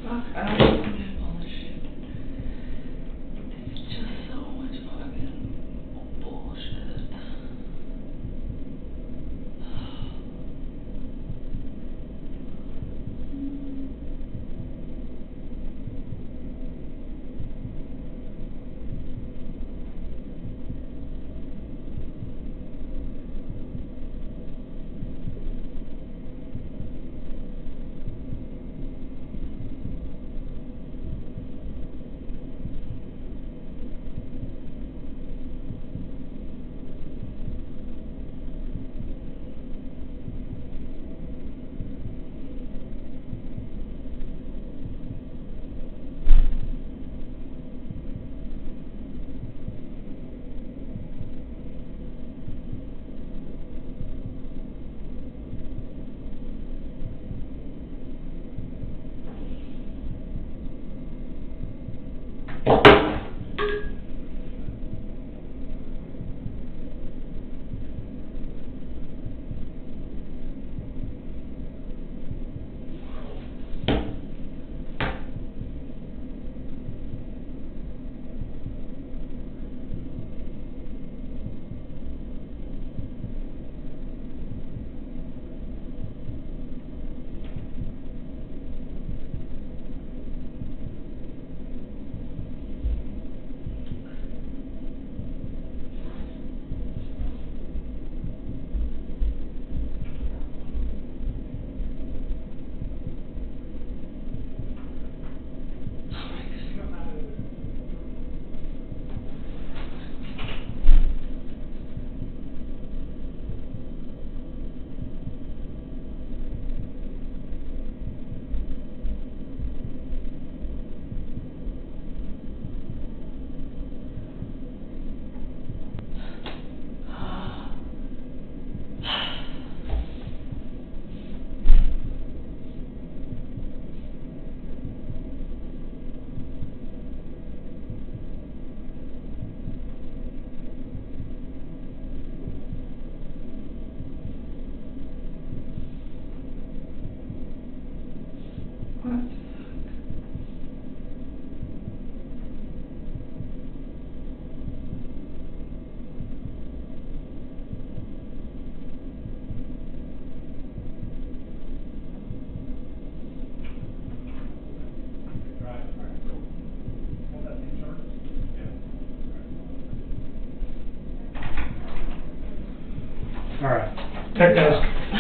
Fuck, I don't want to do all this shit. It's just so much fucking bullshit.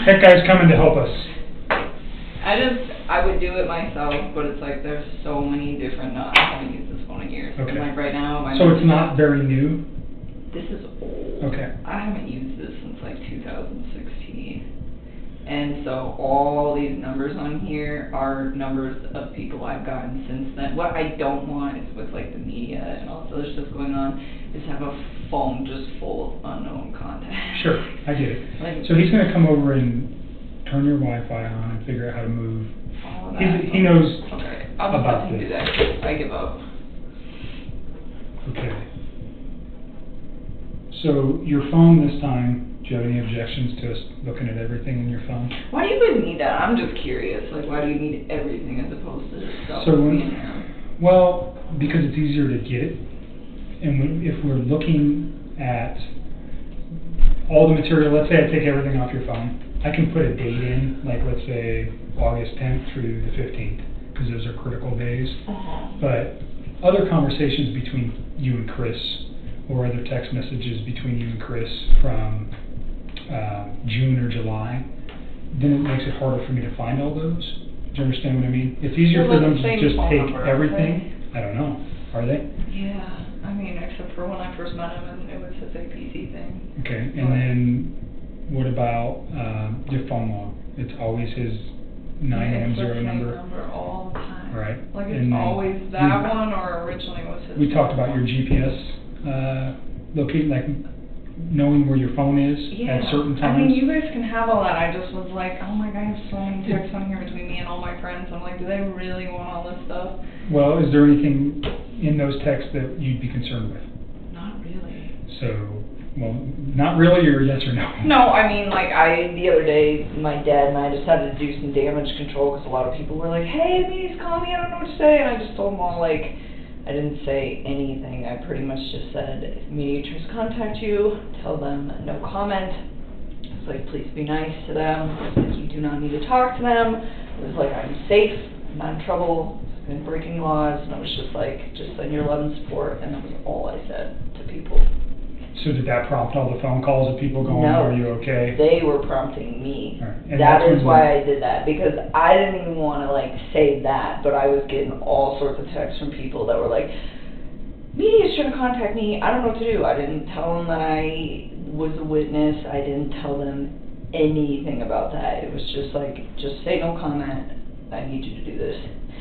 Tech guy's coming to help us. I would do it myself, but it's like there's so many different, I haven't used this phone in years. Okay. Like right now, So it's not very new? This is old. Okay. I haven't used this since like 2016. And so all these numbers on here are numbers of people I've gotten since then. What I don't want is with like the media and all this other stuff going on, is have a phone just full of unknown contacts. Sure, I get it. Like, So he's going to come over and turn your Wi-Fi on and figure out how to move. all that. He knows Okay, I'll just about let him this. do that. I give up. Okay. So your phone this time, do you have any objections to us looking at everything in your phone? Why do you even need that? I'm just curious. Like, why do you need everything as opposed to just stuff So being when, there? well, because it's easier to get it. And if we're looking at all the material, let's say I take everything off your phone, I can put a date in, like let's say August 10th through the 15th, because those are critical days. But other conversations between you and Chris, or other text messages between you and Chris from June or July, then it makes it harder for me to find all those. Do you understand what I mean? It's easier for them to just take everything. I don't know. Are they? Yeah, I mean, except for when I first met him and it was his APC thing. Okay, and then what about your phone log? It's always his 910 It's the same number? number all the time. Right. Like it's And then always that one, or originally was his. We talked about your GPS locating, like knowing where your phone is at certain times. I mean, you guys can have all that. I just was like, oh my god, I have so many texts on here between me and all my friends. I'm like, do they really want all this stuff? Well, is there anything in those texts that you'd be concerned with? Not really. So, well, not really, or yes or no? No, I mean, like, the other day, my dad and I just had to do some damage control because a lot of people were like, hey, please call me, I don't know what to say. And I just told them all, like, I didn't say anything. I pretty much just said, if mediators contact you, tell them no comment. It's like, please be nice to them. It's like, you do not need to talk to them. It was like, I'm safe, I'm not in trouble, I've been breaking laws. And I was just like, just send your love and support. And that was all I said to people. So did that prompt all the phone calls of people going, No, are you okay? they were prompting me. All right. And That that's is when why I did that, because I didn't even want to, like, say that, but I was getting all sorts of texts from people that were like, media's trying to contact me, I don't know what to do. I didn't tell them that I was a witness, I didn't tell them anything about that. It was just like, just say no comment, I need you to do this.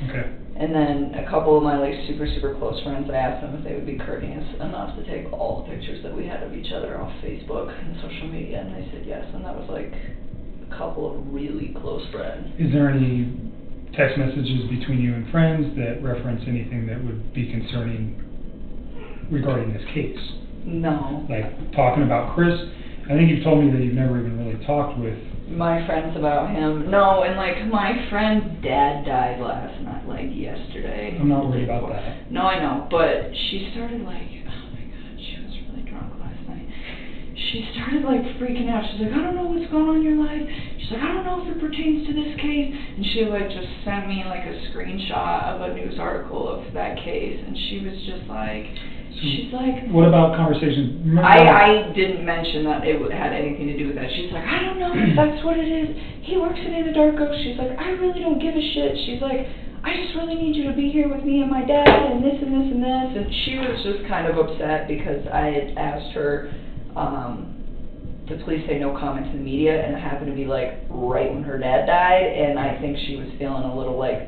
Okay. And then a couple of my like super close friends, I asked them if they would be courteous enough to take all the pictures that we had of each other off Facebook and social media, and they said yes, and that was like a couple of really close friends. Is there any text messages between you and friends that reference anything that would be concerning regarding this case? No. Like talking about Chris? I think you've told me that you've never even really talked with My friends about him. No, and like my friend's dad died last night, like yesterday. I'm not worried about that. No, I know, but she started like, oh my god, she was really drunk last night. She started like freaking out. She's like, I don't know what's going on in your life. She's like, I don't know if it pertains to this case. And she like just sent me like a screenshot of a news article of that case, and she was just like, she's like, what about conversations? I didn't mention that it had anything to do with that. She's like, I don't know if that's what it is. He works at Anadarko. She's like, I really don't give a shit. She's like, I just really need you to be here with me and my dad and this and this and this. And she was just kind of upset because I had asked her to please say no comment to the media, and it happened to be like right when her dad died, and I think she was feeling a little like,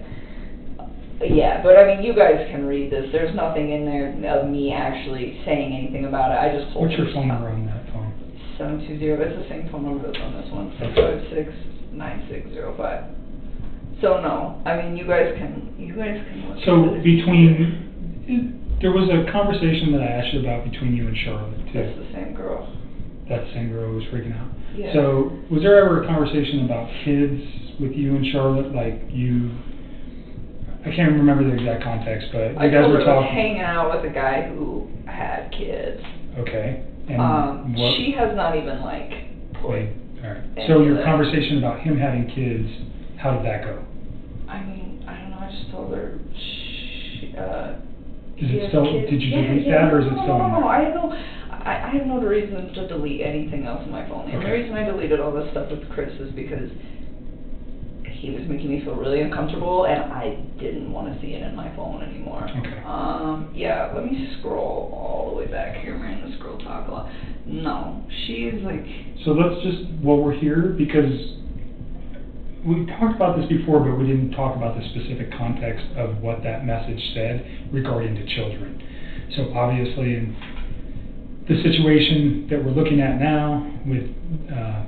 yeah, but I mean, you guys can read this. There's nothing in there of me actually saying anything about it. I just told What's her. your phone number on that phone? 720, it's the same phone number that's on this one, 656-9605. So no, I mean, you guys can look So at this. there was a conversation that I asked you about between you and Charlotte too. That's the same girl. That same girl who was freaking out. Yeah. So was there ever a conversation about kids with you and Charlotte? Like you, I can't remember the exact context, but you guys were I was talking. hanging out with a guy who had kids. Okay. And what? She has not even like put. Wait, all right. any So of your that. conversation about him having kids, how did that go? I mean, I don't know. I just told her. Is it still? Did you delete that, or is it still? No, I don't know. I have no reason to delete anything else on my phone. The only Okay. reason I deleted all this stuff with Chris is because he was making me feel really uncomfortable, and I didn't want to see it in my phone anymore. Okay. Yeah, let me scroll all the way back here. We're going to scroll talk a lot. No, she's like... So let's just, while we're here, because we talked about this before, but we didn't talk about the specific context of what that message said regarding to children. So obviously, in the situation that we're looking at now with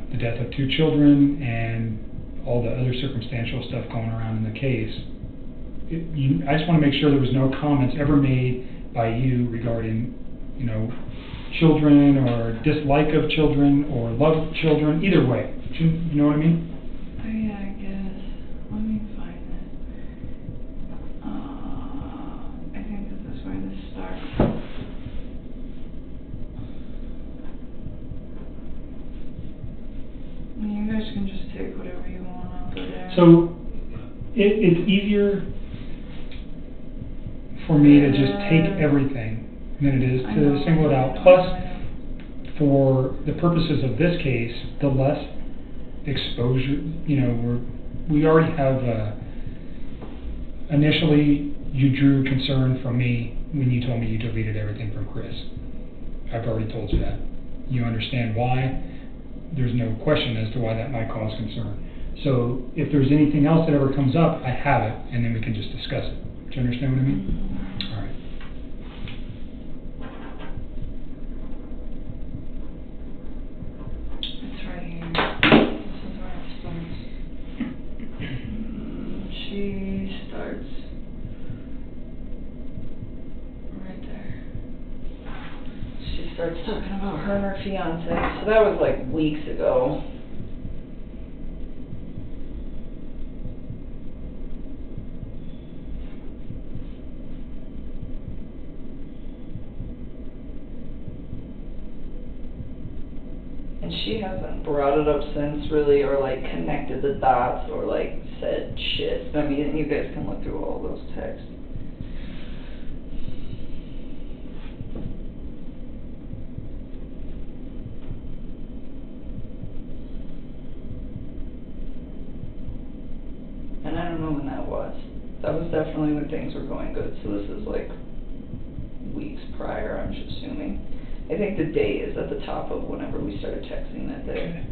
the death of 2 children and all the other circumstantial stuff going around in the case, I just want to make sure there was no comments ever made by you regarding, you know, children or dislike of children or love of children, either way. You know what I mean? Oh yeah, I guess. Let me find it. I think this is where this starts. You guys can just take whatever you want off of there. So it's easier for me to just take everything than it is to single it out. Plus, for the purposes of this case, the less exposure, you know, we already have, initially you drew concern from me when you told me you deleted everything from Chris. I've already told you that. You understand why. There's no question as to why that might cause concern. So if there's anything else that ever comes up, I have it, and then we can just discuss it. Do you understand what I mean? All right. It's right here. This is where it starts. She starts right there. She starts talking about her and her fiance. So that was like weeks ago. And she hasn't brought it up since, really, or like connected the dots, or like said shit. I mean, you guys can look through all those texts. And I don't know when that was. That was definitely when things were going good. So this is like weeks prior, I'm just assuming. I think the date is at the top of whenever we started texting that day.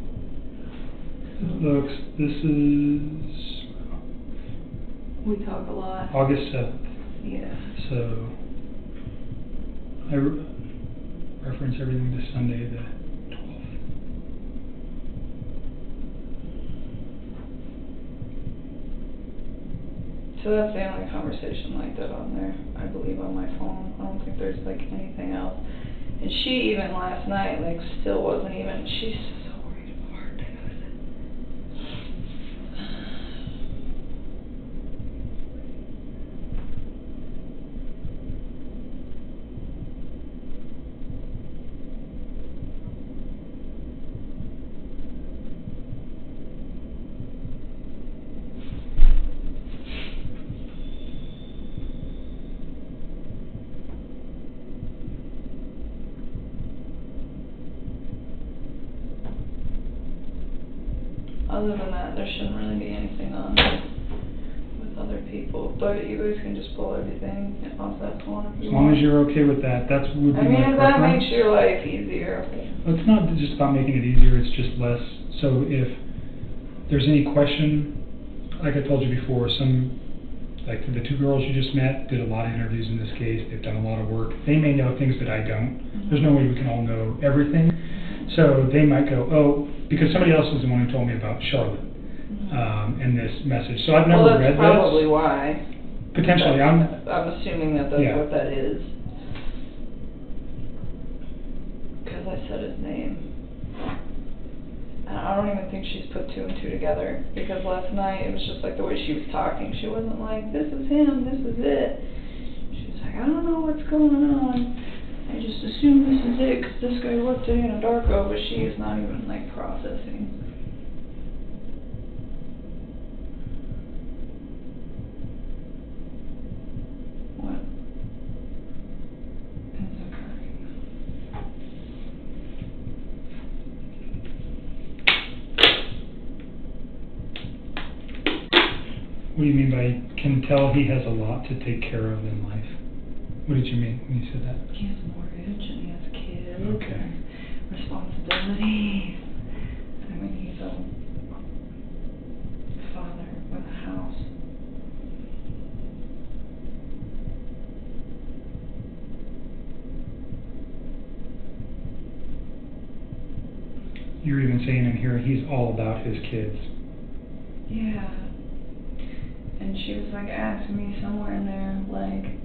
Looks, this is We talk a lot. August 7th. Yeah. So I reference everything to Sunday the 12th. So that's the only conversation like that on there, I believe, on my phone. I don't think there's like anything else. And she even last night, like, still wasn't even, she's so worried about her diagnosis. Other than that, there shouldn't really be anything on with other people. But you guys can just pull everything off that phone if you As long want. as you're okay with that, that's would be I mean, my if that preference. makes your life easier. It's not just about making it easier, it's just less. So if there's any question, like I told you before, like the 2 girls you just met did a lot of interviews in this case. They've done a lot of work. They may know things that I don't. There's no way we can all know everything. So they might go, oh, because somebody else was the one who told me about Charlotte and this message. So I've never Well, read that's probably this. why. Potentially, I'm I'm assuming that that's Yeah. what that is. Because I said his name. And I don't even think she's put 2 and 2 together. Because last night, it was just like the way she was talking. She wasn't like, this is him, this is it. She was like, I don't know what's going on. I just assume this is it because this guy looked at Anadarko, but she is not even like processing. What is occurring? What do you mean by can tell he has a lot to take care of in life? What did you mean when you said that? He has a mortgage and he has kids. Okay. And responsibilities. I mean, he's a father with a house. You're even saying in here he's all about his kids. Yeah. And she was like asking me somewhere in there, like,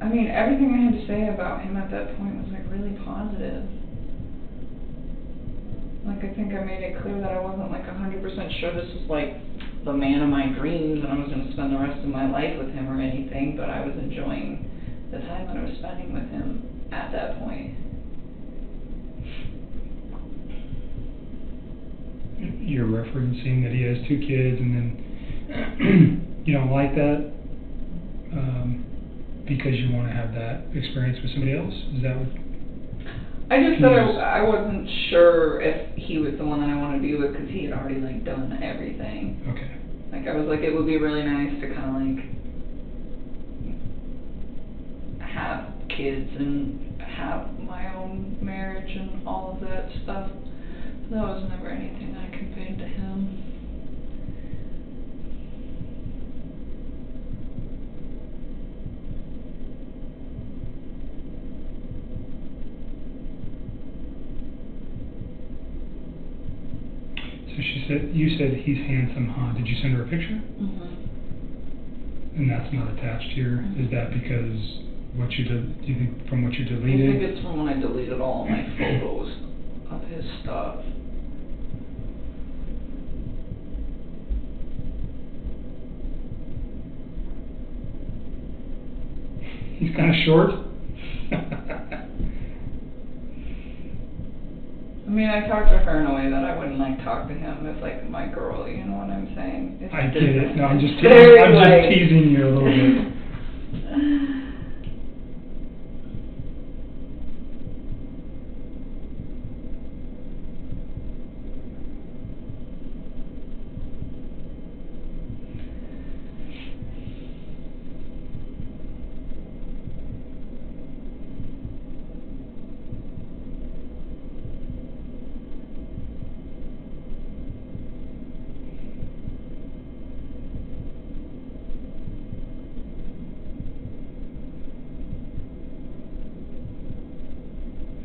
I mean, everything I had to say about him at that point was like really positive. Like, I think I made it clear that I wasn't like 100% sure this was like the man of my dreams and I was going to spend the rest of my life with him or anything, but I was enjoying the time that I was spending with him at that point. You're referencing that he has 2 kids and then you don't like that because you want to have that experience with somebody else? Is that what? I just said I wasn't sure if he was the one that I wanted to be with because he had already like done everything. Okay. Like I was like, it would be really nice to kind of like have kids and have my own marriage and all of that stuff. So that was never anything I conveyed to him. So you said he's handsome, huh? Did you send her a picture? Mm-hmm. And that's not attached here. Mm-hmm. Is that because what you did? Do you think from what you I deleted? think it's from when I deleted all my photos of his stuff. He's kind of short. I mean, I talked to her in a way that I wouldn't like talk to him as like my girl, you know what I'm saying? It's I get different. it. No, I'm just It's very, teasing you a little bit.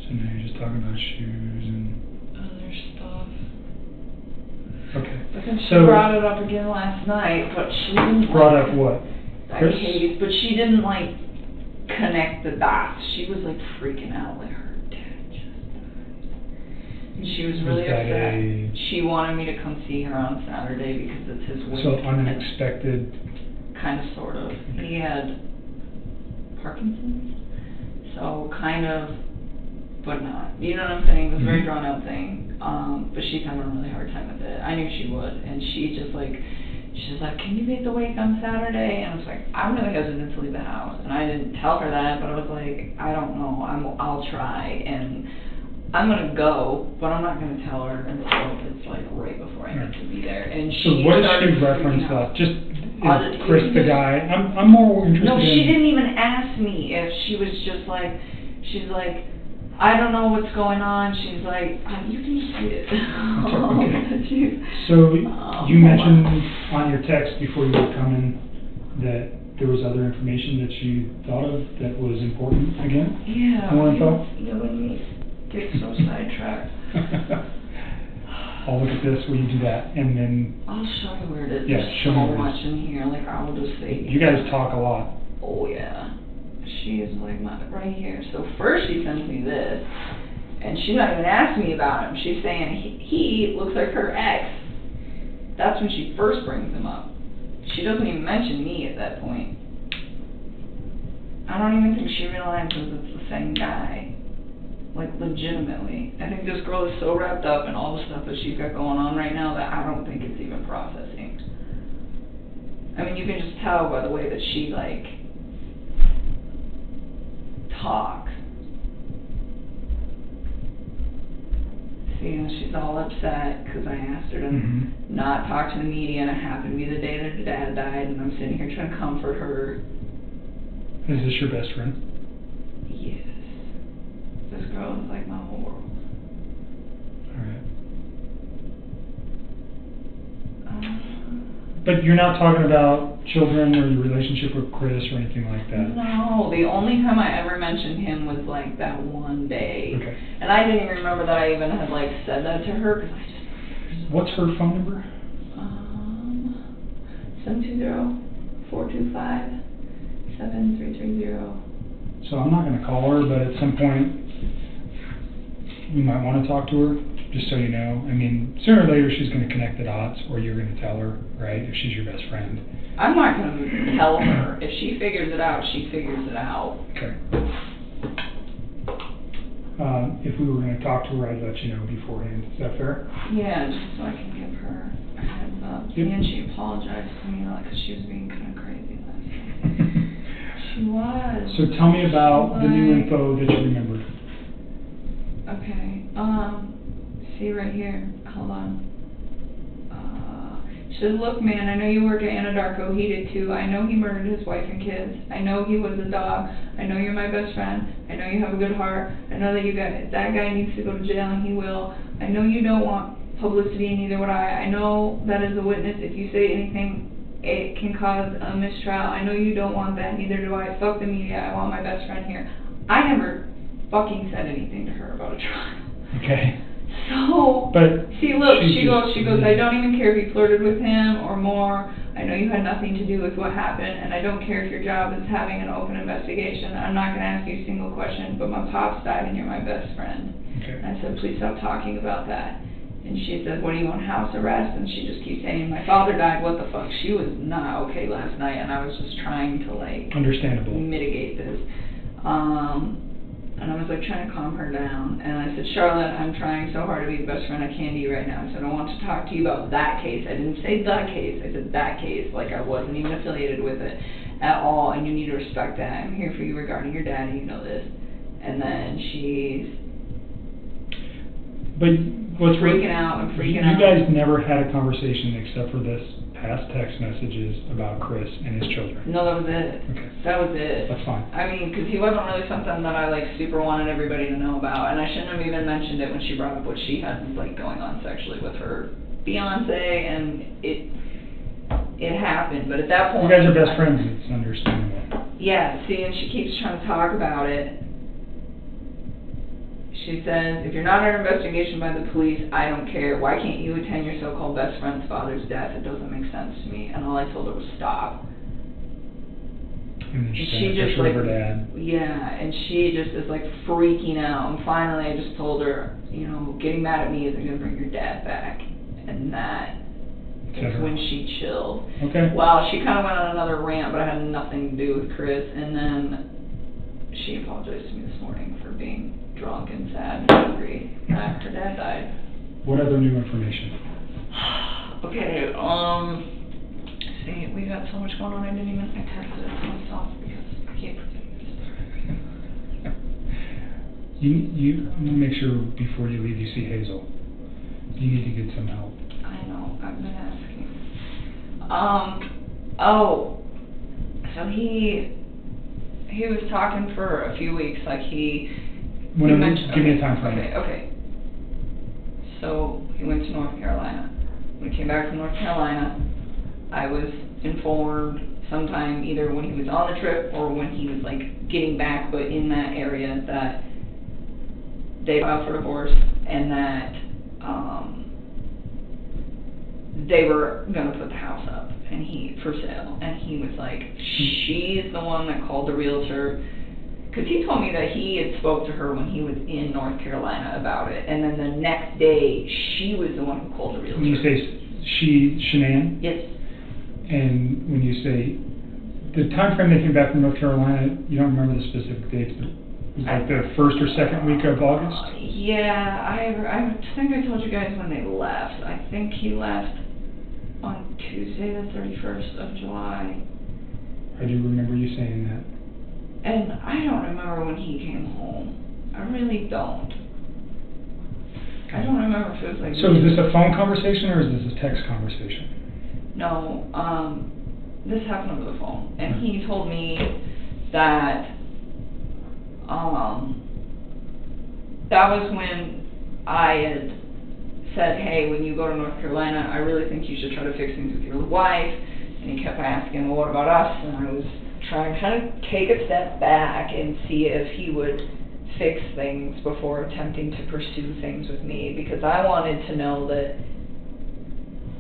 So now you're just talking about shoes and other stuff. okay. But then she So brought it up again last night, but she didn't brought like, up what? that Chris? case, but she didn't like connect the dots. She was like freaking out, like her dad just died. And she was really that upset. She wanted me to come see her on Saturday because it's his week. So unexpected. Kind of, sort of. He had Parkinson's, so kind of, but not. You know what I'm saying? It was a very drawn out thing. But she's having a really hard time with it. I knew she would, and she's like, can you make the wake on Saturday? And I was like, I'm really hesitant to leave the house, and I didn't tell her that, but I was like, I don't know, I'll try, and I'm gonna go, but I'm not gonna tell her until it's like right before I get to be there. And So what does she reference that? Just is Chris the guy? I'm more interested. No, she in didn't even ask me if she was just like, she's like, I don't know what's going on. She's like, you can just read it. Okay. So you mentioned on your text before you were coming that there was other information that you thought of that was important again? Yeah. More info? Yeah, when you get so sidetracked. I'll look at this, will you do that? And then I'll show you where it is. Yeah, There's show so me where it much in here. Like, I will just say. you guys talk a lot. Oh, yeah. She is like right here. So first she sends me this, and she's not even asking me about him. She's saying he looks like her ex. That's when she first brings him up. She doesn't even mention me at that point. I don't even think she realizes it's the same guy. Like, legitimately. I think this girl is so wrapped up in all the stuff that she's got going on right now that I don't think it's even processing. I mean, you can just tell by the way that she, like, talks. See, See, she's all upset because I asked her to not talk to the media, and it happened to be the day that her dad died, and I'm sitting here trying to comfort her. Is this your best friend? Yes. This girl is like my whole world. Alright. But you're not talking about children or your relationship with Chris or anything like that? No, the only time I ever mentioned him was like that one day. Okay. And I didn't even remember that I even had like said that to her because I just... What's her phone number? 720-425-7330. So I'm not going to call her, but at some point you might want to talk to her, just so you know. I mean, sooner or later she's going to connect the dots, or you're going to tell her, right, if she's your best friend. I'm not going to tell her. If she figures it out, she figures it out. Okay. If we were going to talk to her, I'd let you know beforehand. Is that fair? Yeah, just so I can give her a heads up. Yep. And she apologized to me, like, because she was being kind of crazy last night. She was. So tell me about the new Like- info that you remembered. Okay, see right here, hold on. She says, look man, I know you work at Anadarko, he did too. I know he murdered his wife and kids. I know he was a dog. I know you're my best friend. I know you have a good heart. I know that that guy needs to go to jail and he will. I know you don't want publicity and neither would I. I know that as a witness, if you say anything, it can cause a mistrial. I know you don't want that, neither do I. Fuck the media, I want my best friend here. I never fucking said anything to her about a trial. Okay. So, But see, look, she she goes, just- I don't even care if you flirted with him or more. I know you had nothing to do with what happened, and I don't care if your job is having an open investigation. I'm not going to ask you a single question, but my pops died and you're my best friend. Okay. And I said, please stop talking about that. And she said, what, are you on house arrest? And she just keeps saying, my father died, what the fuck? She was not okay last night, and I was just trying to, like, Understandable. mitigate this. And I was like trying to calm her down. And I said, Charlotte, I'm trying so hard to be the best friend I can to you right now. I said, I want to talk to you about that case. I didn't say the case. I said that case. Like I wasn't even affiliated with it at all. And you need to respect that. I'm here for you regarding your dad, and you know this. And then she's But what's freaking out and freaking out. You guys never had a conversation except for this past text messages about Chris and his children. No, that was it. Okay. That was it. That's fine. I mean, because he wasn't really something that I, like, super wanted everybody to know about. And I shouldn't have even mentioned it when she brought up what she had, like, going on sexually with her fiance. And it happened. But at that point... You guys are best friends. It's understandable. Yeah, see, and she keeps trying to talk about it. She says, if you're not under investigation by the police, I don't care. Why can't you attend your so-called best friend's father's death? It doesn't make sense to me. And all I told her was stop. And then she She sent a just picture like, of her dad. yeah, and she just is like freaking out. And finally I just told her, you know, getting mad at me isn't going to bring your dad back. And that Set is her when off. she chilled. Okay. Well, she kind of went on another rant, but it had nothing to do with Chris. And then she apologized to me this morning for being drunk and sad and angry that her dad died. What other new information? Okay, see, we got so much going on, I texted it to myself because I can't forget. You make sure before you leave you see Hazel. You need to get some help. I know, I've been asking. Oh, so he was talking for a few weeks, like he mentioned, give me a time frame. Okay. So he went to North Carolina. When he came back from North Carolina, I was informed sometime either when he was on the trip or when he was like getting back, but in that area, that they filed for divorce and that they were gonna put the house up and for sale, and he was like, she's the one that called the realtor. Because he told me that he had spoke to her when he was in North Carolina about it, and then the next day, she was the one who called the realtor. When you say she, Shanann? Yes. And when you say, the time frame they came back from North Carolina, you don't remember the specific dates, but it was like the first or second week of August? Yeah, I think I told you guys when they left. I think he left on Tuesday the 31st of July. I do remember you saying that. And I don't remember when he came home. I really don't. Okay. I don't remember if it was like. So is this a phone conversation or is this a text conversation? No, this happened over the phone, and he told me that, that was when I had said, hey, when you go to North Carolina, I really think you should try to fix things with your wife, and he kept asking, well, what about us? And I was trying to kind of take a step back and see if he would fix things before attempting to pursue things with me, because I wanted to know that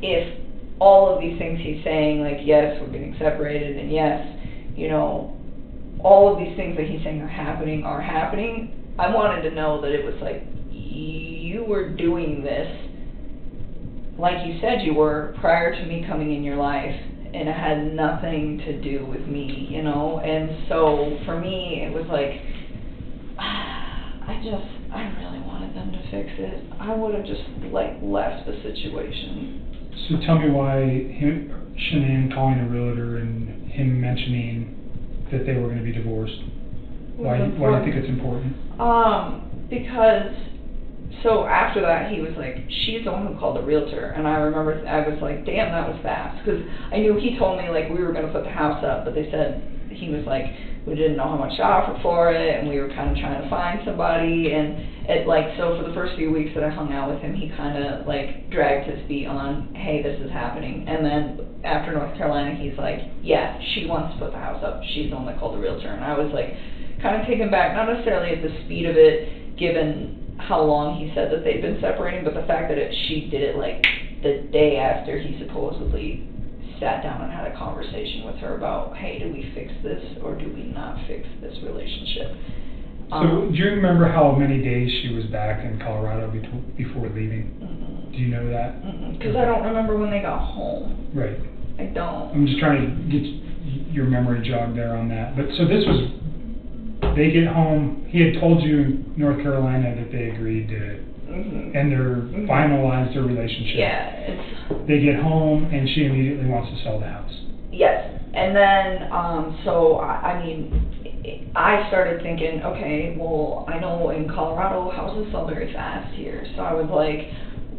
if all of these things he's saying, like, yes, we're getting separated, and yes, you know, all of these things that he's saying are happening, I wanted to know that it was like, you were doing this like you said you were prior to me coming in your life, and it had nothing to do with me, you know. And so for me, it was like, I really wanted them to fix it. I would have just like left the situation. So tell me why Shanann calling a realtor and him mentioning that they were going to be divorced. Why do you think it's important? Because, so after that, he was like, she's the one who called the realtor. And I remember, I was like, damn, that was fast. Because I knew he told me, like, we were going to put the house up, but they said, he was like, we didn't know how much to offer for it, and we were kind of trying to find somebody. And it, like, so for the first few weeks that I hung out with him, he kind of, like, dragged his feet on, hey, this is happening. And then after North Carolina, he's like, yeah, she wants to put the house up. She's the one that called the realtor. And I was like, kind of taken back, not necessarily at the speed of it, given how long he said that they'd been separating, but the fact that she did it like the day after he supposedly sat down and had a conversation with her about, hey, do we fix this or do we not fix this relationship? So do you remember how many days she was back in Colorado before leaving? Do you know that? Because I don't remember when they got home. Right. I don't. I'm just trying to get your memory jogged there on that. But so this was, they get home, he had told you in North Carolina that they agreed to and they're finalized their relationship. Yeah. They get home and she immediately wants to sell the house. Yes. And then, so, I mean, I started thinking, okay, well, I know in Colorado houses sell very fast here. So I was like,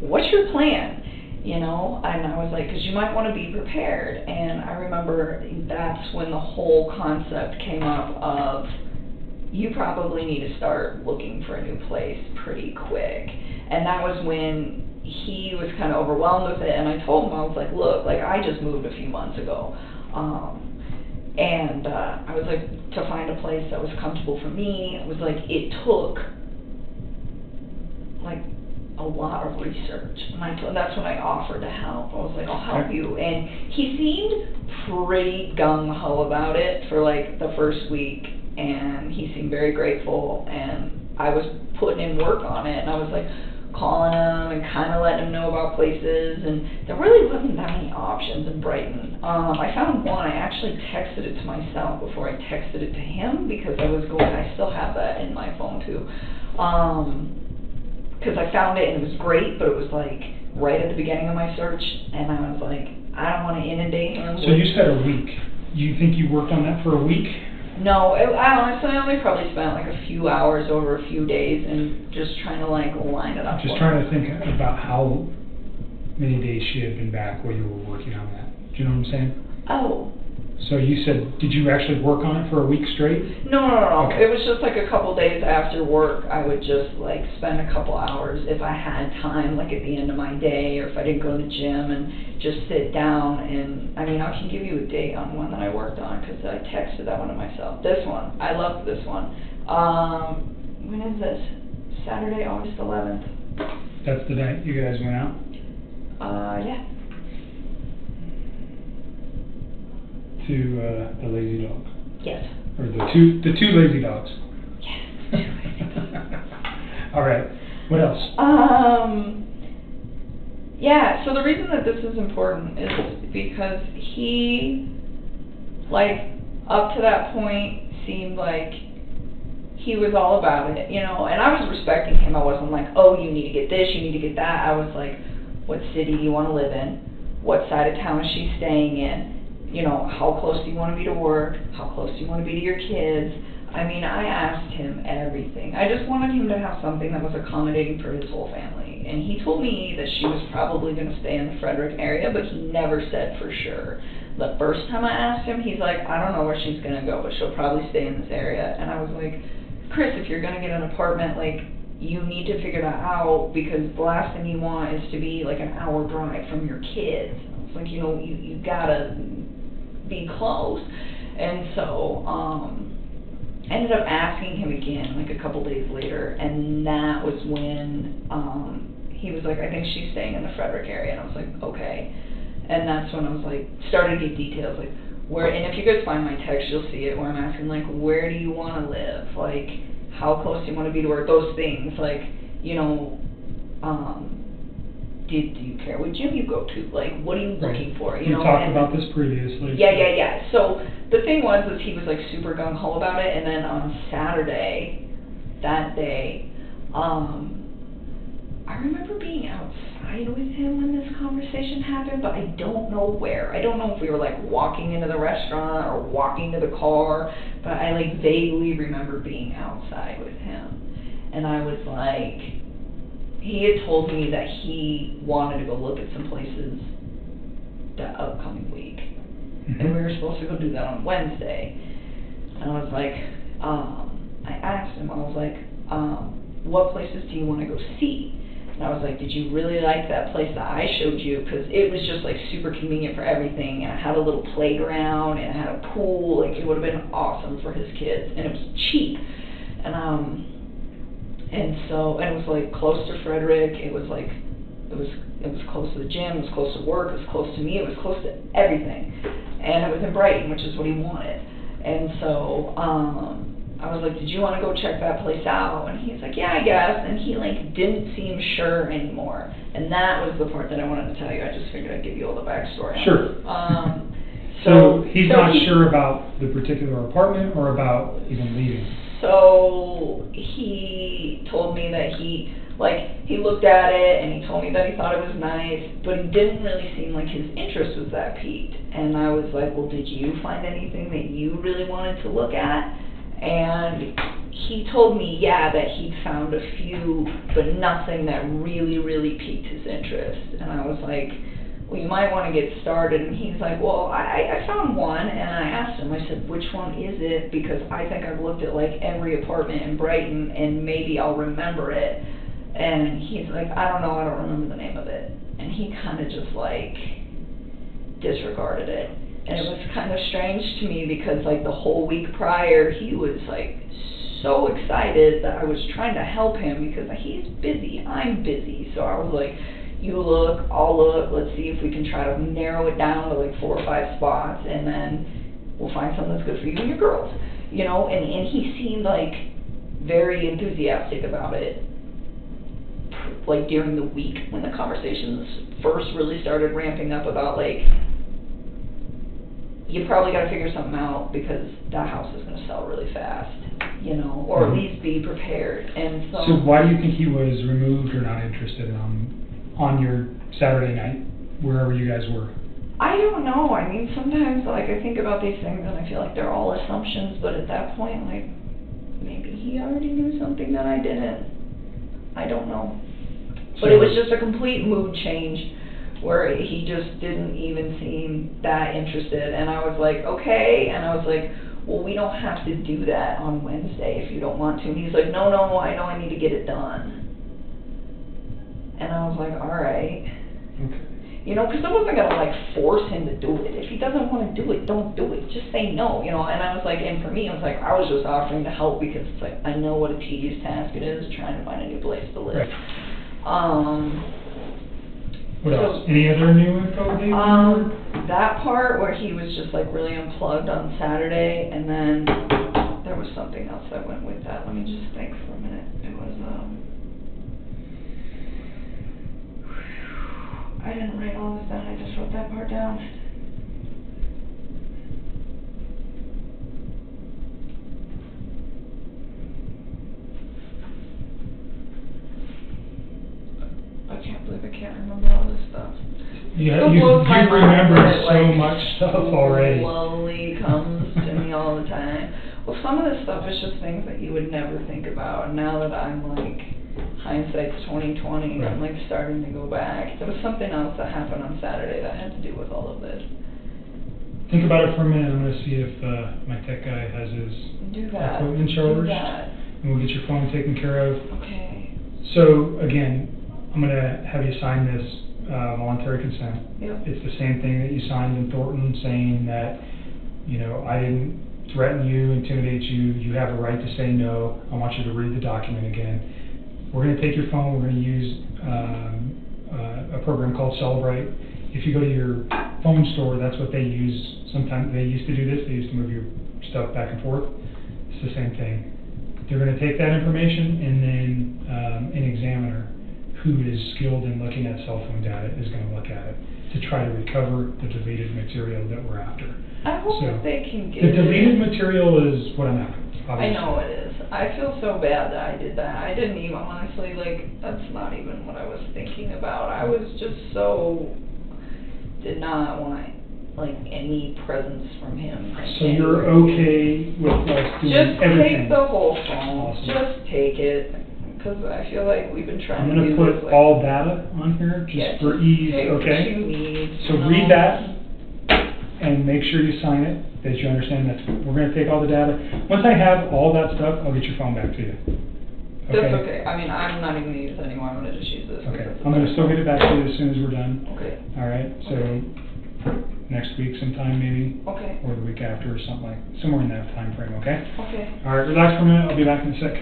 what's your plan? You know, and I was like, because you might want to be prepared. And I remember that's when the whole concept came up of, you probably need to start looking for a new place pretty quick. And that was when he was kind of overwhelmed with it, and I told him, I was like, look, like, I just moved a few months ago, and I was like, to find a place that was comfortable for me, it was like, it took like a lot of research, and that's when I offered to help. I was like, I'll help you, and he seemed pretty gung-ho about it for like the first week, and he seemed very grateful, and I was putting in work on it, and I was like calling him and kind of letting him know about places, and there really wasn't that many options in Brighton. I found one. I actually texted it to myself before I texted it to him, because I still have that in my phone too, because I found it and it was great, but it was like right at the beginning of my search, and I was like, I don't want to inundate him. So you said a week. You think you worked on that for a week? No, I honestly only probably spent like a few hours over a few days and just trying to like line it up. Just trying to think about how many days she had been back while you were working on that. Do you know what I'm saying? Oh. So you said, did you actually work on it for a week straight? No. Okay. It was just like a couple days after work. I would just like spend a couple hours if I had time, like at the end of my day, or if I didn't go to the gym, and just sit down. And I mean, I can give you a date on one that I worked on, because I texted that one to myself. This one, I loved this one. When is this? Saturday, August 11th. That's the night you guys went out? Yeah. To the lazy dog. Yes. Or the two lazy dogs. Yes. All right. What else? Yeah, so the reason that this is important is because he, like, up to that point, seemed like he was all about it, you know, and I was respecting him. I wasn't like, oh, you need to get this, you need to get that. I was like, what city do you want to live in? What side of town is she staying in? You know, how close do you want to be to work? How close do you want to be to your kids? I mean, I asked him everything. I just wanted him to have something that was accommodating for his whole family. and he told me that she was probably going to stay in the Frederick area, but he never said for sure. The first time I asked him, he's like, I don't know where she's going to go, but she'll probably stay in this area. And I was like, Chris, if you're going to get an apartment, like, you need to figure that out, because the last thing you want is to be like an hour drive from your kids. It's like, you know, you gotta be close. And so, I ended up asking him again, like a couple days later, and that was when, he was like, I think she's staying in the Frederick area, and I was like, okay. And that's when I was like, started to get details, like, where, and if you guys find my text, you'll see it, where I'm asking, like, where do you want to live? Like, how close do you want to be to work? Those things, like, you know, do you care what gym you go to? Like, what are you looking for? You know, we talked about this previously. Yeah. So the thing was he was like super gung-ho about it, and then on Saturday, that day, I remember being outside with him when this conversation happened, but I don't know where. I don't know if we were like walking into the restaurant or walking to the car, but I like vaguely remember being outside with him. And I was like, he had told me that he wanted to go look at some places that upcoming week. And we were supposed to go do that on Wednesday. And I was like, I asked him, I was like, what places do you want to go see? And I was like, did you really like that place that I showed you? Because it was just like super convenient for everything. And I had a little playground and I had a pool. Like, it would have been awesome for his kids. And it was cheap. And so, and it was like close to Frederick. It was like, it was close to the gym. It was close to work. It was close to me. It was close to everything. And it was in Brighton, which is what he wanted. And so, I was like, did you want to go check that place out? And he's like, yeah, I guess. And he like didn't seem sure anymore. And that was the part that I wanted to tell you. I just figured I'd give you all the backstory. Sure. So he's not sure about the particular apartment or about even leaving? So he told me that he looked at it and he told me that he thought it was nice, but he didn't really seem like his interest was that piqued. And I was like, well, did you find anything that you really wanted to look at? And he told me, yeah, that he'd found a few, but nothing that really, really piqued his interest. And I was like, well, you might want to get started. And he's like, well, I found one, and I asked him, I said, which one is it? Because I think I've looked at like every apartment in Brighton, and maybe I'll remember it. And he's like, I don't know, I don't remember the name of it. And he kind of just like disregarded it. And it was kind of strange to me because like the whole week prior, he was like so excited that I was trying to help him because he's busy, I'm busy. So I was like, you look, I'll look, let's see if we can try to narrow it down to like 4 or 5 spots, and then we'll find something that's good for you and your girls. You know, and he seemed like very enthusiastic about it, like during the week when the conversations first really started ramping up about like, you probably got to figure something out because that house is going to sell really fast, you know, or at least be prepared. And so why do you think he was removed or not interested on your Saturday night, wherever you guys were? I don't know. I mean, sometimes like I think about these things and I feel like they're all assumptions, but at that point, like maybe he already knew something that I didn't. I don't know. But it was just a complete mood change where he just didn't even seem that interested. And I was like, okay. And I was like, well, we don't have to do that on Wednesday if you don't want to. And he's like, no, I know I need to get it done. And I was like, all right. Okay. You know, because I wasn't going to like force him to do it. If he doesn't want to do it, don't do it. Just say no, you know. And I was like, and for me, I was like, I was just offering to help because it's like, I know what a tedious task it is trying to find a new place to live. Right. What else? Any other new info? That part where he was just like really unplugged on Saturday, and then there was something else that went with that. Let me just think for a minute. It was I didn't write all this down. I just wrote that part down. I can't believe I can't remember all this stuff. Yeah, you remember so much stuff already. Slowly comes to me all the time. Well, some of this stuff is just things that you would never think about. And now that I'm like hindsight's 20/20. Right. I'm like starting to go back. There was something else that happened on Saturday that had to do with all of this. Think about it for a minute. I'm going to see if my tech guy has his Do that. equipment Do charged. that. And we'll get your phone taken care of. Okay. So again, I'm going to have you sign this voluntary consent. Yep. It's the same thing that you signed in Thornton, saying that, you know, I didn't threaten you, intimidate you. You have a right to say no. I want you to read the document again. We're going to take your phone. We're going to use a program called Celebrate. If you go to your phone store, that's what they use. Sometimes they used to do this. They used to move your stuff back and forth. It's the same thing. They're going to take that information, and then an examiner who is skilled in looking at cell phone data is going to look at it to try to recover the deleted material that we're after. I hope So, that they can get the deleted it. material is what I'm after. I Obviously. know it is. I feel so bad that I did that. I didn't even, honestly, like, that's not even what I was thinking about. I was just so, did not want, like, any presence from him. So you're okay with us doing Just everything? take the whole phone. Awesome. Just take it. Because I feel like we've been trying I'm to going do to put this, like, all data on here just yeah, for just ease, take what okay? you need, So you know? read that and make sure you sign it, that you understand that we're going to take all the data. Once I have all that stuff, I'll get your phone back to you. That's okay. I mean, I'm not even going to use it anymore. I'm going to just use this. Okay. I'm going to still get it back to you as soon as we're done. Okay. All right. So next week sometime maybe. Okay. Or the week after or something like, somewhere in that time frame, okay? Okay. All right, relax for a minute. I'll be back in a sec.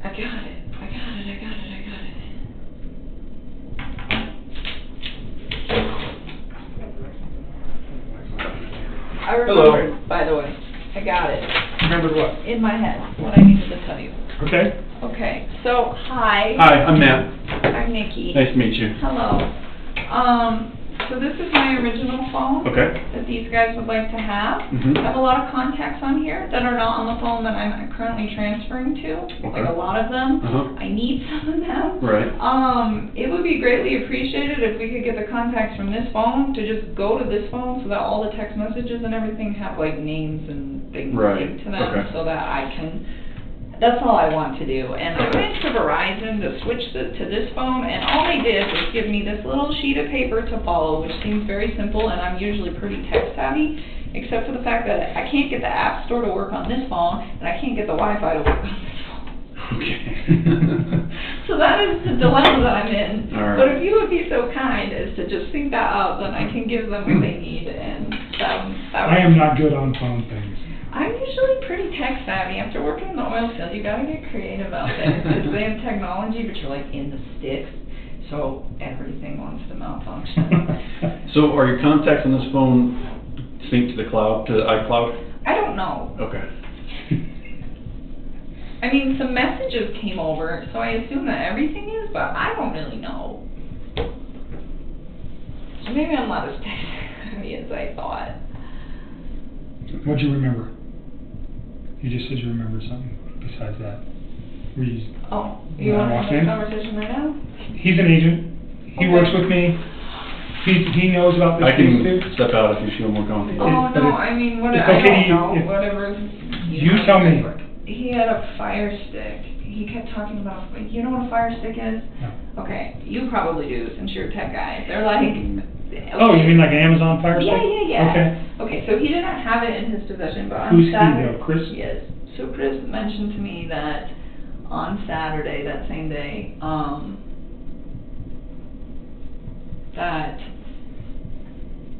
I got it. I got it. I got it. I got it. I remembered, by the way. I got it. Remembered what? In my head, what I needed to tell you. Okay. Okay, so, hi. Hi, I'm Matt. I'm Nikki. Nice to meet you. Hello. So this is my original phone. Okay. That these guys would like to have. Mhm. I have a lot of contacts on here that are not on the phone that I'm currently transferring to. Okay. Like a lot of them. Uh-huh. I need some of them. Right. It would be greatly appreciated if we could get the contacts from this phone to just go to this phone so that all the text messages and everything have like names and things Right. linked to them, Okay. so that I can. That's all I want to do. And I went to Verizon to switch to this phone, and all they did was give me this little sheet of paper to follow, which seems very simple, and I'm usually pretty tech savvy, except for the fact that I can't get the App Store to work on this phone, and I can't get the Wi-Fi to work on this phone. Okay. So that is the dilemma that I'm in. All right. But if you would be so kind as to just sync that up, then I can give them what they need, and that I am not good on phone things. I'm usually pretty tech savvy. After working in the oil field, you gotta get creative out there. Because they have technology, but you're like in the sticks, so everything wants to malfunction. So are your contacts on this phone synced to the cloud, to the iCloud? I don't know. Okay. I mean, some messages came over, so I assume that everything is, but I don't really know. So maybe I'm not as tech savvy as I thought. What'd you remember? You just said you remembered something besides that. Oh, you want to have a conversation right now? He's an agent. He works with me. He knows about this I case can too. step out if you feel more comfortable. Oh, but no, it's- I mean, it's I okay, don't know, if- whatever. You tell me. He had a fire stick. He kept talking about, you know what a fire stick is? No. Okay, you probably do, since you're a tech guy. They're like... Oh, you mean like an Amazon Fire Stick? Yeah. Okay. Okay, so he didn't have it in his possession, but on Who's he Saturday... though, Chris? Yes. So Chris mentioned to me that on Saturday, that same day, that...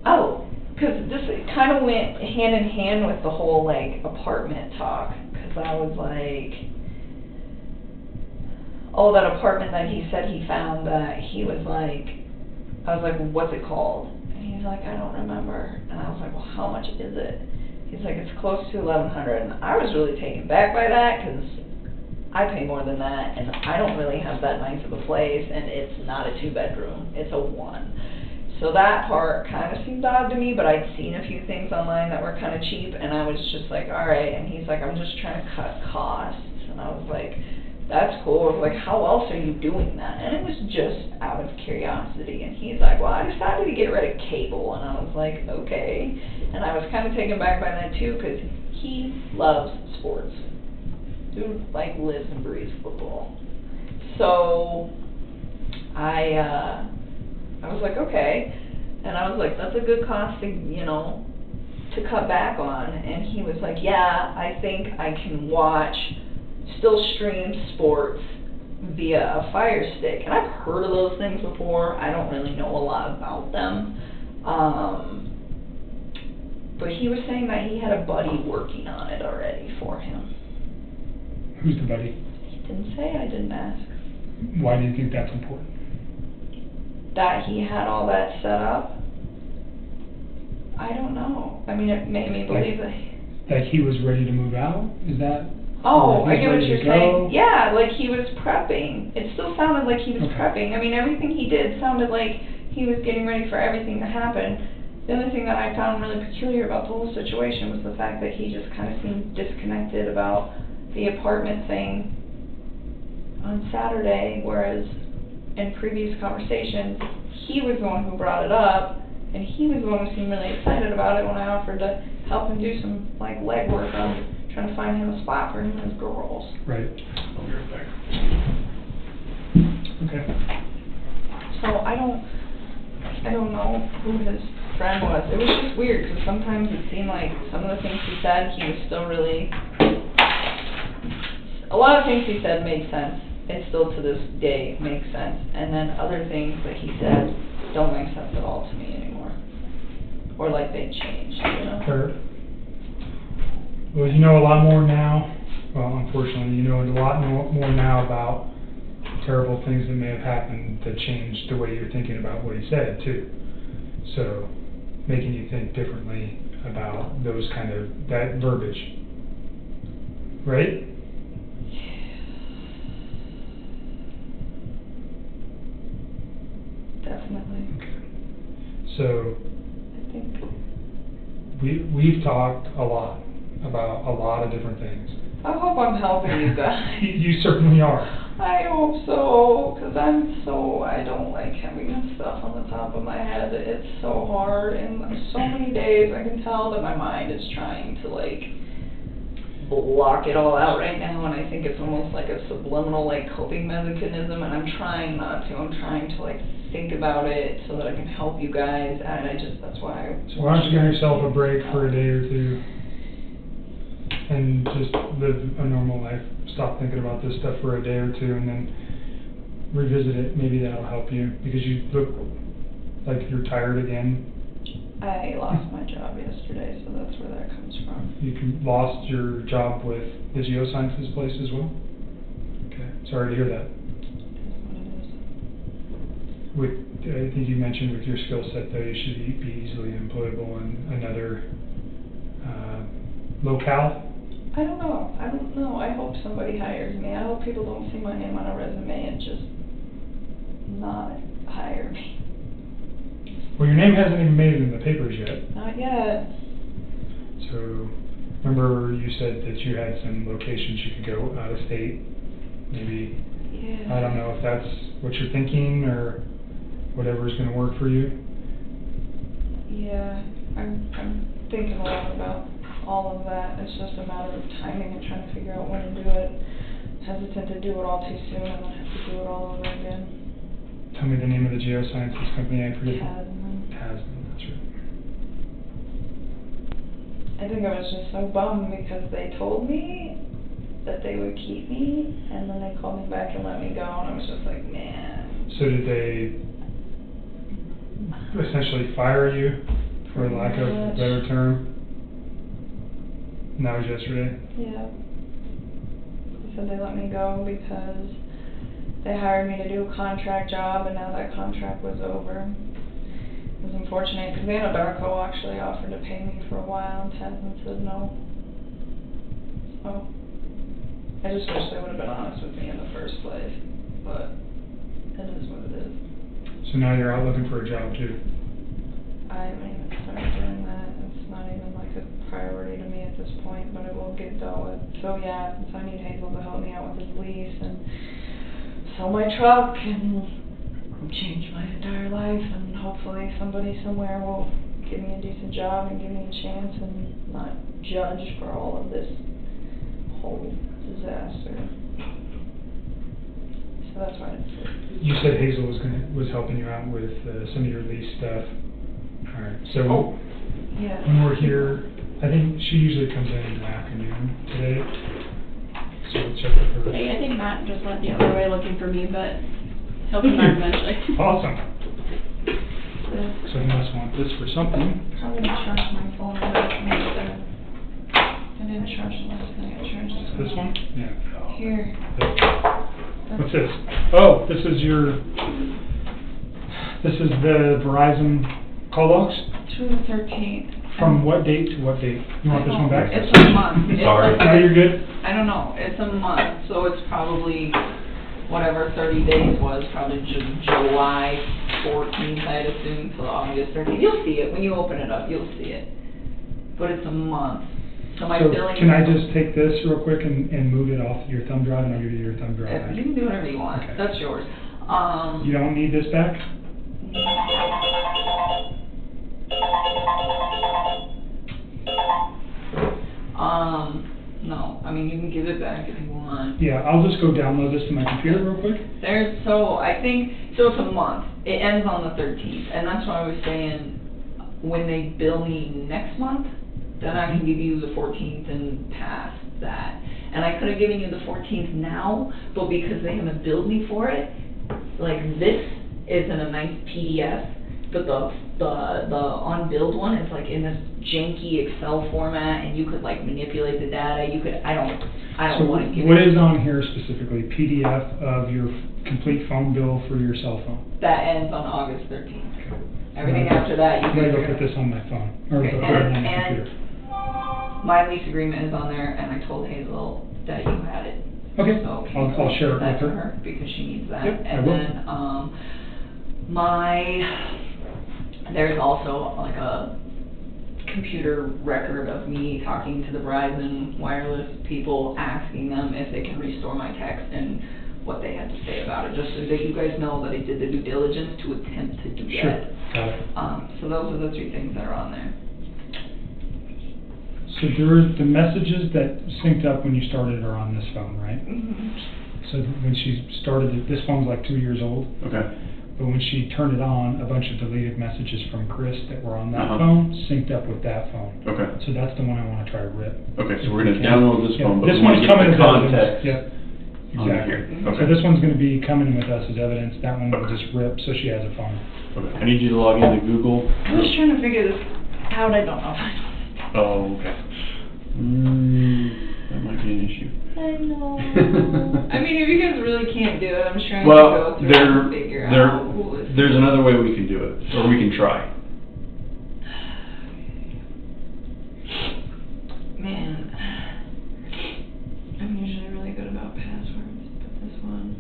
Oh, because this kind of went hand in hand with the whole, like, apartment talk. Because I was like... Oh, that apartment that he said he found that he was like... I was like, well, what's it called? And he's like, I don't remember. And I was like, well, how much is it? He's like, it's close to $1,100. And I was really taken back by that because I pay more than that. And I don't really have that nice of a place. And it's not a 2-bedroom. It's a 1. So that part kind of seemed odd to me, but I'd seen a few things online that were kind of cheap, and I was just like, all right. And he's like, I'm just trying to cut costs. And I was like, that's cool. I was like, how else are you doing that? And it was just out of curiosity. And he's like, well, I decided to get rid of cable. And I was like, okay. And I was kind of taken back by that too, because he loves sports. Dude, like, lives and breathes football. So I was like, okay. And I was like, that's a good cost to, you know, to cut back on. And he was like, yeah, I think I can still stream sports via a Fire Stick. And I've heard of those things before. I don't really know a lot about them. But he was saying that he had a buddy working on it already for him. Who's the buddy? He didn't say, I didn't ask. Why do you think that's important? That he had all that set up? I don't know. I mean, it made me believe that. Like he was ready to move out? Is that? Oh, I get what ready you're to go? saying. Yeah, like he was prepping. It still sounded like he was Okay. prepping. I mean, everything he did sounded like he was getting ready for everything to happen. The only thing that I found really peculiar about the whole situation was the fact that he just kind of seemed disconnected about the apartment thing on Saturday, whereas in previous conversations, he was the one who brought it up, and he was the one who seemed really excited about it when I offered to help him do some like legwork on trying to find him a spot for him and his girls. Right. I'll be right back. Okay. So I don't know who his friend was. It was just weird because sometimes it seemed like some of the things he said, he was still really. A lot of things he said made sense. It still to this day makes sense. And then other things that he said don't make sense at all to me anymore. Or like they changed, you know? Kurt. Well, you know a lot more now. Well, unfortunately, you know a lot more now about terrible things that may have happened that changed the way you're thinking about what he said, too. So, making you think differently about those kind of, that verbiage. Right? Definitely. Okay. So, I think. We've talked a lot about a lot of different things. I hope I'm helping you guys. You certainly are. I hope so, because I don't like having that stuff on the top of my head. It's so hard, and so many days I can tell that my mind is trying to like block it all out right now, and I think it's almost like a subliminal like coping mechanism, and I'm trying not to. I'm trying to like think about it so that I can help you guys, and that's why So why don't you give yourself a break for a day or two and just live a normal life. Stop thinking about this stuff for a day or two and then revisit it. Maybe that'll help you because you look like you're tired again. I lost my job yesterday, so that's where that comes from. You lost your job with the geosciences place as well? Okay, sorry to hear that. I think you mentioned with your skill set though, you should be easily employable in another locale. I don't know. I hope somebody hires me. I hope people don't see my name on a resume and just not hire me. Well, your name hasn't even made it in the papers yet. Not yet. So, remember you said that you had some locations you could go out of state? Maybe, Yeah. I don't know if that's what you're thinking or whatever's going to work for you. Yeah, I'm thinking a lot about all of that. It's just a matter of timing and trying to figure out when to do it. Hesitant to do it all too soon and then have to do it all over again. Tell me the name of the geosciences company. I forget. Tasman. Tasman, that's right. I think I was just so bummed because they told me that they would keep me, and then they called me back and let me go, and I was just like, man. So did they essentially fire you, for lack of a better term? And that was yesterday? Yeah. They said they let me go because they hired me to do a contract job, and now that contract was over. It was unfortunate because Anadarko actually offered to pay me for a while, and Tasman said no. So I just wish they would have been honest with me in the first place, but it is what it is. So now you're out looking for a job too? I haven't even started doing that. It's not even like a priority to me at this point, but it will get dealt with. So yeah, so I need Hazel to help me out with his lease and sell my truck and change my entire life, and hopefully somebody somewhere will give me a decent job and give me a chance and not judge for all of this whole disaster. So that's why You said Hazel was helping you out with some of your lease stuff. All right. So yeah. when we're here, I think she usually comes in the afternoon today. So we'll check with her. Hey, I think Matt just went the other way looking for me, but he'll come back eventually. Awesome. So you must want this for something. I'm gonna charge my phone. I didn't charge the last thing I charged. This one? Yeah. Here. What's this? Oh, this is the Verizon call logs? To the 13th. From what date to what date? You want this one back? It's a month. Sorry. No, you're good. I don't know. It's a month, so it's probably whatever 30 days was, probably July 14th, I'd assume, to August 13th. You'll see it. When you open it up, you'll see it. But it's a month. So my billing... Can I just take this real quick and move it off your thumb drive, and I'll give you your thumb drive back? You can do whatever you want. Okay. That's yours. You don't need this back? No. I mean, you can give it back if you want. Yeah, I'll just go download this to my computer real quick. I think, so it's a month. It ends on the 13th, and that's why I was saying, when they bill me next month, then I can give you the 14th and past that. And I could have given you the 14th now, but because they haven't billed me for it, like this is in a nice PDF, but the unbilled one is like in this janky Excel format, and you could like manipulate the data. You could, I don't want to give what is on here specifically? PDF of your complete phone bill for your cell phone? That ends on August 13th. Everything after that, you I'm going to go put this on my phone, or okay, put it on my computer. My lease agreement is on there, and I told Hazel that you had it. Okay, So I'll share it with her because she needs that. Yep, and then there's also like a computer record of me talking to the Verizon wireless people, asking them if they can restore my text and what they had to say about it, just so that you guys know that I did the due diligence to attempt to do that. Got it. So those are the three things that are on there. So the messages that synced up when you started are on this phone, right? Mm-hmm. So when she started it, this phone's like 2 years old. Okay. But when she turned it on, a bunch of deleted messages from Chris that were on that phone synced up with that phone. Okay. So that's the one I want to try to rip. Okay, so we're going to download this phone, but this we want one's to get coming the as evidence. context Yep. on Exactly. here. Okay. So this one's going to be coming with us as evidence. That one will just rip, so she has a phone. Okay. I need you to log into Google. I was trying to figure this out. I don't know. Oh, okay. That might be an issue. I know. I mean, if you guys really can't do it, I'm just trying to go through and figure out who is. There's another way we can do it, or we can try. Man, I'm usually really good about passwords, but this one,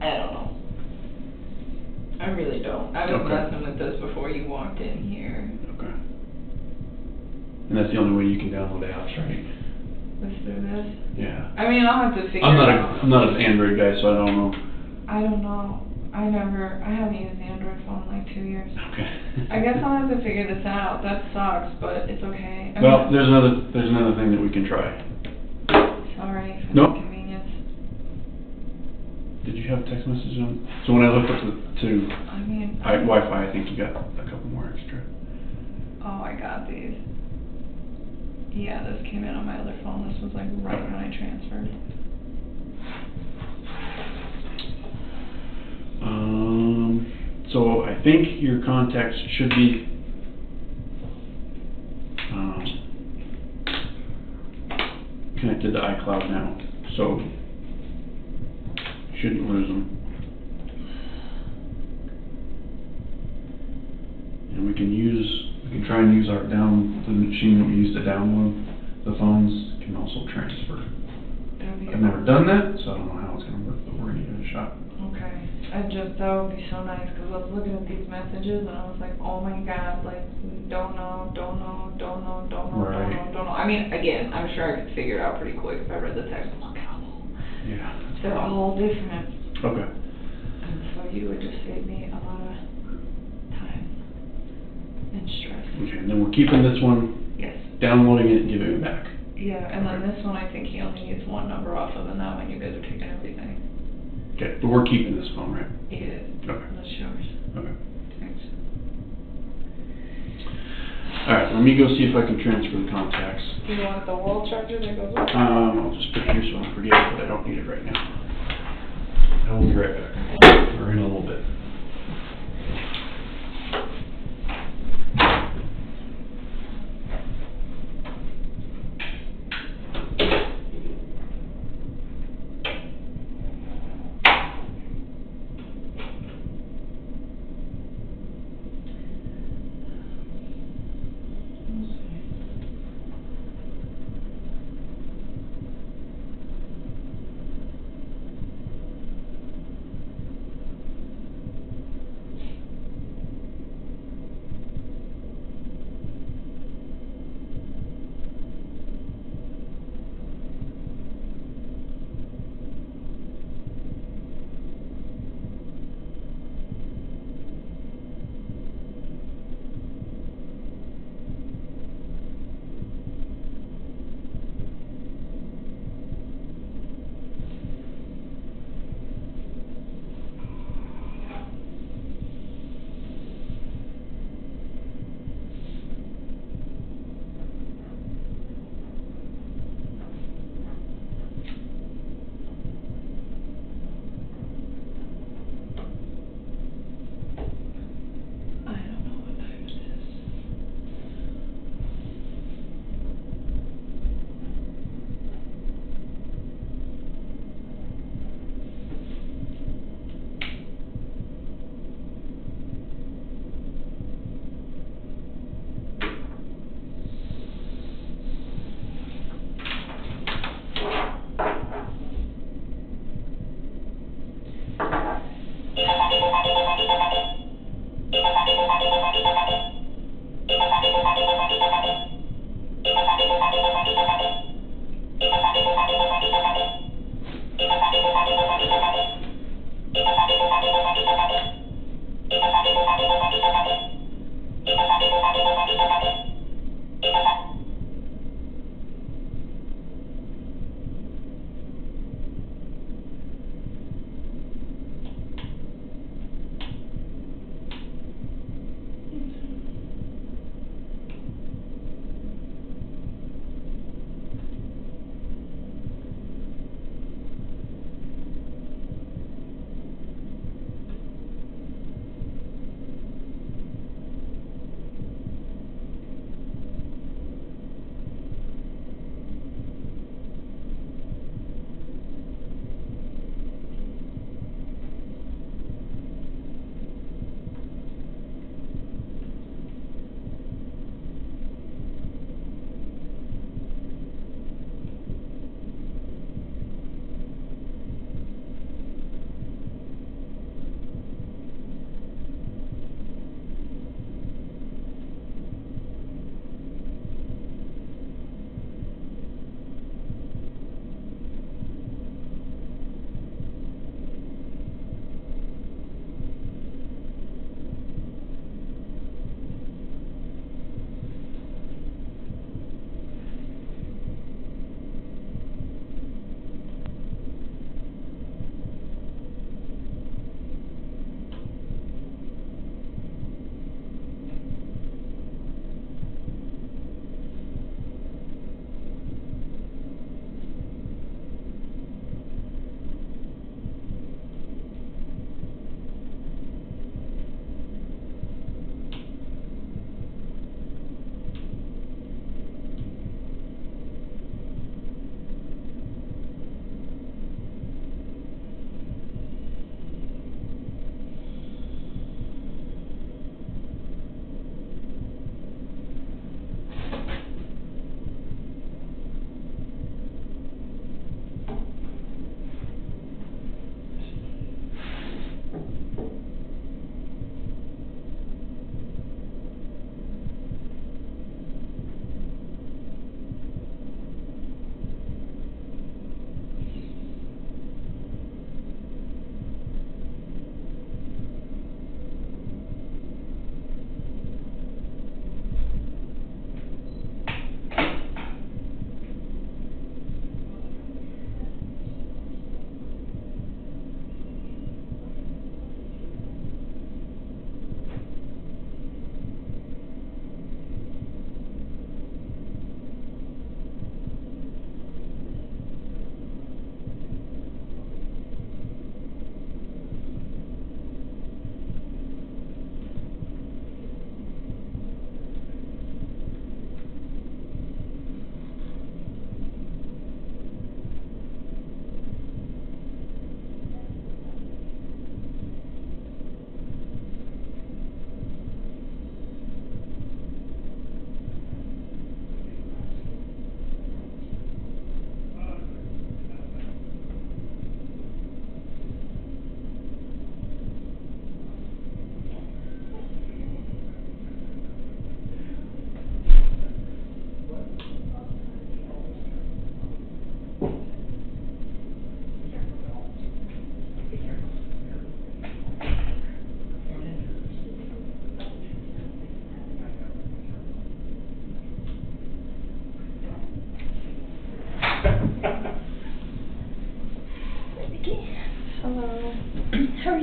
I don't know. I really don't. I was messing with this before you walked in here. Okay. And that's the only way you can download apps, right? Let's do this. Yeah. I mean, I'll have to figure I'm out. not an Android guy, so I don't know. I don't know. I haven't used the Android phone in like 2 years. Okay. I guess I'll have to figure this out. That sucks, but it's okay. I Well, mean, there's another thing that we can try. sorry for Nope. the inconvenience. Did you have a text message on? So when I looked up to I mean, Wi-Fi, I think you got a couple more extra. oh, I got these. Yeah, this came in on my other phone. This was like right when I transferred. So I think your contacts should be connected to iCloud now, so you shouldn't lose them. And we can try and use the machine that we use to download the phones can also transfer. That'd be I've never done that, so I don't know how it's gonna work, but we're gonna give it a shot. Okay. That would be so nice, because I was looking at these messages and I was like, oh my god, like, don't know. I mean, again, I'm sure I could figure it out pretty quick if I read the text. Look at them all. Yeah. They're all different. Okay. And so you would just save me a lot of time and stress. Okay, and then we're keeping this one. Yes. Downloading it and giving it back. Yeah, and then this one, I think he only needs one number off of, and that one you guys are taking everything. Okay, but we're keeping this phone, right? Yeah. Okay. That's yours. Okay. Thanks. Alright, let me go see if I can transfer the contacts. Do you want the wall charger that goes up? I'll just put it here so I don't forget it, but I don't need it right now. I'll be right back. Or in a little bit.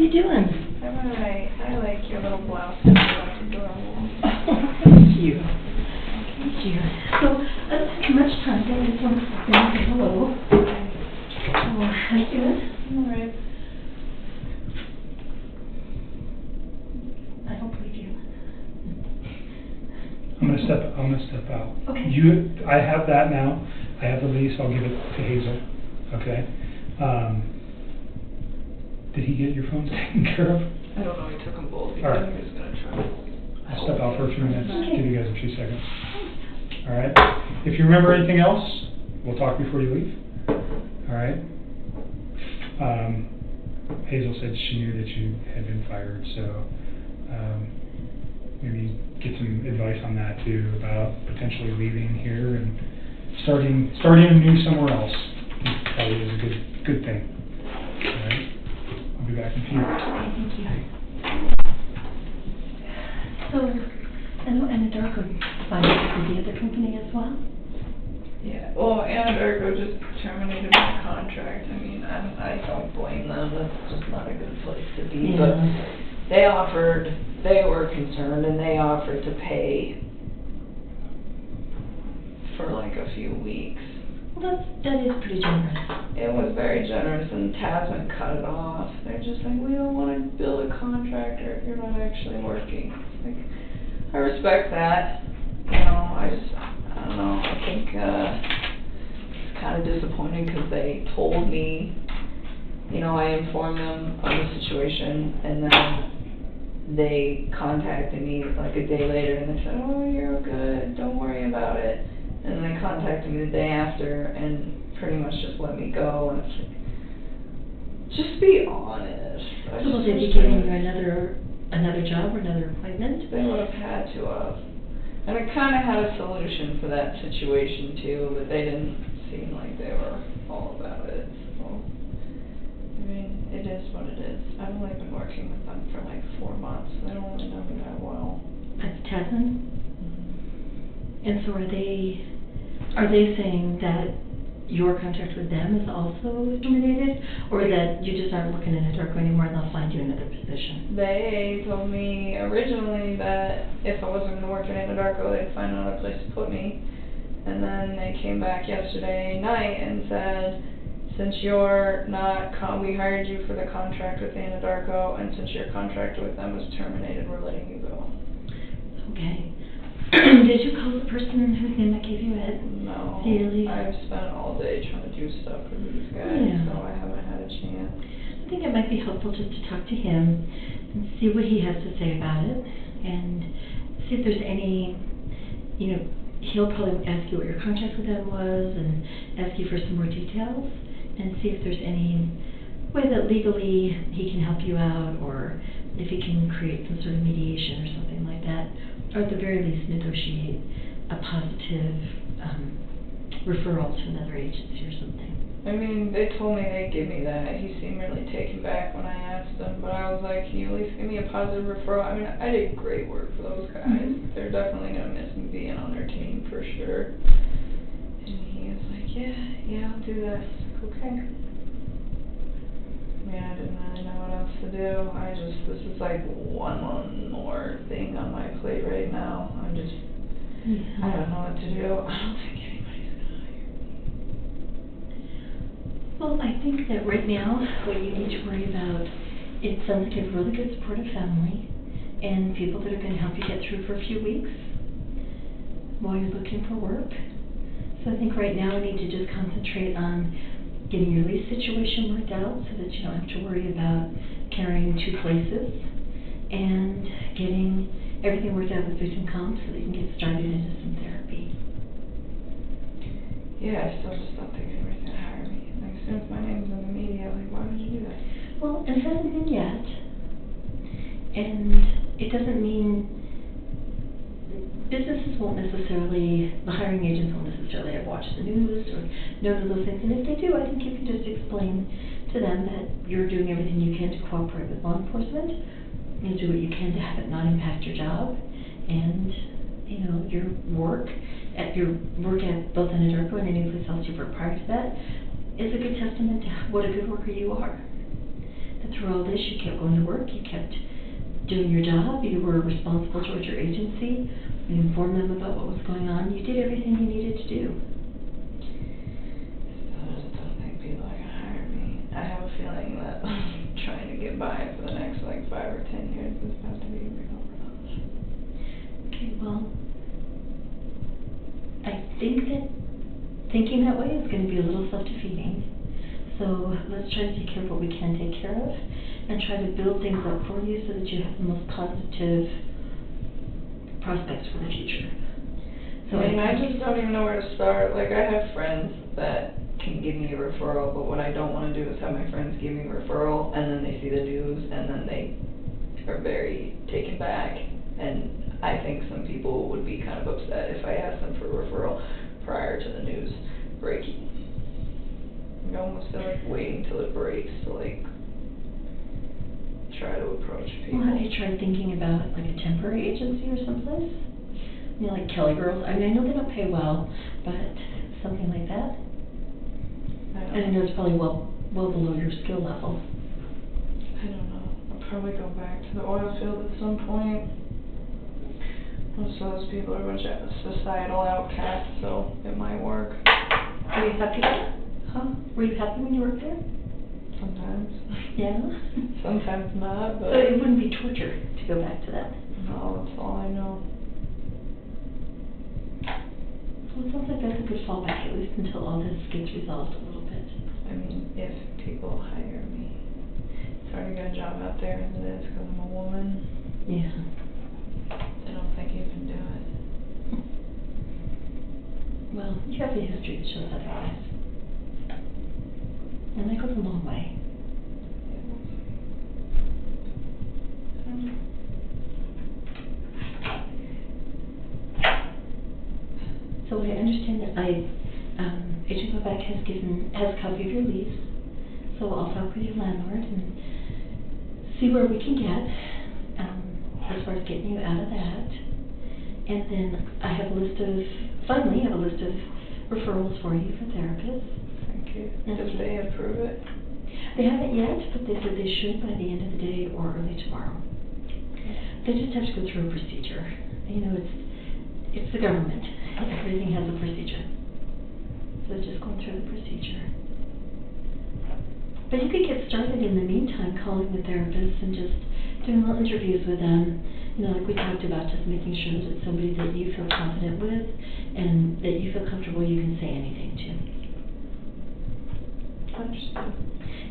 you doing? I'm alright. I like your little blouse. It's adorable. Thank you. Thank you. So, I don't take much time. I just want to say hello. Oh, how you doing? Alright. I don't believe you. I'm gonna step out. Okay. I have that now. I have the lease. I'll give it to Hazel. Okay. Did he get your phones taken care of? I don't know. He took them both. He All right. said he was gonna try. I'll step out for a few minutes. Okay. Give you guys a few seconds. All right. If you remember anything else, we'll talk before you leave. All right. Hazel said she knew that you had been fired, so maybe get some advice on that too, about potentially leaving here and starting anew somewhere else. Probably is a good thing. All right. I'll be back in a few. Thank you. So, Anadarko signed up with the other company as well? Yeah, well, Anadarko just terminated my contract. I mean, I don't blame them. That's just not a good place to be. Yeah. But they were concerned, and they offered to pay for like a few weeks. Well, that is pretty generous. It was very generous, and Tasman cut it off. They're just like, we don't want to bill a contractor if you're not actually working. Like, I respect that. You know, I don't know. I think it's kind of disappointing because they told me, you know, I informed them of the situation, and then they contacted me like a day later, and they said, oh, you're good, don't worry about it. And they contacted me the day after and pretty much just let me go. And it's like, just be honest. So will they be giving you another job or another appointment? They would have had to have. And I kind of had a solution for that situation too, but they didn't seem like they were all about it. So, I mean, it is what it is. I've only been working with them for like 4 months. They don't really know me that well. That's Tasman? And so are they saying that your contract with them is also terminated, or that you just aren't working in Anadarko anymore and they'll find you another position? They told me originally that if I wasn't going to work in Anadarko, they'd find another place to put me. And then they came back yesterday night and said, since you're not, we hired you for the contract with Anadarko, and since your contract with them was terminated, we're letting you go. Okay. Did you call the person whose name I gave you a head? No. Daily? I've spent all day trying to do stuff for these guys, Yeah. so I haven't had a chance. I think it might be helpful just to talk to him and see what he has to say about it, and see if there's any, you know, he'll probably ask you what your contract with them was and ask you for some more details, and see if there's any way that legally he can help you out, or if he can create some sort of mediation or something like that, or at the very least negotiate a positive referral to another agency or something. I mean, they told me they'd give me that. He seemed really taken back when I asked them, but I was like, can you at least give me a positive referral? I mean, I did great work for those guys. Mm-hmm. They're definitely going to miss me being on their team for sure. And he was like, yeah, I'll do that. I was like, okay. I mean, I didn't really know what else to do. This is like one more thing on my plate right now. I don't know what to do. I don't think anybody's going to hire me. Well, I think that right now, what you need to worry about, it sounds like a really good supportive family, and people that are going to help you get through for a few weeks while you're looking for work. So I think right now we need to just concentrate on getting your lease situation worked out so that you don't have to worry about carrying 2 places, and getting everything worked out with victim comp so that you can get started into some therapy. Yeah, I still just don't think anybody's going to hire me. Like, as soon as my name's in the media, like, why would you do that? Well, it hasn't been yet, and it doesn't mean the hiring agents won't necessarily have watched the news or know those things, and if they do, I think you can just explain to them that you're doing everything you can to cooperate with law enforcement, and do what you can to have it not impact your job, and, you know, your work at both Anadarko and any place else you've worked prior to that is a good testament to what a good worker you are. that through all this you kept going to work, you kept doing your job, you were responsible towards your agency, you informed them about what was going on, you did everything you needed to do. I just don't think people are gonna hire me. I have a feeling that trying to get by for the next like 5 or 10 years is about to be real rough. Okay, well, I think that thinking that way is going to be a little self-defeating. So let's try to take care of what we can take care of and try to build things up for you so that you have the most positive prospects for the future. So I mean, I just don't even know where to start. Like, I have friends that can give me a referral, but what I don't want to do is have my friends give me a referral and then they see the news and then they are very taken back. And I think some people would be kind of upset if I asked them for a referral prior to the news breaking. I almost feel like waiting till it breaks to like try to approach people. Well, have you tried thinking about like a temporary agency or someplace? You know, like Kelly Girls. I mean, I know they don't pay well, but something like that. And I know it's probably well below your skill level. I don't know. I'll probably go back to the oil field at some point. Most of those people are a bunch of societal outcasts, so it might work. Are you happy there? Huh? Were you happy when you worked there? Sometimes. Yeah? Sometimes not, but... So it wouldn't be torture to go back to that? No, that's all I know. Well, it sounds like that's a good fallback, at least until all this gets resolved a little bit. I mean, if people hire me. It's hard to get a job out there as it is because I'm a woman. Yeah. I don't think you can do it. Well, you have a history that shows otherwise. And that goes a long way. So I understand that Agent Novak has a copy of your lease. So I'll talk with your landlord and see where we can get as far as getting you out of that. And then I have a list of referrals for you for therapists. Thank you. Did they approve it? They haven't yet, but they said they should by the end of the day or early tomorrow. They just have to go through a procedure. You know, it's the government. Everything has a procedure. So it's just going through the procedure. But you could get started in the meantime calling the therapists and just doing little interviews with them. You know, like we talked about, just making sure that it's somebody that you feel confident with and that you feel comfortable you can say anything to. Understood.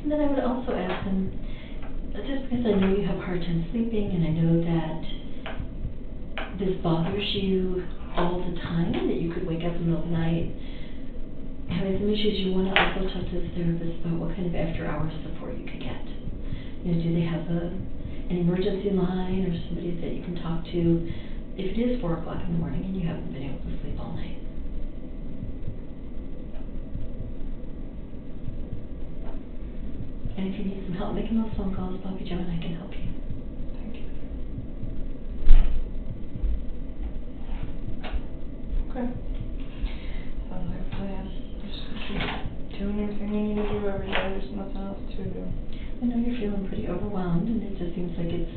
And then I would also ask them, just because I know you have a hard time sleeping and I know that this bothers you all the time, that you could wake up in the middle of the night having some issues, you want to also talk to the therapist about what kind of after-hours support you could get. You know, do they have an emergency line or somebody that you can talk to if it is 4 o'clock in the morning and you haven't been able to sleep all night? And if you need some help making those phone calls, Bobby Joe and I can help you. Thank you. Okay. Sounds like a plan. Just keep doing everything we need to do every day. There's nothing else to do. I know you're feeling pretty overwhelmed, and it just seems like it's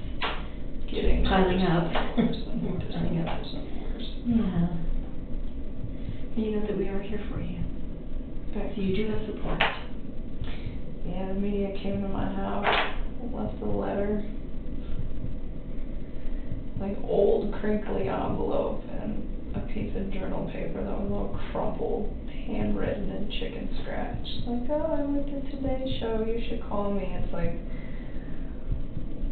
Getting piling up. Piling up. Yeah. And you know that we are here for you. Okay. So you do have support. Yeah, the media came to my house, left a letter, like old crinkly envelope and a piece of journal paper that was all crumpled, handwritten and chicken scratch. Like, oh, I went to Today's Show, you should call me. It's like,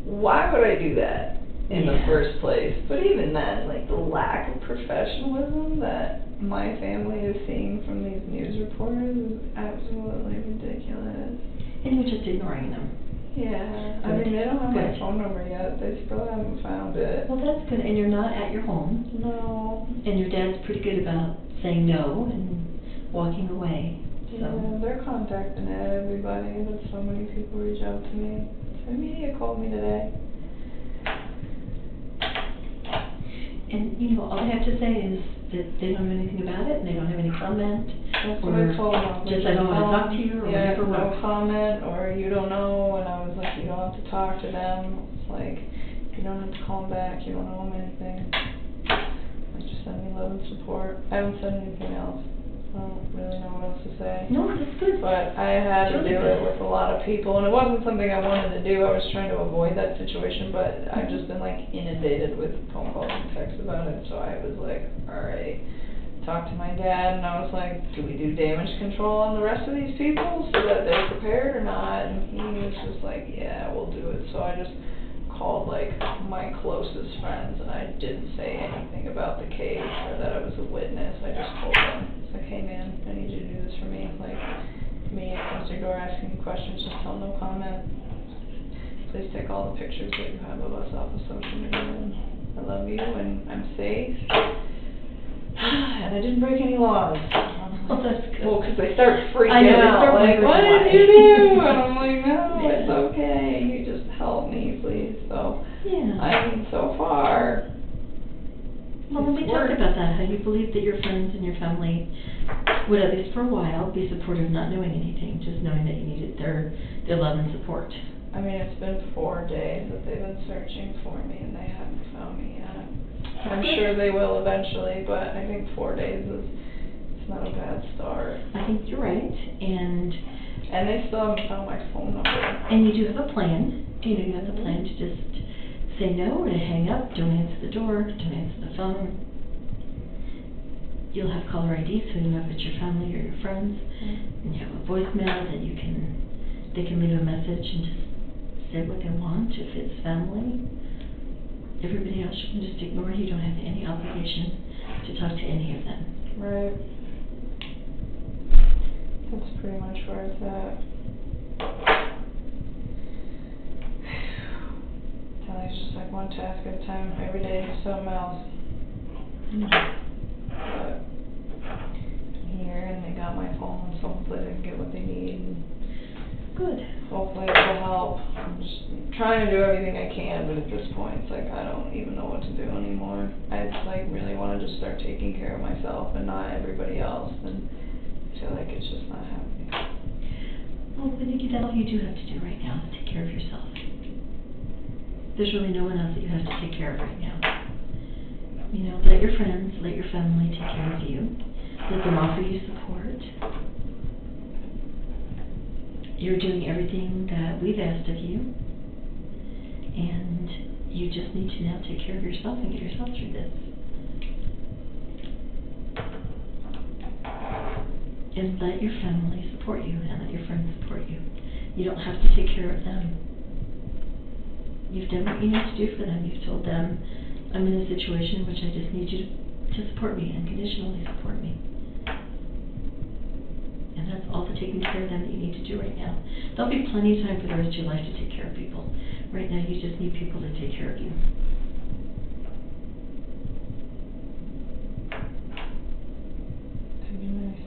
why would I do that in the first place? But even then, like the lack of professionalism that my family is seeing from these news reporters is absolutely ridiculous. And you're just ignoring them. Yeah, I mean, they don't have my phone number yet. They still haven't found it. Well, that's good. And you're not at your home. No. And your dad's pretty good about saying no and walking away. So. Yeah, they're contacting everybody. But so many people reach out to me. The media called me today. And, you know, all they have to say is that they don't know anything about it and they don't have any comment. That's what I told them. Just I don't want to talk to you or yeah, whatever. no comment or you don't know. And I was was like, you don't have to talk to them. It's like, you don't have to call them back. You don't owe them anything. Like, just send me love and support. I haven't said anything else. I don't really know what else to say. No, that's good. But I had to do it with a lot of people, and it wasn't something I wanted to do. I was trying to avoid that situation, but I've just been like inundated with phone calls and texts about it. So I was like, all right. Talked to my dad, and I was like, do we do damage control on the rest of these people so that they're prepared or not? And he was just like, yeah, we'll do it. So I just called like my closest friends, and I didn't say anything about the case or that I was a witness. I just told them, it's like, hey man, I need you to do this for me. Like, me comes to your door asking you questions, just tell no comment. Please take all the pictures that you have of us off of social media. And I love you, and I'm safe. And I didn't break any laws. Oh, that's good. Well, because they start freaking I know, out. Like, what did you do? And I'm like, no, Yeah. it's okay. You just help me, please. So, Yeah. I mean, so far. Well, when we talked about that, how you believed that your friends and your family would, at least for a while, be supportive, not knowing anything, just knowing that you needed their love and support. I mean, it's been 4 days that they've been searching for me, and they haven't found me yet. I'm sure they will eventually, but I think 4 days it's not a bad start. I think you're right, and they still haven't found my phone number. And you do have a plan. You know, you have the plan to just say no, to hang up, don't answer the door, don't answer the phone. You'll have caller ID, so you know if it's your family or your friends. And you have a voicemail that they can leave a message and just say what they want if it's family. Everybody else you can just ignore. You don't have any obligation to talk to any of them. Right. That's pretty much where it's at. It's just like one task at a time. Every day is something else. But I'm here, and they got my phone, so hopefully they can get what they need. Good. Hopefully it will help. I'm just trying to do everything I can, but at this point, it's like I don't even know what to do anymore. I just like really want to just start taking care of myself and not everybody else, and I feel like it's just not happening. Well, I think that's all you do have to do right now is take care of yourself. There's really no one else that you have to take care of right now. You know, let your friends, let your family take care of you. Let them offer you support. You're doing everything that we've asked of you, and you just need to now take care of yourself and get yourself through this. And let your family support you, and let your friends support you. You don't have to take care of them. You've done what you need to do for them. You've told them, I'm in a situation in which I just need you to support me, unconditionally support me. And that's all the taking care of them that you need to do right now. There'll be plenty of time for the rest of your life to take care of people. Right now, you just need people to take care of you. That'd be nice.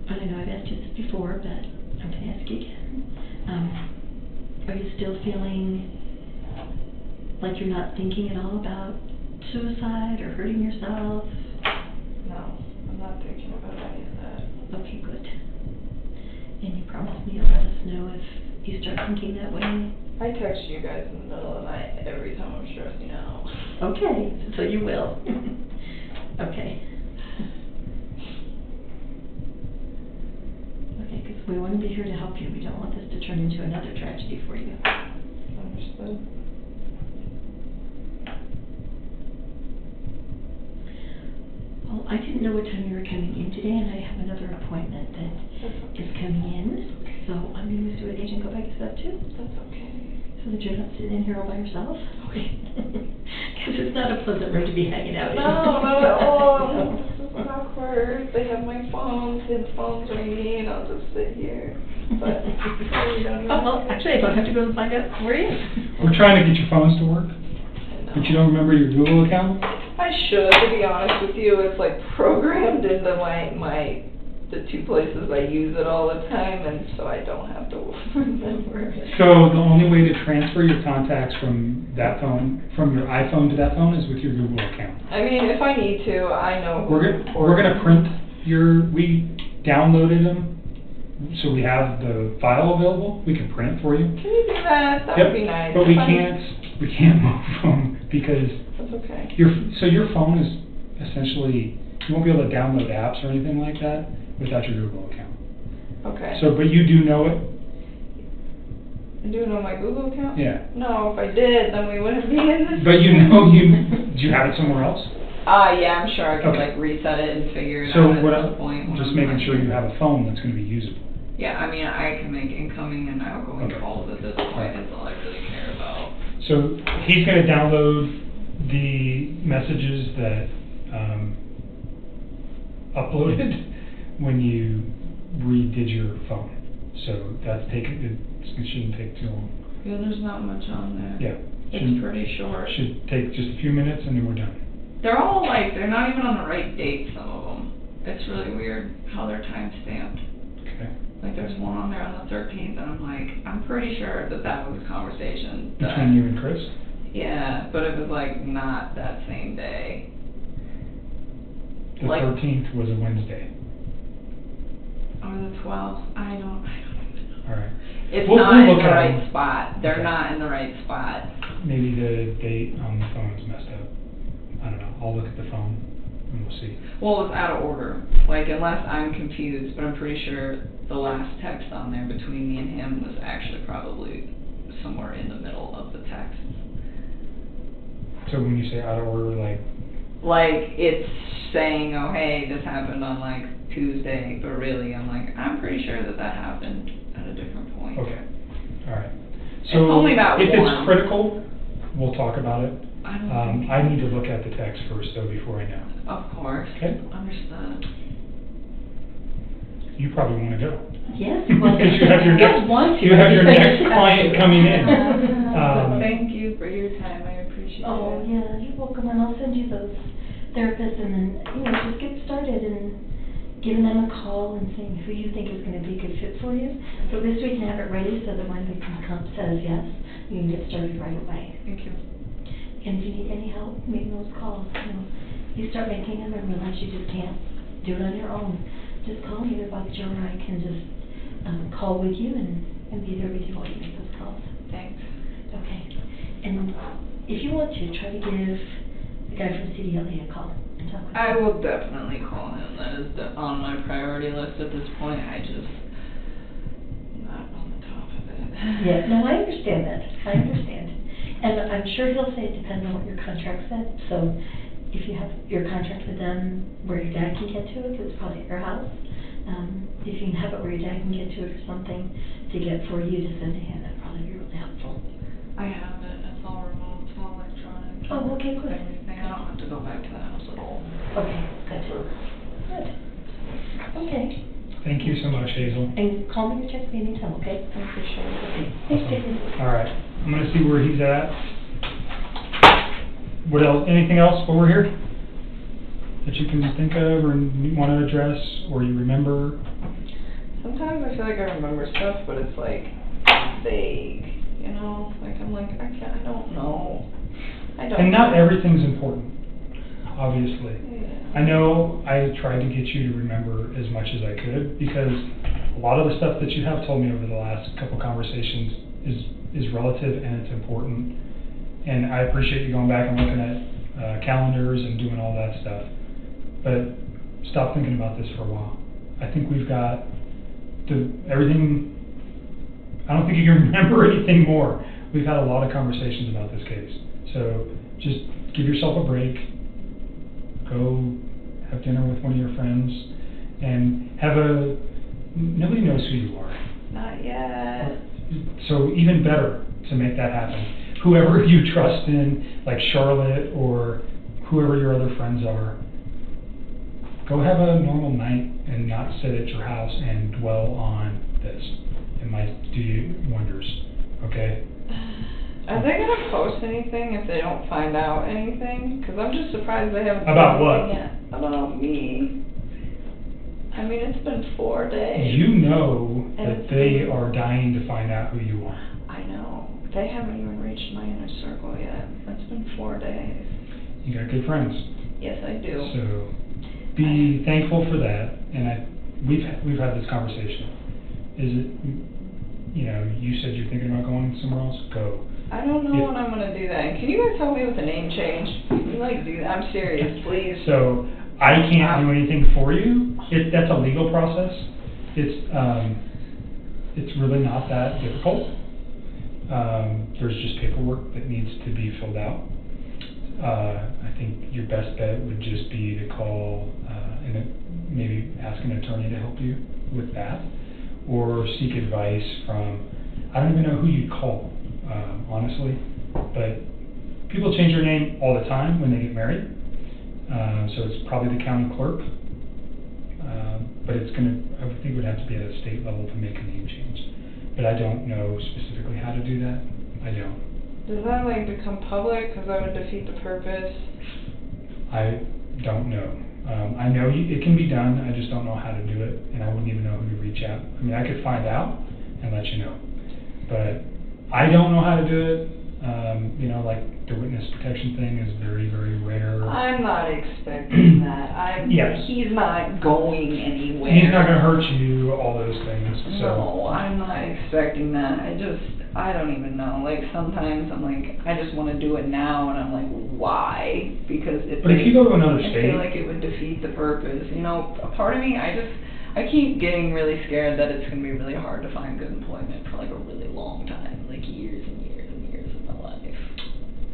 I know I've asked you this before, but I'm going to ask you again. Are you still feeling like you're not thinking at all about suicide or hurting yourself? No, I'm not thinking about any of that. Okay, good. And you promised me you'll let us know if you start thinking that way? I text you guys in the middle of the night every time I'm stressing out. Okay, so you will. Okay. Okay, because we want to be here to help you. We don't want this to turn into another tragedy for you. Understood. Well, I didn't know what time you were coming in today, and I have another appointment that is coming in. So I'm going to do an agent go back to that too. That's okay. So that you're not sitting in here all by yourself. Okay. Because it's not a pleasant room to be hanging out in. No, not at all. This is awkward. They have my phone, his phone's ringing, I'll just sit here. But you don't even well, actually, I don't have to go and find out where he is. We're trying to get your phones to work, but you don't remember your Google account? I should, to be honest with you. It's like programmed into the two places I use it all the time, and so I don't have to remember. So the only way to transfer your contacts from that phone, from your iPhone to that phone, is with your Google account. I mean, if I need to, I know. We're gonna print we downloaded them so we have the file available, we can print it for you. Can you do that? That would be nice. But we can't move them because That's okay. your phone is essentially, you won't be able to download apps or anything like that without your Google account. Okay. So, but you do know it? I do know my Google account? Yeah. No, if I did, then we wouldn't be in this. But do you have it somewhere else? Yeah, I'm sure I could Okay. like reset it and figure it So out what at I'm this point. when just I'm making not sure you here. have a phone that's going to be usable. Yeah, I mean, I can make incoming and outgoing Okay. calls at this point. That's all I really care about. So he's going to download the messages that uploaded when you redid your phone. So that's it shouldn't take too long. Yeah, there's not much on there. Yeah. It's pretty short. Should take just a few minutes and then we're done. They're all like, they're not even on the right date, some of them. It's really weird how they're time stamped. Okay. Like there's one on there on the 13th and I'm like, I'm pretty sure that was a conversation. Between you and Chris? Yeah, but it was like not that same day. The 13th was a Wednesday. Or the 12th. I don't even know. All right. It's We'll not in look the at right them. spot. They're Okay. not in the right spot. Maybe the date on the phone's messed up. I don't know. I'll look at the phone and we'll see. Well, it's out of order. Like, unless I'm confused, but I'm pretty sure the last text on there between me and him was actually probably somewhere in the middle of the text. So when you say out of order, Like, it's saying, oh, hey, this happened on, like, Tuesday, but really, I'm like, I'm pretty sure that happened at a different point. okay. All right. It's So only about if one. it's critical, we'll talk about it. I don't think I need to look at the text first, though, before I know. Of course. Okay. Understood. You probably want to go. Yes, well, Because you have your I don't want to. you have your next client coming in. Thank you for your time. I appreciate Oh, it. yeah, you're welcome, and I'll send you those therapists, and then, just get started and giving them a call and seeing who you think is gonna be a good fit for you. So this we can have it ready so that when the come says yes, you can get started right away. Thank you. And if you need any help making those calls, you start making them and realize you just can't do it on your own. Just call me, either Bob, Joe, or I can just call with you and be there with you while you make those calls. Thanks. Okay. And if you want to, try to give the guy from CDLA a call and talk with him. I will definitely call him. That is on my priority list at this point. I just not on the top of it. Yeah, no, I understand that. I understand. And I'm sure he'll say it depends on what your contract said. So if you have your contract with them where your dad can get to it, because it's probably at your house, if you can have it where your dad can get to it or something to get for you to send to him, that'd probably be really helpful. I have it. It's all remote. It's all electronic. Oh, okay, good. Everything. I don't have to go back to the house at all. Okay, good. Good. Okay. Thank you so much, Hazel. And call me or text me anytime, okay? I appreciate it. Okay. Thanks, Jason. All right. I'm going to see where he's at. What else? Anything else while we're here that you can think of or want to address or you remember? Sometimes I feel like I remember stuff, but it's like vague. Like I'm like I don't know. And not everything's important, obviously. Yeah. I know I tried to get you to remember as much as I could because a lot of the stuff that you have told me over the last couple conversations is relative and it's important. And I appreciate you going back and looking at calendars and doing all that stuff. But stop thinking about this for a while. I think we've got everything. I don't think you can remember anything more. We've had a lot of conversations about this case. So just give yourself a break. Go have dinner with one of your friends and nobody knows who you are. Not yet. So even better to make that happen. Whoever you trust in, like Charlotte or whoever your other friends are, go have a normal night and not sit at your house and dwell on this. It might do you wonders, okay? Are they gonna post anything if they don't find out anything? Because I'm just surprised they haven't. About done what? anything yet. About me. I mean, it's been 4 days. You know And that it's they been- are dying to find out who you are. I know. They haven't even reached my inner circle yet. It's been 4 days. You got good friends. Yes, I do. So be thankful for that. And we've had this conversation. Is it, you know, you said you're thinking about going somewhere else? Go. I don't know when I'm gonna do that. And can you guys help me with the name change? Can you like do that? I'm serious, please. So I can't do anything for you. That's a legal process. It's really not that difficult. There's just paperwork that needs to be filled out. I think your best bet would just be to call and maybe ask an attorney to help you with that, or seek advice from, I don't even know who you'd call, honestly, but people change their name all the time when they get married, so it's probably the county clerk, but I would think it would have to be at a state level to make a name change, but I don't know specifically how to do that. I don't. Does that like become public? Because that would defeat the purpose. I don't know. I know it can be done, I just don't know how to do it, and I wouldn't even know who to reach out. I mean, I could find out and let you know, but I don't know how to do it. You know, like the witness protection thing is very, very rare. I'm not expecting that. Yes. He's not going anywhere. He's not going to hurt you, all those things. So. No, I'm not expecting that. I don't even know. Like sometimes I'm like, I just want to do it now, and I'm like, why? Because if you go to another I state, feel like it would defeat the purpose. You know, a part of me, I keep getting really scared that it's going to be really hard to find good employment for like a really long time, like years and years and years of my life.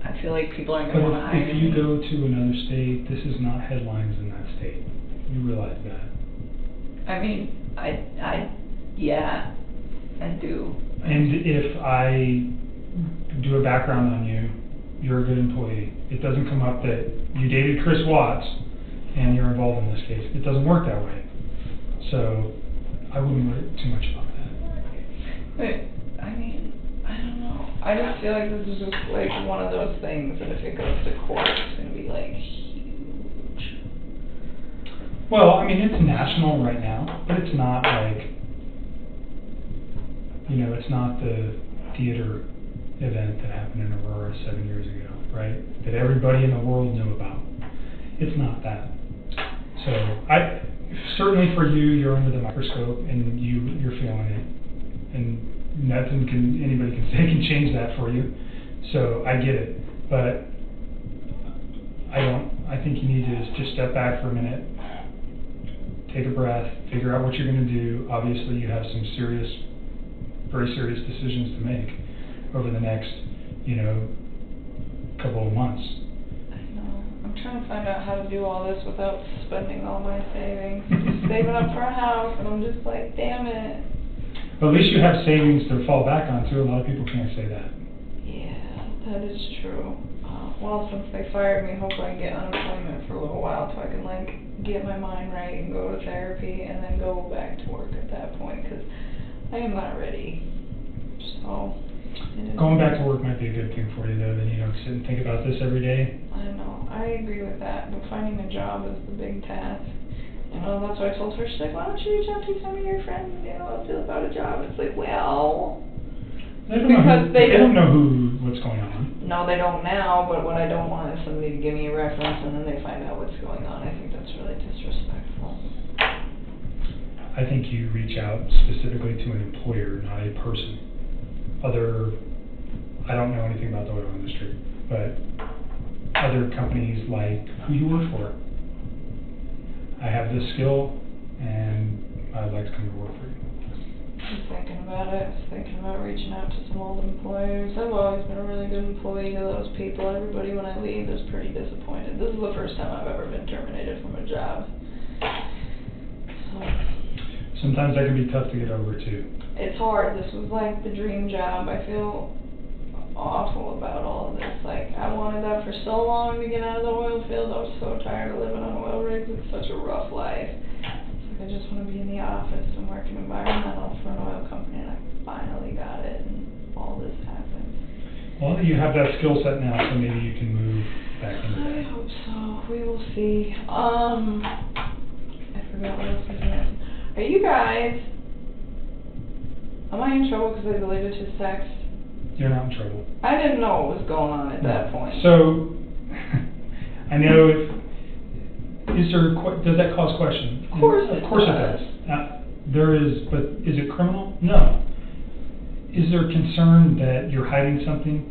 I feel like people aren't going to want to hire me. If you go to another state, this is not headlines in that state. You realize that? I mean, yeah, I do. And if I do a background on you, you're a good employee. It doesn't come up that you dated Chris Watts and you're involved in this case. It doesn't work that way. So I wouldn't worry too much about that. But, I mean, I don't know. I just feel like this is just like one of those things that if it goes to court, it's going to be like huge. Well, I mean, it's national right now, but it's not like, you know, it's not the theater event that happened in Aurora 7 years ago, right? That everybody in the world knew about. It's not that. So certainly for you, you're under the microscope and you're feeling it, and nothing anybody can say can change that for you. So I get it, but I think you need to just step back for a minute, take a breath, figure out what you're going to do. Obviously, you have some very serious decisions to make over the next, you know, couple of months. I know. I'm trying to find out how to do all this without spending all my savings. I'm just saving up for a house, and I'm just like, damn it. But at least you have savings to fall back on, too. A lot of people can't say that. Yeah, that is true. Well, since they fired me, hopefully I can get unemployment for a little while so I can, like, get my mind right and go to therapy and then go back to work at that point, because I am not ready. So... Going back to work might be a good thing for you, though, then you don't sit and think about this every day. I know, I agree with that, but finding a job is the big task. You know, that's why I told her, she's like, why don't you reach out to some of your friends, you know, about a job? It's like, well... They don't know what's going on. No, they don't now, but what I don't want is somebody to give me a reference and then they find out what's going on. I think that's really disrespectful. I think you reach out specifically to an employer, not a person. I don't know anything about the oil industry, but other companies like who you work for. I have this skill, and I'd like to come to work for you. I was thinking about it. I was thinking about reaching out to some old employers. I've always been a really good employee to those people. Everybody, when I leave, is pretty disappointed. This is the first time I've ever been terminated from a job. So. Sometimes that can be tough to get over, too. It's hard. This was like the dream job. I feel awful about all of this. Like, I wanted that for so long to get out of the oil field. I was so tired of living on oil rigs. It's such a rough life. It's like I just want to be in the office and work in environmental for an oil company, and I finally got it, and all this happened. Well, you have that skill set now, so maybe you can move back into that. I hope so. We will see. I forgot what else was going to say. Are you guys... Am I in trouble because I deleted his text? You're not in trouble. I didn't know what was going on at that point. So, I know does that cause question? Of course it does. There is, but is it criminal? No. Is there concern that you're hiding something?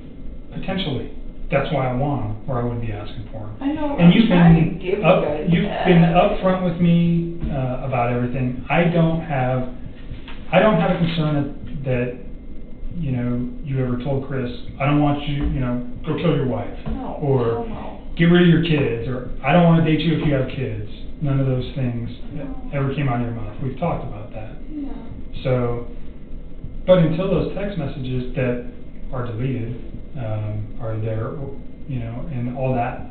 Potentially. That's why I want them, or I wouldn't be asking for them. I know. And I'm trying to give you guys you've that. been upfront with me about everything. I don't have a concern that you ever told Chris, I don't want you, go kill your wife, No, or no. get rid of your kids, or I don't want to date you if you have kids. None of those things ever came out of your mouth. We've talked about that. Yeah. So, but until those text messages that are deleted are there, and all that,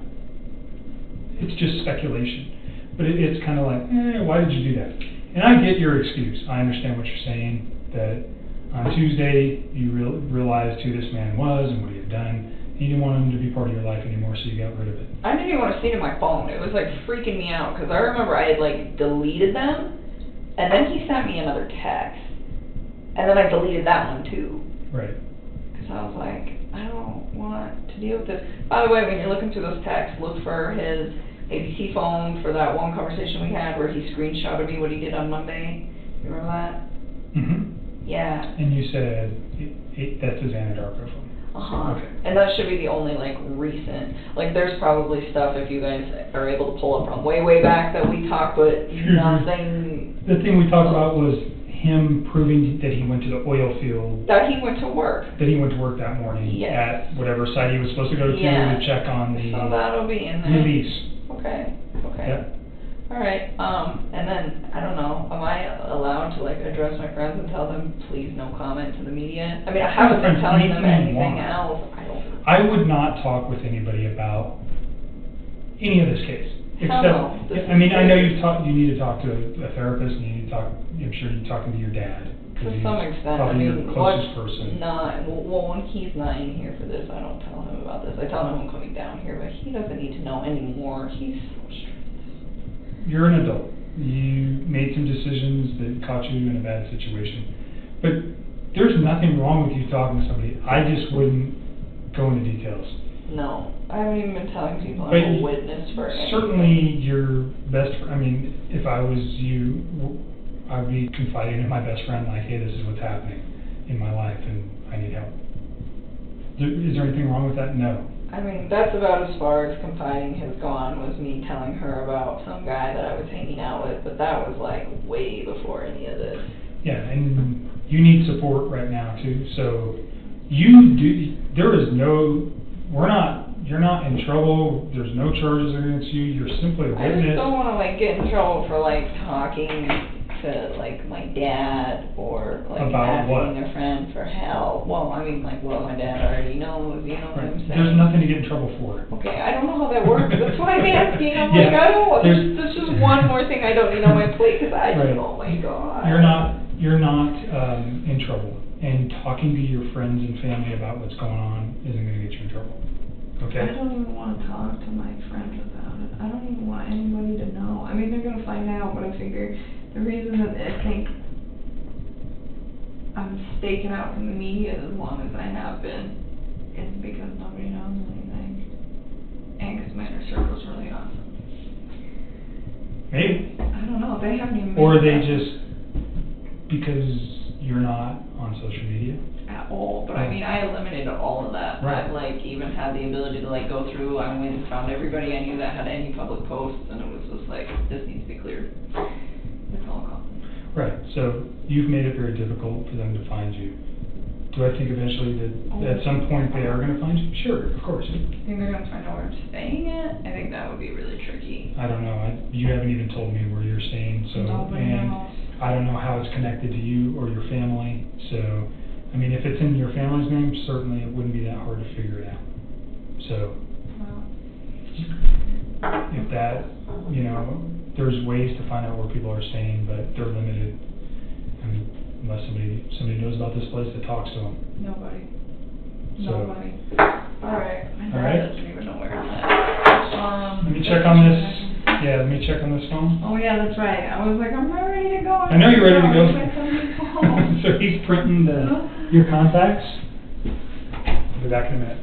it's just speculation. But it's kind of like, why did you do that? And I get your excuse. I understand what you're saying, that on Tuesday you realized who this man was and what he had done. You didn't want him to be part of your life anymore, so you got rid of it. I didn't even want to see it in my phone. It was like freaking me out because I remember I had like deleted them, and then he sent me another text, and then I deleted that one too. Right. Because I was like, I don't want to deal with this. By the way, when you're looking through those texts, look for his ABC phone for that one conversation we had where he screenshotted me what he did on Monday. You remember that? Mm-hmm. Yeah. And you said that's his Anadarko phone. Uh-huh. Okay. And that should be the only like recent, like there's probably stuff if you guys are able to pull up from way back that we talked, but nothing. The thing we talked about was him proving that he went to the oil field. That he went to work. That he went to work that morning at whatever site he was supposed to go to to check on the So that'll be in there. release. Okay. Yep. All right. And then I don't know. Am I allowed to like address my friends and tell them please no comment to the media? I mean, I haven't been telling them anything else. I would not talk with anybody about any of this case. Except, I mean, I know you need to talk to a therapist, and you need to talk. I'm sure you're talking to your dad. To some extent, probably I mean, your closest person. Well, when he's not in here for this, I don't tell him about this. I tell him I'm coming down here, but he doesn't need to know anymore. He's so strict. You're an adult. You made some decisions that caught you in a bad situation. But there's nothing wrong with you talking to somebody. I just wouldn't go into details. No, I haven't even been telling people I'm a witness for anything. Certainly your best, I mean, if I was you, I'd be confiding in my best friend, like, hey, this is what's happening in my life and I need help. Is there anything wrong with that? No. I mean, that's about as far as confiding has gone, was me telling her about some guy that I was hanging out with, but that was like way before any of this. Yeah, and you need support right now too, so you're not in trouble, there's no charges against you, you're simply a I just witness. don't want to like get in trouble for like talking to like my dad or like About what? asking a friend for help. Well, I mean like what my dad already knows, you know what I'm saying? There's nothing to get in trouble for. Okay, I don't know how that works. That's why I'm asking. I'm like, I don't want. There's just one more thing I don't need on my plate because I just, oh my god. You're not in trouble, and talking to your friends and family about what's going on isn't going to get you in trouble. Okay? I don't even want to talk to my friends about it. I don't even want anybody to know. I mean, they're going to find out, but I figure the reason that I think I'm staking out from the media as long as I have been is because nobody knows anything. And because my inner circle's really awesome. Maybe. I don't know. They haven't even. Or they just, because you're not on social media? At all, but I mean, I eliminated all of that. Right. I've like even had the ability to like go through. I went and found everybody I knew that had any public posts, and it was just like, this needs to be cleared. It's all gone. Right, so you've made it very difficult for them to find you. Do I think eventually that at some point they are going to find you? Sure, of course. I think they're going to find out where I'm staying at. I think that would be really tricky. I don't know. You haven't even told me where you're staying, so Nobody knows. I don't know how it's connected to you or your family. So, I mean, if it's in your family's name, certainly it wouldn't be that hard to figure it out. So, if that, there's ways to find out where people are staying, but they're limited. I mean, unless somebody knows about this place that talks to them. Nobody. So, Nobody. All right. My dad All right. doesn't even know where I'm at. Let me check on this. Yeah, let me check on this phone. Oh yeah, that's right. I was like, I'm not ready to go. I know you're ready to go. go. So he's printing your contacts. I'll be back in a minute.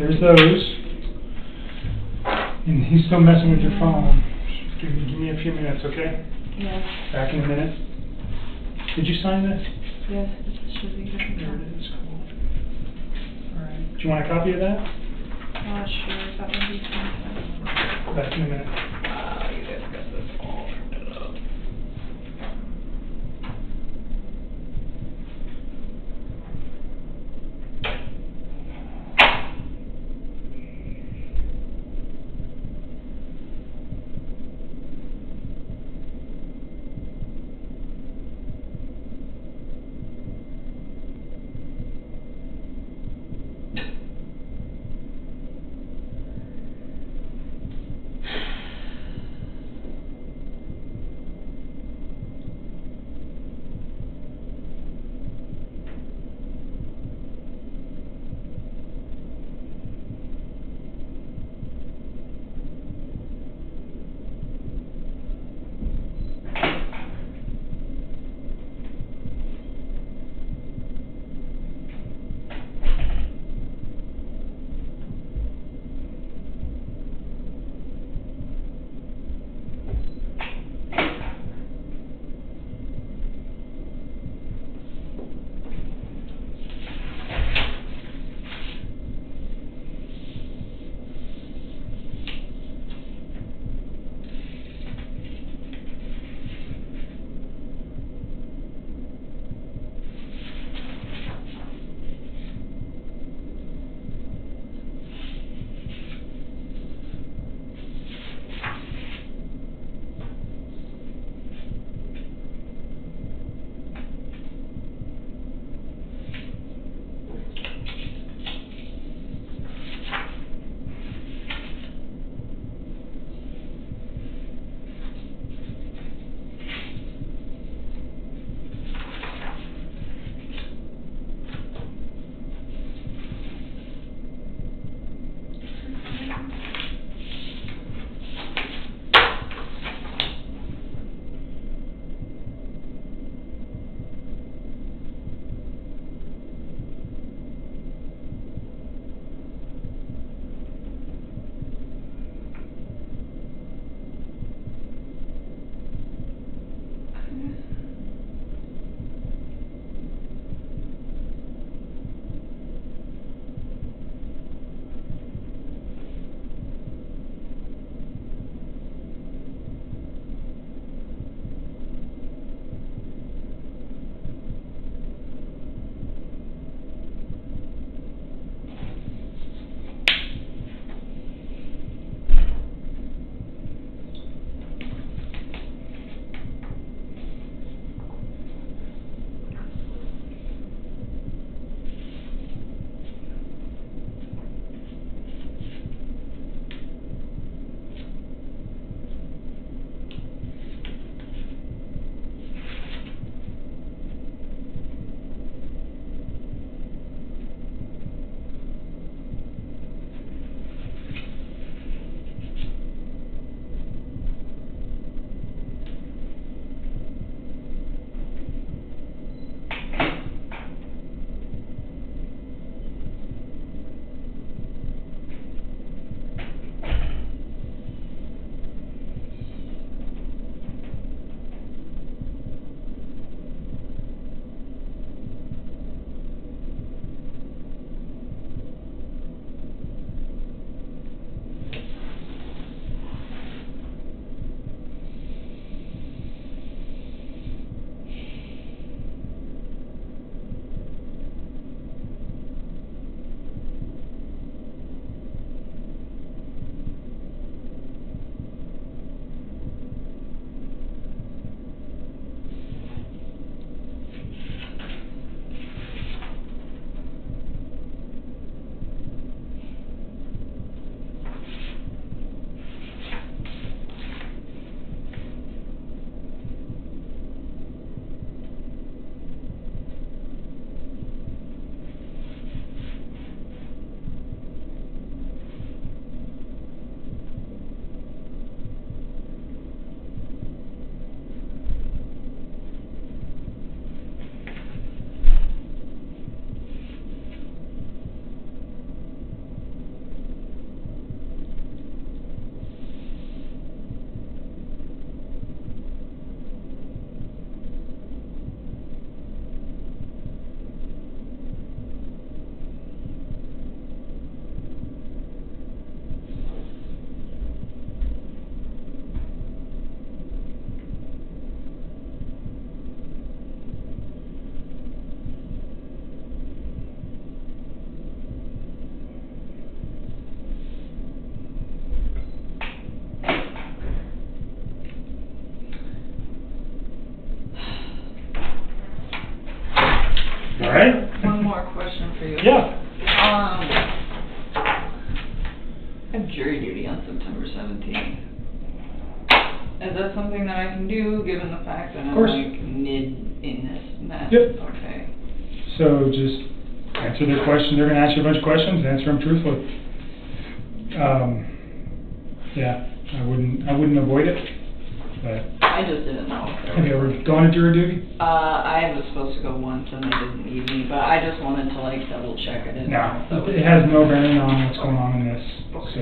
there's those. And he's still messing with your phone. Give me a few minutes, okay? Yes. Back in a minute. Did you sign this? Yes, it should be good. There it is, cool. Alright. Do you want a copy of that? Sure, that would be fine. Back in a minute. Wow, you guys got this all printed up. All right. One more question for you. Yeah. I have jury duty on September 17th. Is that something that I can do, given the fact that I'm course. like mid in this mess? Yep. Okay. So just answer their question. They're going to ask you a bunch of questions. Answer them truthfully. Yeah, I wouldn't avoid it. But I just didn't know. have you ever gone to jury duty? I was supposed to go once and they didn't need me, but I just wanted to like double check it. No, it has no bearing on what's going on in this. So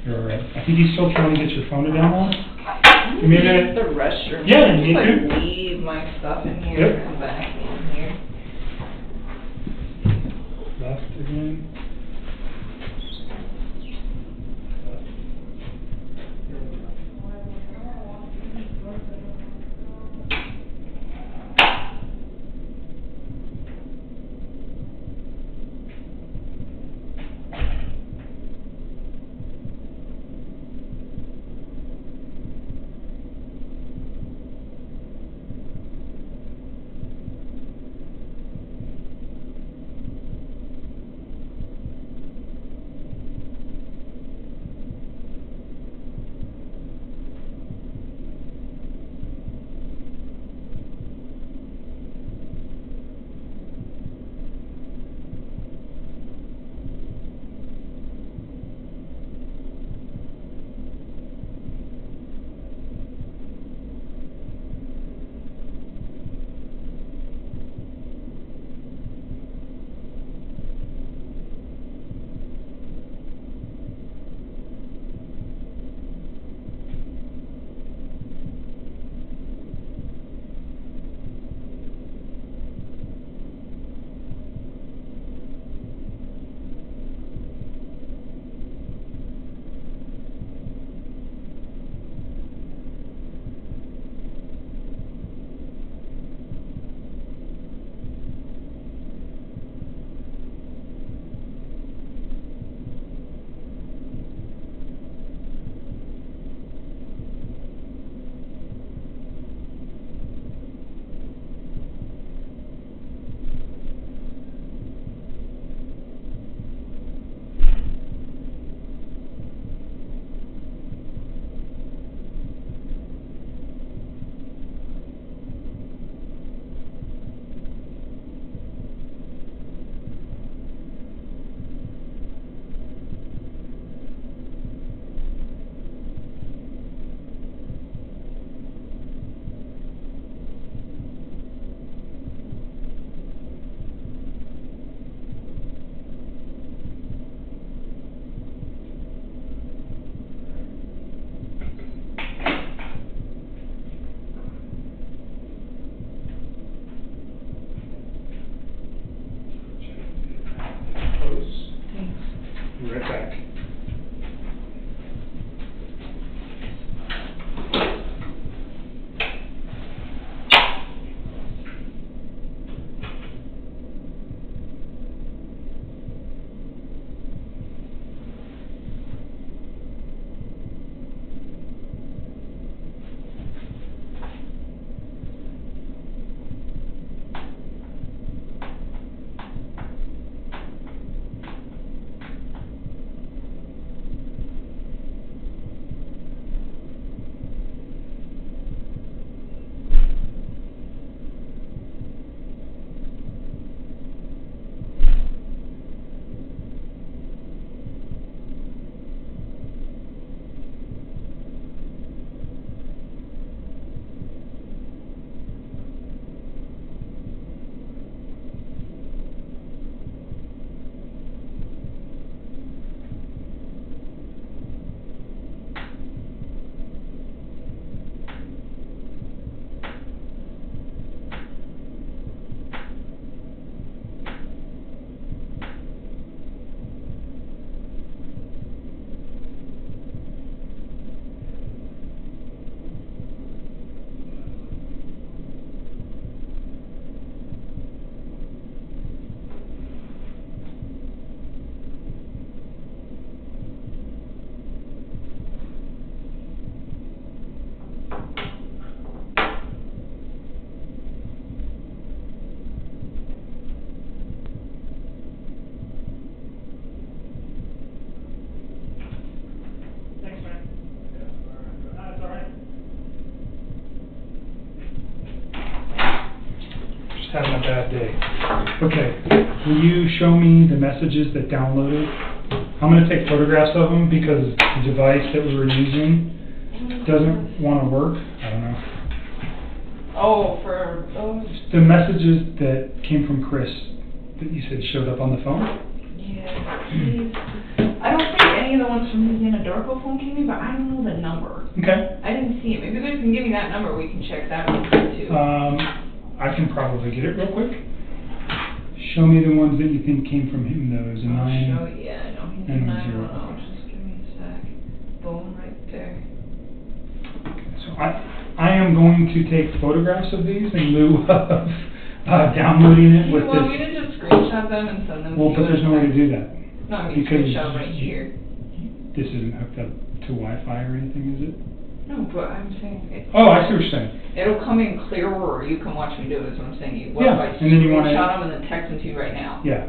you're all right. I think he's still trying to get your phone to download. You Use made the restroom. Yeah, just you like do. leave my stuff in here Yep. and back in here. Left again. just having a bad day. Okay, will you show me the messages that downloaded? I'm going to take photographs of them because the device that we were using doesn't want to work. I don't know. Oh, for those? The messages that came from Chris that you said showed up on the phone? Yeah, please. I don't think any of the ones from his Anadarko phone came in, but I don't know the number. Okay. I didn't see it. Maybe you can give me that number, we can check that real quick too. I can probably get it real quick. Show me the ones that you think came from him, those. I'll show you. Yeah, I know he's and 910. Just give me a sec. Boom, right there. So I am going to take photographs of these in lieu of downloading it with You want me this. to just screenshot them and send them to Well, you? but there's no way to do that. No, I mean Because screenshot right here. this isn't hooked up to Wi-Fi or anything, is it? No, but I'm saying it's... Oh, I see what you're saying. It'll come in clearer, or you can watch me do it, is what I'm saying. You, Yeah, if I and then you wanna- screenshot them and then text them to you right now. Yeah,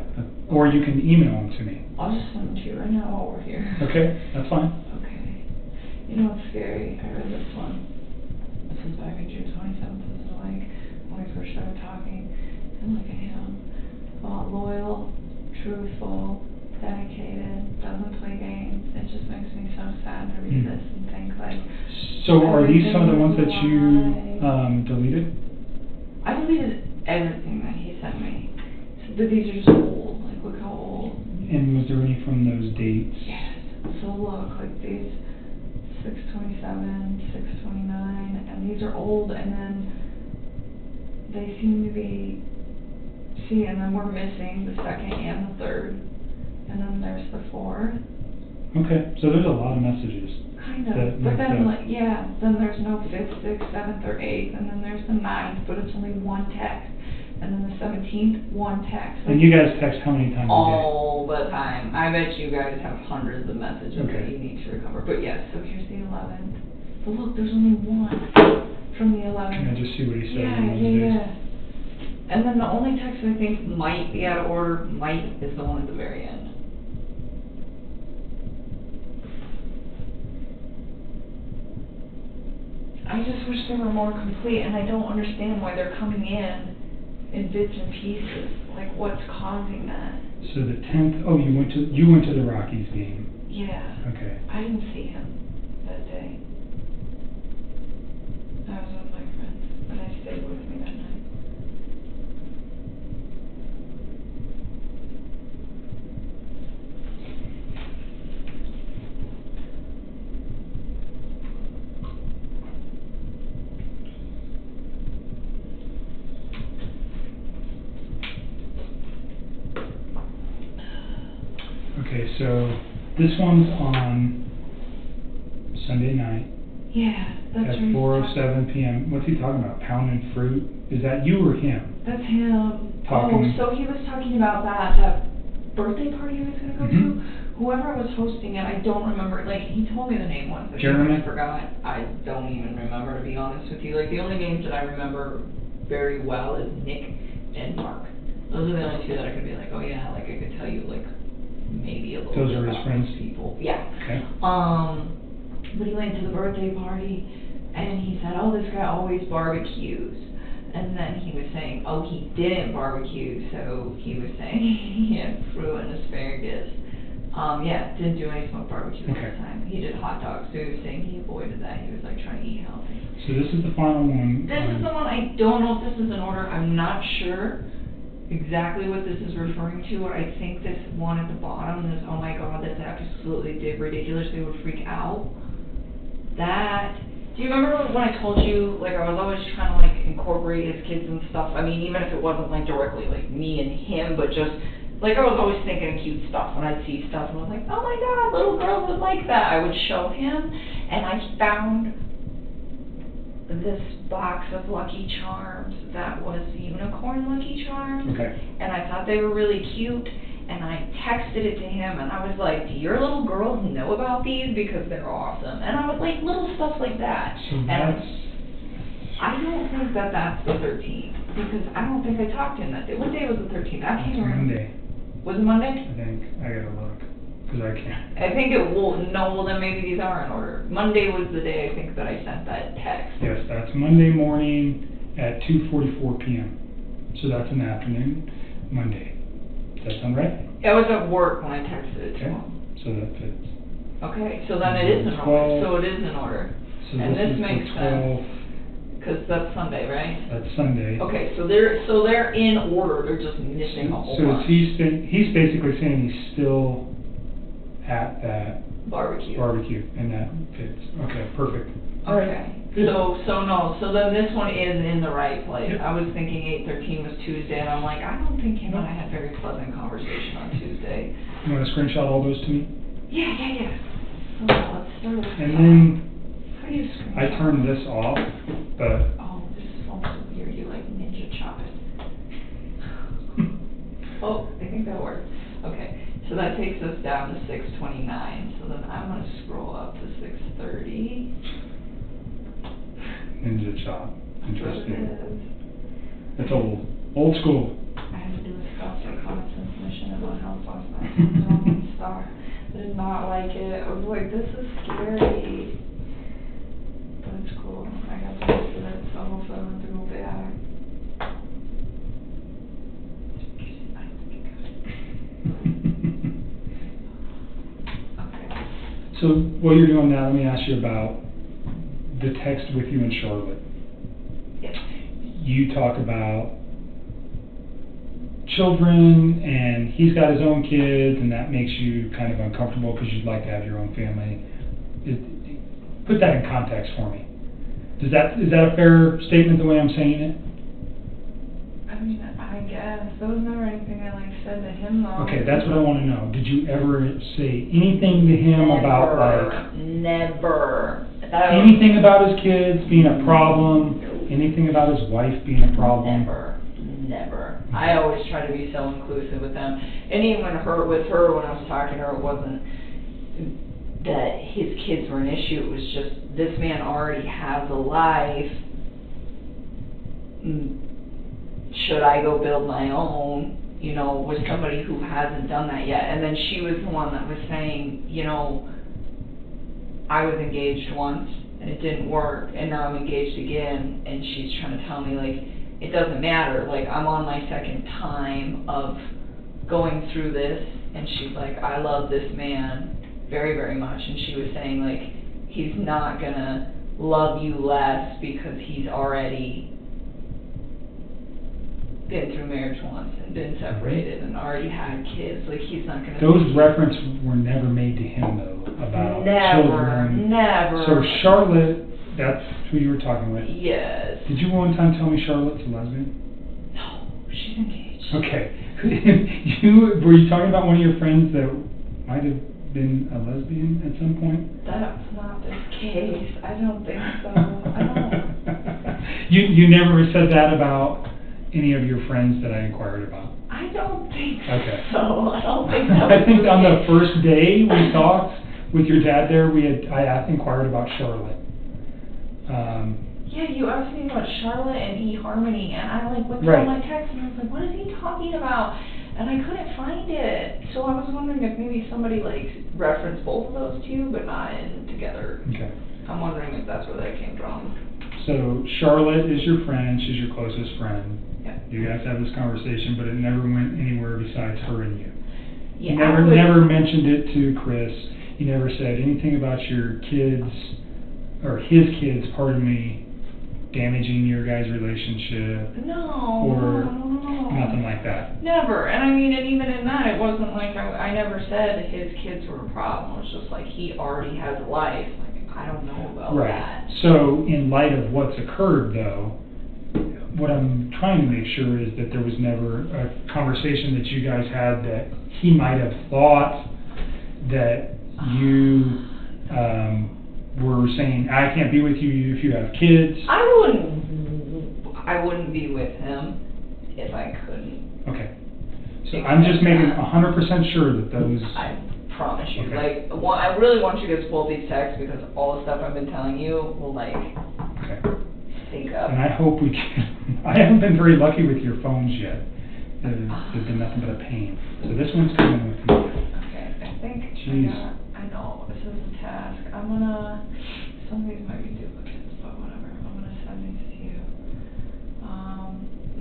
or you can email them to me. I'll just send them to you right now while we're here. Okay, that's fine. Okay. You know what's scary? I read this one. This is back in June 27th. This is like when we first started talking. And look at him. Loyal, truthful, dedicated, doesn't play games. It just makes me so sad to read this and think like... So are these some of the ones that you deleted? I deleted everything that he sent me. So, but these are just old. Like, look how old. And was there any from those dates? Yes. So look, like these 627, 629, and these are old, and then they seem to be, see, and then we're missing the second and the third, and then there's the fourth. Okay, so there's a lot of messages. Kind of, that but make then, that- like, yeah, then there's no 5th, 6th, 7th, or 8th, and then there's the 9th, but it's only one text, and then the 17th, one text. And you guys text how many times a day? All the time. I bet you guys have hundreds of messages that Okay. you need to recover. But yes, so here's the 11th. But look, there's only one from the 11th. Can I just see what he said Yeah, in those yeah, days? yeah. And then the only text I think might be out of order, might, is the one at the very end. I just wish they were more complete, and I don't understand why they're coming in bits and pieces. Like, what's causing that? So the 10th, oh, you went to the Rockies game. Yeah. Okay. I didn't see him that day. I was with my friends, but I stayed with me that night. Okay, so this one's on Sunday night Yeah, that's at right. 4:07 p.m. What's he talking about? Pounding fruit? Is that you or him? That's him. Talking. Oh, so he was talking about that birthday party he was going to go to. Whoever was hosting it, I don't remember. Like, he told me the name once, but Jeremy? I forgot. I don't even remember, to be honest with you. Like, the only names that I remember very well is Nick and Mark. Those are the only two that I could be like, oh yeah, like I could tell you like maybe a little Those bit are his about friends? those people. Yeah. Okay. But he went to the birthday party and he said, oh, this guy always barbecues. And then he was saying, oh, he didn't barbecue, so he was saying he had fruit and asparagus. Yeah, didn't do any smoked barbecue this time. He did hot dogs, so he was saying he avoided that. He was like trying to eat healthy. So this is the final one. This is the one, I don't know if this is in order. I'm not sure exactly what this is referring to. I think this one at the bottom, this, oh my god, that's absolutely ridiculous. They would freak out. That, do you remember when I told you, like, I was always trying to, like, incorporate his kids and stuff? I mean, even if it wasn't, like, directly, like, me and him, but just, like, I was always thinking of cute stuff when I'd see stuff, and I was like, oh my god, little girls would like that. I would show him, and I found this box of Lucky Charms that was unicorn Lucky Charms. Okay. And I thought they were really cute, and I texted it to him, and I was like, do your little girls know about these? Because they're awesome. And I was like, little stuff like that. So and that's... I don't think that that's the 13th, because I don't think I talked to him that day. What day was the 13th? I can't remember. Monday, Was it Monday? I think. I gotta look, because I can't. I think it will, no, well then maybe these are in order. Monday was the day I think that I sent that text. Yes, that's Monday morning at 2:44 p.m. So that's in the afternoon, Monday. Does that sound right? I was at work when I texted it to Okay. him. So that fits. Okay, so then it is in order. 12. So it is in order. So And this is the makes 12. sense, because that's Sunday, right? That's Sunday. Okay, so they're in order, they're just missing a whole So bunch. he's basically saying he's still at that Barbecue, and that fits. Okay, perfect. All Okay, right. so then this one is in the right place. Yep. I was thinking 8:13 was Tuesday, and I'm like, I don't think him and I had very pleasant conversation on Tuesday. You want to screenshot all those to me? Yeah. So let's start with And then how do you screen I shot? turned this off, but Oh, this is so weird, you like ninja chop it. Oh, I think that worked. Okay, so that takes us down to 6:29, so then I'm gonna scroll up to 6:30. ninja chop. Interesting. It is. That's old school. I had to do a self-reconnaissance mission in my house last night. I was on Star. I did not like it. I was like, this is scary. But it's cool. I got to visit it, so hopefully I don't have to go back. So while you're doing that, let me ask you about the text with you and Charlotte. Yes. You talk about children, and he's got his own kids, and that makes you kind of uncomfortable because you'd like to have your own family. Put that in context for me. Is that a fair statement the way I'm saying it? I mean, I guess. There was never anything I said to him though. Okay, that's what I want to know. Did you ever say anything to him about Never. anything about his kids being a problem? Anything about his wife being a problem? Never. I always try to be so inclusive with them. And even with her, when I was talking to her, it wasn't that his kids were an issue. It was just, this man already has a life. Should I go build my own, with somebody who hasn't done that yet? And then she was the one that was saying, I was engaged once and it didn't work, and now I'm engaged again, and she's trying to tell me, it doesn't matter, I'm on my second time of going through this, and she's like, I love this man very, very much, and she was saying, he's not gonna love you less because he's already been through marriage once and been separated and already had kids. He's not gonna. Those references were never made to him though about children. Never. So Charlotte, that's who you were talking with. Yes. Did you one time tell me Charlotte's a lesbian? No, she's engaged. Okay. Were you talking about one of your friends that might have been a lesbian at some point? That's not the case. I don't think so. I don't. You never said that about any of your friends that I inquired about? I don't think Okay. so. I don't think that I think was on the the first day we talked with your dad there, I inquired about Charlotte. Yeah, you asked me about Charlotte and eHarmony, and I went through Right. all my texts, and I was like, what is he talking about? And I couldn't find it. So I was wondering if maybe somebody referenced both of those to you, but not in together. Okay. I'm wondering if that's where that came from. So Charlotte is your friend, she's your closest friend. Yeah. You guys have this conversation, but it never went anywhere besides her and you. Yeah, You never mentioned it to Chris. You never said anything about your kids, or his kids, pardon me, damaging your guys' relationship. No. Or no. nothing like that. Never. And I mean, and even in that, it wasn't I never said his kids were a problem. It was just he already has a life. I don't know about Right. that. So in light of what's occurred though, what I'm trying to make sure is that there was never a conversation that you guys had that he might have thought that you were saying, I can't be with you if you have kids. I wouldn't be with him if I couldn't. Okay. So I'm just making 100% sure that those... I promise you. Okay. I really want you to get both these texts because all the stuff I've been telling you will Okay. sync up. And I hope we can... I haven't been very lucky with your phones yet. There's been nothing but a pain. So this one's coming with me. Okay, I think Jeez. I know, this is a task. some of these might be duplicates, but whatever. I'm gonna send these to you.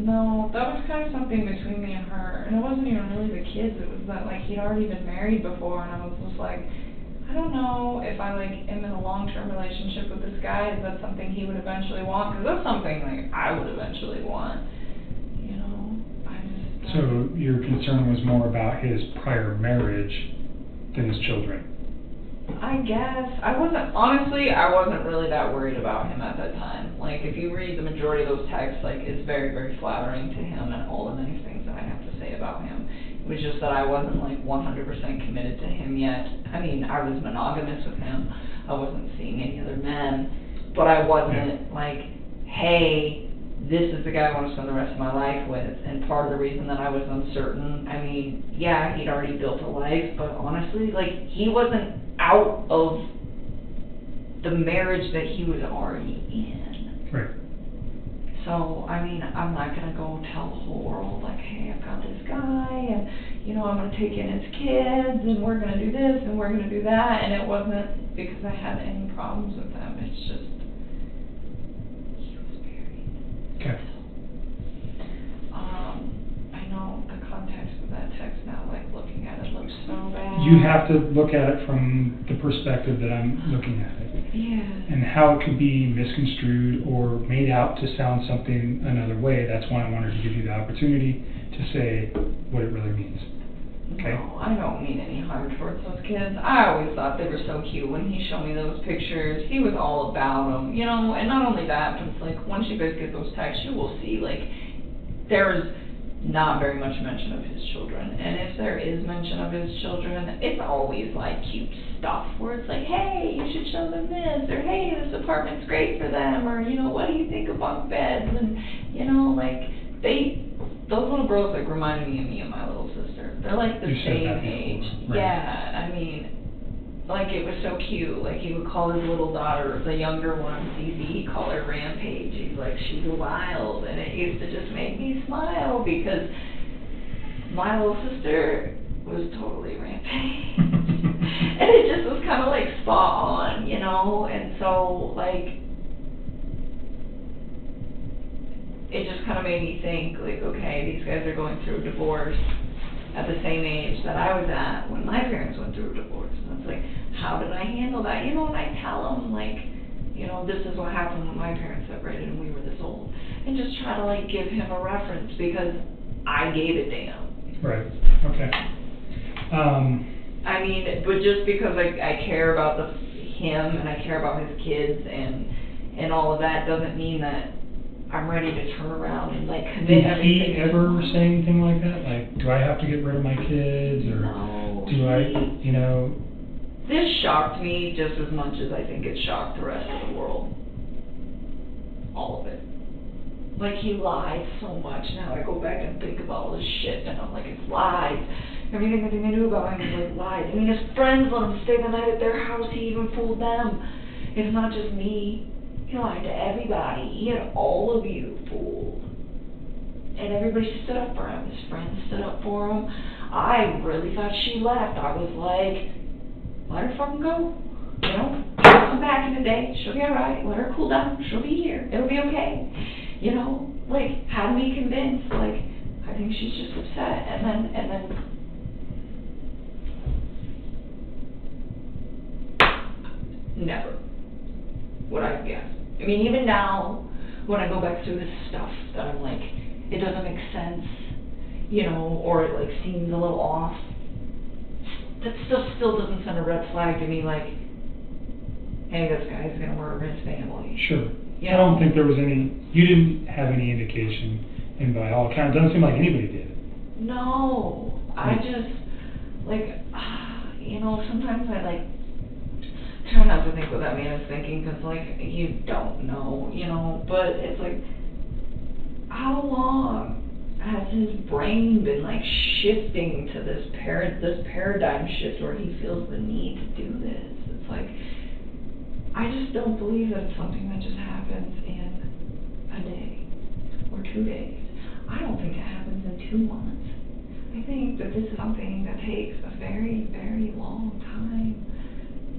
No, that was kind of something between me and her, and it wasn't even really the kids. It was that like he'd already been married before, and I was just like, I don't know if I like am in a long-term relationship with this guy. Is that something he would eventually want? Because that's something like I would eventually want. You know, I just. So your concern was more about his prior marriage than his children. I guess. I wasn't really that worried about him at that time. Like, if you read the majority of those texts, like, it's very, very flattering to him and all the nice things that I have to say about him. It was just that I wasn't, like, 100% committed to him yet. I mean, I was monogamous with him. I wasn't seeing any other men. But I wasn't, like, hey, this is the guy I want to spend the rest of my life with. And part of the reason that I was uncertain, I mean, yeah, he'd already built a life, but honestly, like, he wasn't out of the marriage that he was already in. Right. So, I mean, I'm not going to go tell the whole world, like, hey, I've got this guy, and, you know, I'm going to take in his kids, and we're going to do this, and we're going to do that, and it wasn't because I had any problems with them. It's just, he was married. Okay. I know the context of that text now, like, looking at it looks so bad. You have to look at it from the perspective that I'm looking at it. Yeah. And how it could be misconstrued or made out to sound something another way. That's why I wanted to give you the opportunity to say what it really means. Okay? No, I don't mean any harm towards those kids. I always thought they were so cute. When he showed me those pictures, he was all about them, you know, and not only that, but it's like, once you guys get those texts, you will see, like, there's not very much mention of his children. And if there is mention of his children, it's always, like, cute stuff where it's like, hey, you should show them this, or hey, this apartment's great for them, or, you know, what do you think of bunk beds? And, you know, like, those little girls, like, remind me of my little sister. They're, like, the same age. Right. Yeah, I mean, like, it was so cute. Like, he would call his little daughter, the younger one, Cece, he'd call her Rampage. He's like, she's wild. And it used to just make me smile because my little sister was totally Rampage. And it just was kind of, like, spot on, you know? And so, like, it just kind of made me think, like, okay, these guys are going through a divorce at the same age that I was at when my parents went through a divorce. And it's like, how did I handle that? You know, and I tell them, like, you know, this is what happened when my parents separated and we were this old. And just try to, like, give him a reference because I gave a damn. Right. Okay. I mean, but just because I care about him and I care about his kids and all of that doesn't mean that I'm ready to turn around and, like, commit everything. Did he ever say anything like that? Like, do I have to get rid of my kids? Or no. Do I, you know? This shocked me just as much as I think it shocked the rest of the world. All of it. Like, he lied so much. Now I go back and think about all this shit, and I'm like, it's lies. Everything that they knew about him was like lies. I mean, his friends let him stay the night at their house. He even fooled them. It's not just me. He lied to everybody. He had all of you fooled. And everybody stood up for him. His friends stood up for him. I really thought she left. I was like, let her fucking go. You know, she'll come back in a day. She'll be alright. Let her cool down. She'll be here. It'll be okay. You know, like, had me convinced. Like, I think she's just upset. And then never would I guess. I mean, even now, when I go back through this stuff, that I'm like, it doesn't make sense, you know, or it, like, seems a little off. That stuff still doesn't send a red flag to me, like, hey, this guy's gonna murder his family. Sure. You I don't know? think there was any, you didn't have any indication, and by all accounts, it doesn't seem like anybody did. No, I just, like, you know, sometimes I, like, try not to think what that man is thinking, because, like, you don't know, you know, but it's like, how long has his brain been, like, shifting to this paradigm shift where he feels the need to do this? It's like, I just don't believe that it's something that just happens in a day or 2 days. I don't think it happens in 2 months. I think that this is something that takes a very, very long time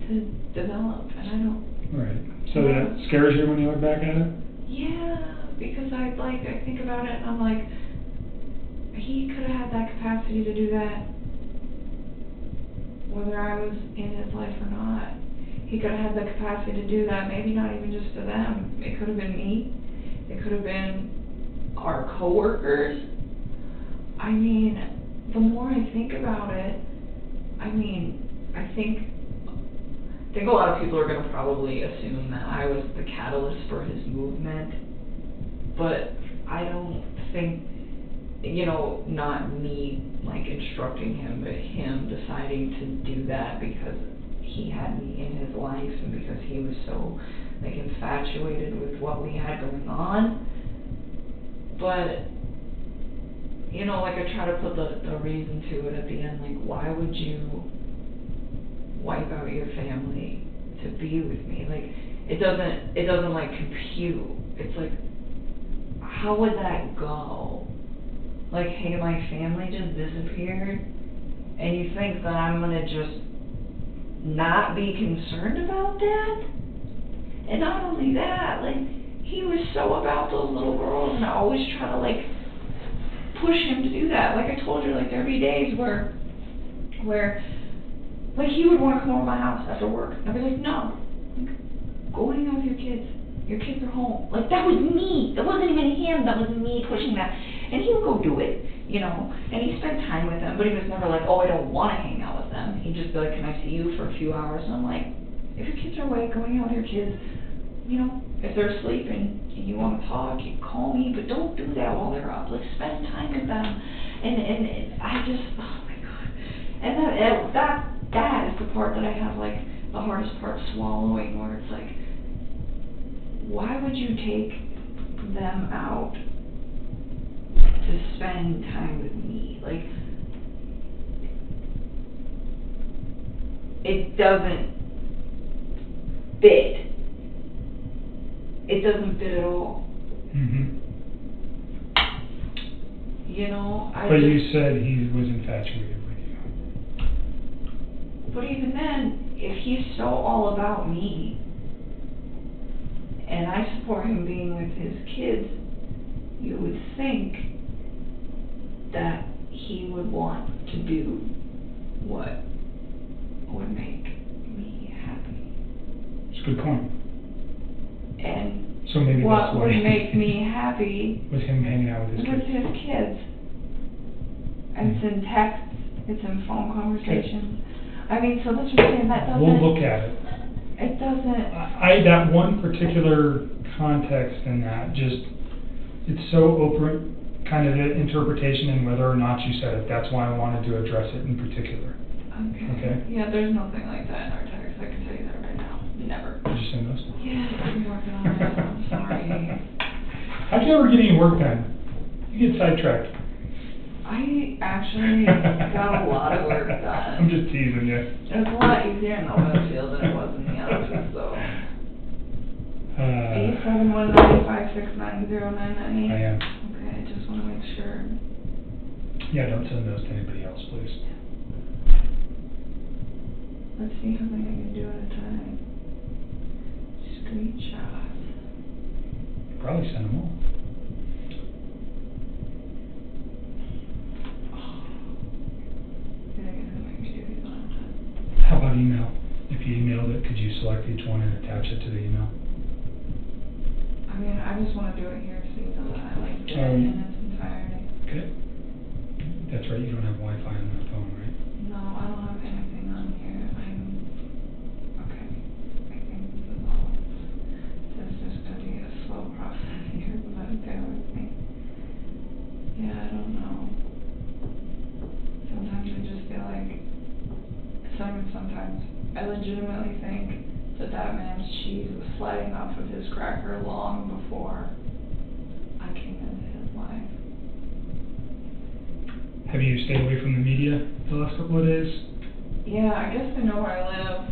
to develop, and I don't. Right. So that scares you when you look back at it? Yeah, because I think about it and I'm like, he could have had that capacity to do that whether I was in his life or not. He could have had the capacity to do that, maybe not even just to them. It could have been me. It could have been our coworkers. I mean, the more I think about it, I think a lot of people are going to probably assume that I was the catalyst for his movement, but I don't think, not me instructing him, but him deciding to do that because he had me in his life and because he was so infatuated with what we had going on. But I try to put the reason to it at the end, why would you wipe out your family to be with me? It doesn't compute. It's how would that go? Hey, my family just disappeared, and you think that I'm gonna just not be concerned about that? And not only that, he was so about those little girls, and I always try to push him to do that. I told you, there'd be days where he would want to come over to my house after work. I'd be like, no, go hang out with your kids. Your kids are home. That was me. It wasn't even him. That was me pushing that. And he would go do it, and he spent time with them, but he was never oh, I don't want to hang out with them. He'd just be like, can I see you for a few hours? And I'm like, if your kids are awake, go hang out with your kids. If they're asleep and you want to talk, you call me, but don't do that while they're up. Spend time with them. And I just, oh my God. And that is the part that I have the hardest part swallowing, where it's why would you take them out to spend time with me? It doesn't fit. It doesn't fit at all. Mm-hmm. But you said he was infatuated with you. But even then, if he's so all about me, and I support him being with his kids, you would think that he would want to do what would make me happy. It's a good point. And so maybe what that's would make me happy was him hanging out with his kids. And it's in texts, it's in phone conversations. Okay. So that's what I'm saying, that doesn't... We'll look at it. It doesn't... that one particular context in that, it's so open, kind of the interpretation and whether or not you said it. That's why I wanted to address it in particular. Okay? Yeah, there's nothing like that in our text. I can tell you that right now. Never. Did you send those? Yeah, I'm working on it. I'm sorry. How'd you ever get any work done? You get sidetracked. I actually got a lot of work done. I'm just teasing you. It was a lot easier in the web field than it was in the office, though. 871-956-9098. I am. Okay, I just want to make sure. Yeah, don't send those to anybody else, please. Let's see how many I can do at a time. Screenshots. Probably send them all. How about email? If you emailed it, could you select each one and attach it to the email? I just want to do it here so you know that I did it in its entirety. Okay. That's right, you don't have Wi-Fi on that phone, right? No, I don't have anything on here. Okay. I think this is all. This is just going to be a slow process here, but bear with me. Yeah, I don't know. Sometimes I just feel sometimes I legitimately think that man's cheese was sliding off of his cracker long before I came into his life. Have you stayed away from the media the last couple of days? Yeah, I guess they know where I live.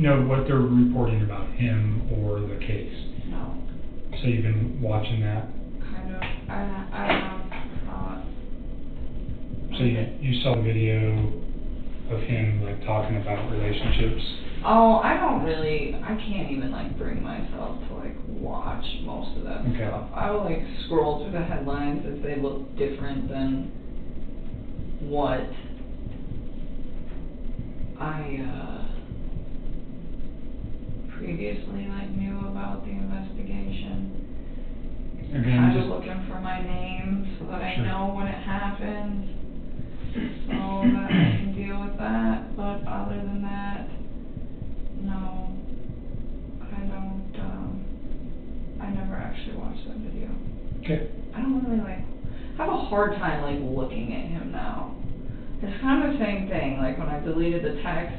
No, what they're reporting about him or the case. No. So you've been watching that? Kind of. I have thought. So you saw the video of him talking about relationships? Oh, I can't even like bring myself to like watch most of that stuff. I will like scroll through the headlines if they look different than what I previously like knew about the investigation. Kind of looking for my name so that I know when it happens, so that I can deal with that. But other than that, no, I don't. I never actually watched that video. Okay. I don't really like. I have a hard time like looking at him now. It's kind of the same thing. Like when I deleted the text,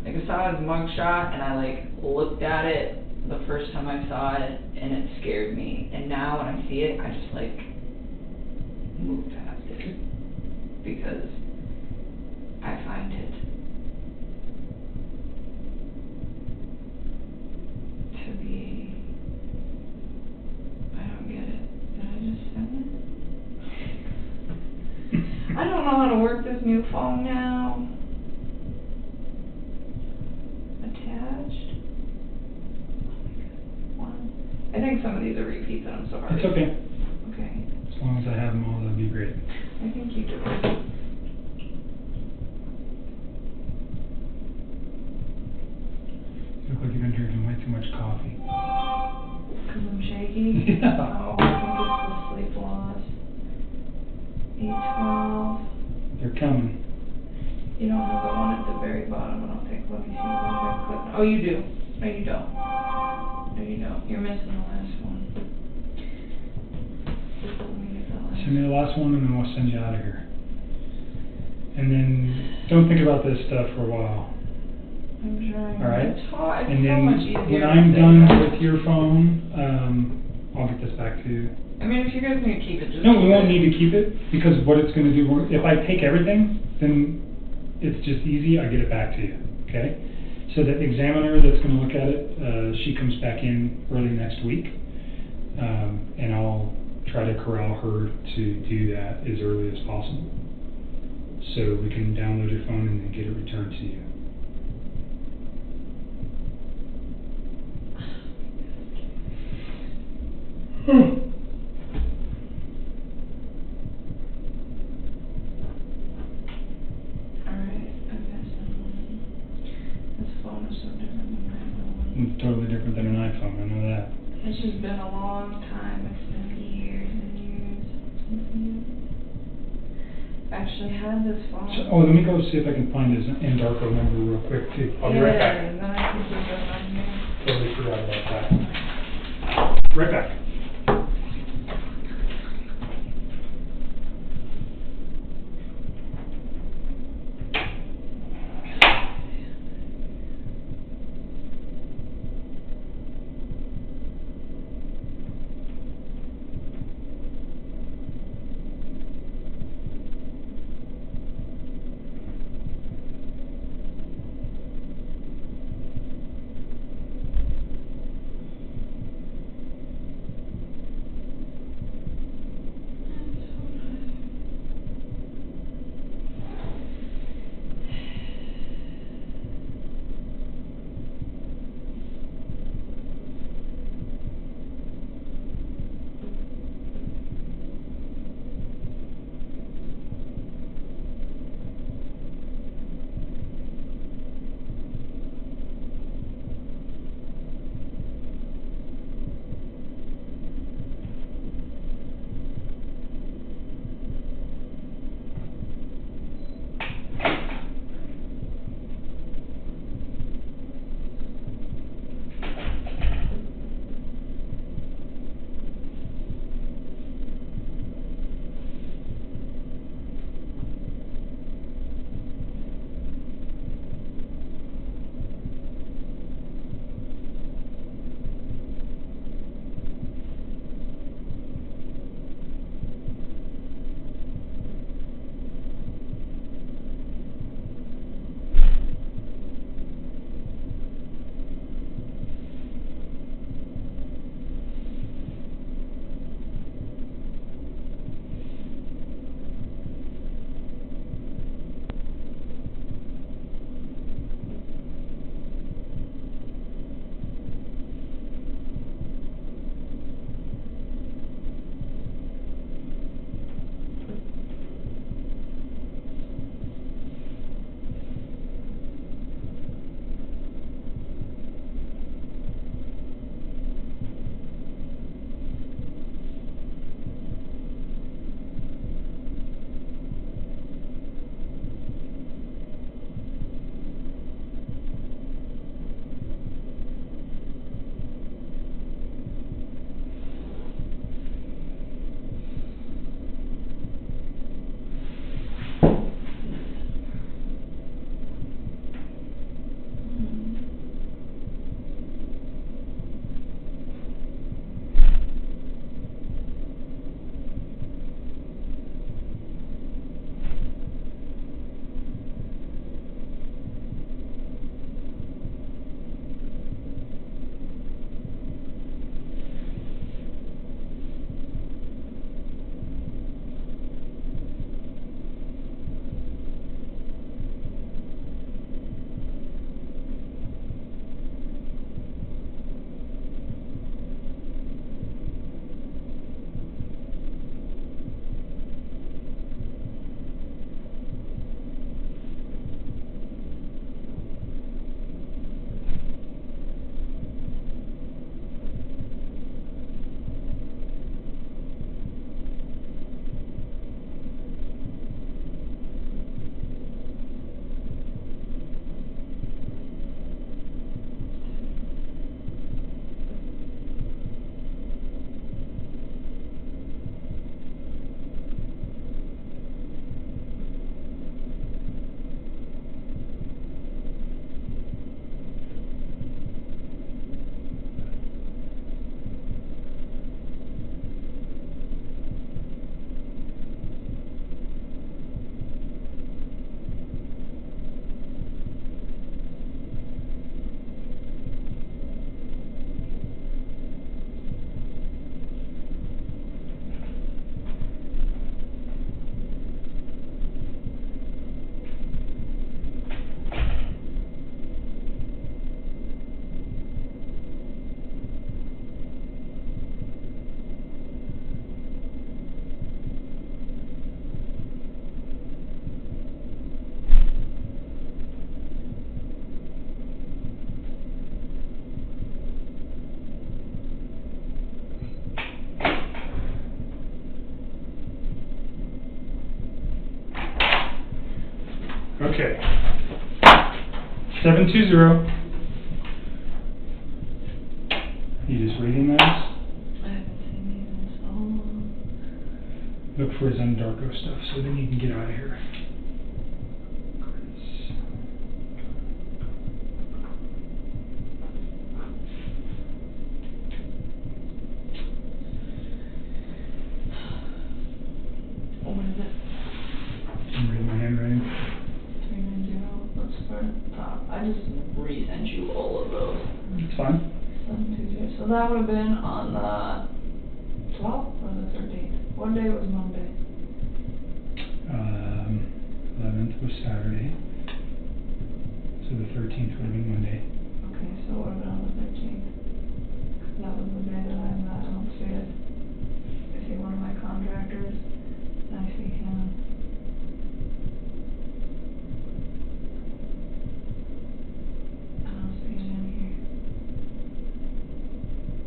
like I saw his mugshot and I like looked at it the first time I saw it and it scared me. And now when I see it, I just like move past it because I find it to be. I don't get it. Did I just send it? I don't know how to work this new phone now. Attached. One. I think some of these are repeats and I'm sorry. It's okay. Okay. As long as I have them all, that'd be great. I think you do. You look like you've been drinking way too much coffee. Because I'm shaky? Yeah. Oh, I think it's the sleep loss. 8:12. They're coming. You don't have the one at the very bottom, I don't think. Let me see if I click. Oh, you do. No, you don't. No, you don't. You're missing the last one. Let me get that last Send me the last one and then we'll send you out of here. And then don't think about this stuff for a while. I'm trying. All right? It's hard. And It's so then much easier. when to I'm say done that. with your phone, I'll get this back to you. I mean, if you guys need to keep it, just No, keep we won't it. need to keep it because what it's going to do, if I take everything, then it's just easy. I get it back to you. Okay? So the examiner that's going to look at it, she comes back in early next week, and I'll try to corral her to do that as early as possible, so we can download your phone and then get it returned to you. It's totally different than an iPhone, I know that. It's just been a long time. It's been years and years since you actually had this phone. So, let me go see if I can find his Andarko number real quick too. I'll be right back. And then I can put that on here. Totally forgot about that. Right back. Okay. 720. You just reading those? I haven't seen these in so long. Look for his Undarko stuff so then you can get out of here. What is it? I'm reading my handwriting. 390. Let's start at the top. I just resent you all of those. It's fine. 720. So that would have been on the 12th or the 13th. What day was Monday? 11th was Saturday. So the 13th would have been Monday. Okay, so it would have been on the 13th. That was the day that I met. I don't see it. I see one of my contractors. I see him. I don't see him here.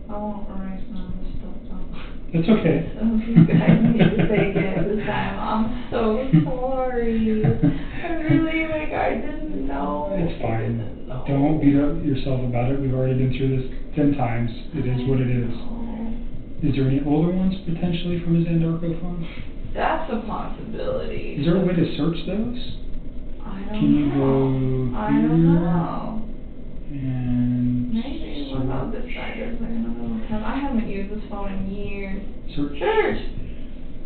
I won't erase none of this stuff though. That's okay. So you guys need to take it this time. I'm so sorry. I really, like, I didn't know. It's fine. Don't beat up yourself about it. We've already been through this 10 times. It is what it is. Is there any older ones potentially from his Andarko phone? That's a possibility. Is there a way to search those? I don't Can you know. go I here? don't know. And Maybe. What about this guy? There's like another tab. I haven't used this phone in years. Search. Search!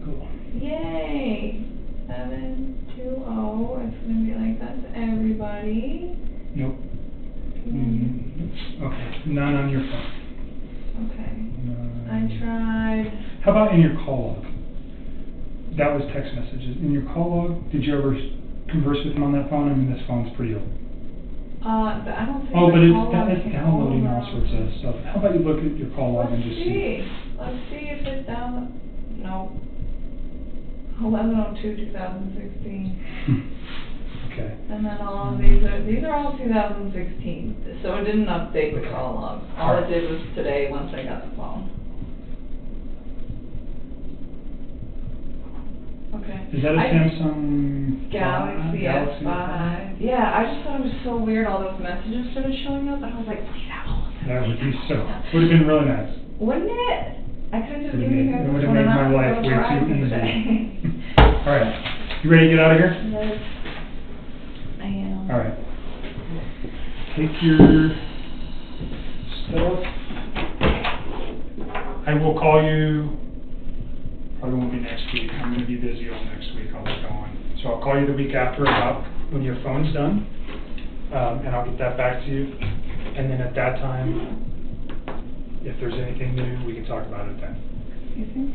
Cool. Yay! 720. It's gonna be like that to everybody. Nope. Okay. None on your phone. Okay. I tried. How about in your call log? That was text messages. In your call log, did you ever converse with him on that phone? I mean, this phone's pretty old. But I don't think Oh, but the it's, call log it's came downloading all over. sorts of stuff. How about you look at your call log and just see? Let's see if it's down. No. 11/02/2016. Okay. And then all of these are all 2016. So it didn't update the call log. All it did was today once I got the phone. Okay. Is that a Samsung Galaxy S5? Yeah, I just thought it was so weird. All those messages started showing up, and I was like, please have all of them. That would be so. Would have been really nice. Wouldn't it? I could have just Would've given you made- guys it this would've one made and my I life would way go drive too it easy. today. All right. You ready to get out of here? Yes, I am. All right. Take your stuff. I will call you. Probably won't be next week. I'm going to be busy all next week. I'll be going. So I'll call you the week after about when your phone's done, and I'll get that back to you. And then at that time, if there's anything new, we can talk about it then. You think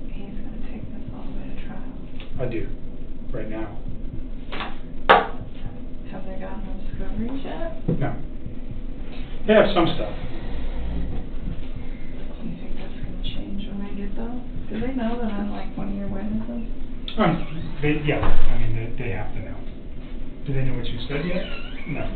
he's going to take this all the way to trial? I do. Right now. Have they gotten the discoveries yet? No. They have some stuff. Do you think that's going to change when they get those? Do they know that I'm like one of your witnesses? Yeah. I mean, they have to know. Do they know what you said yet? No.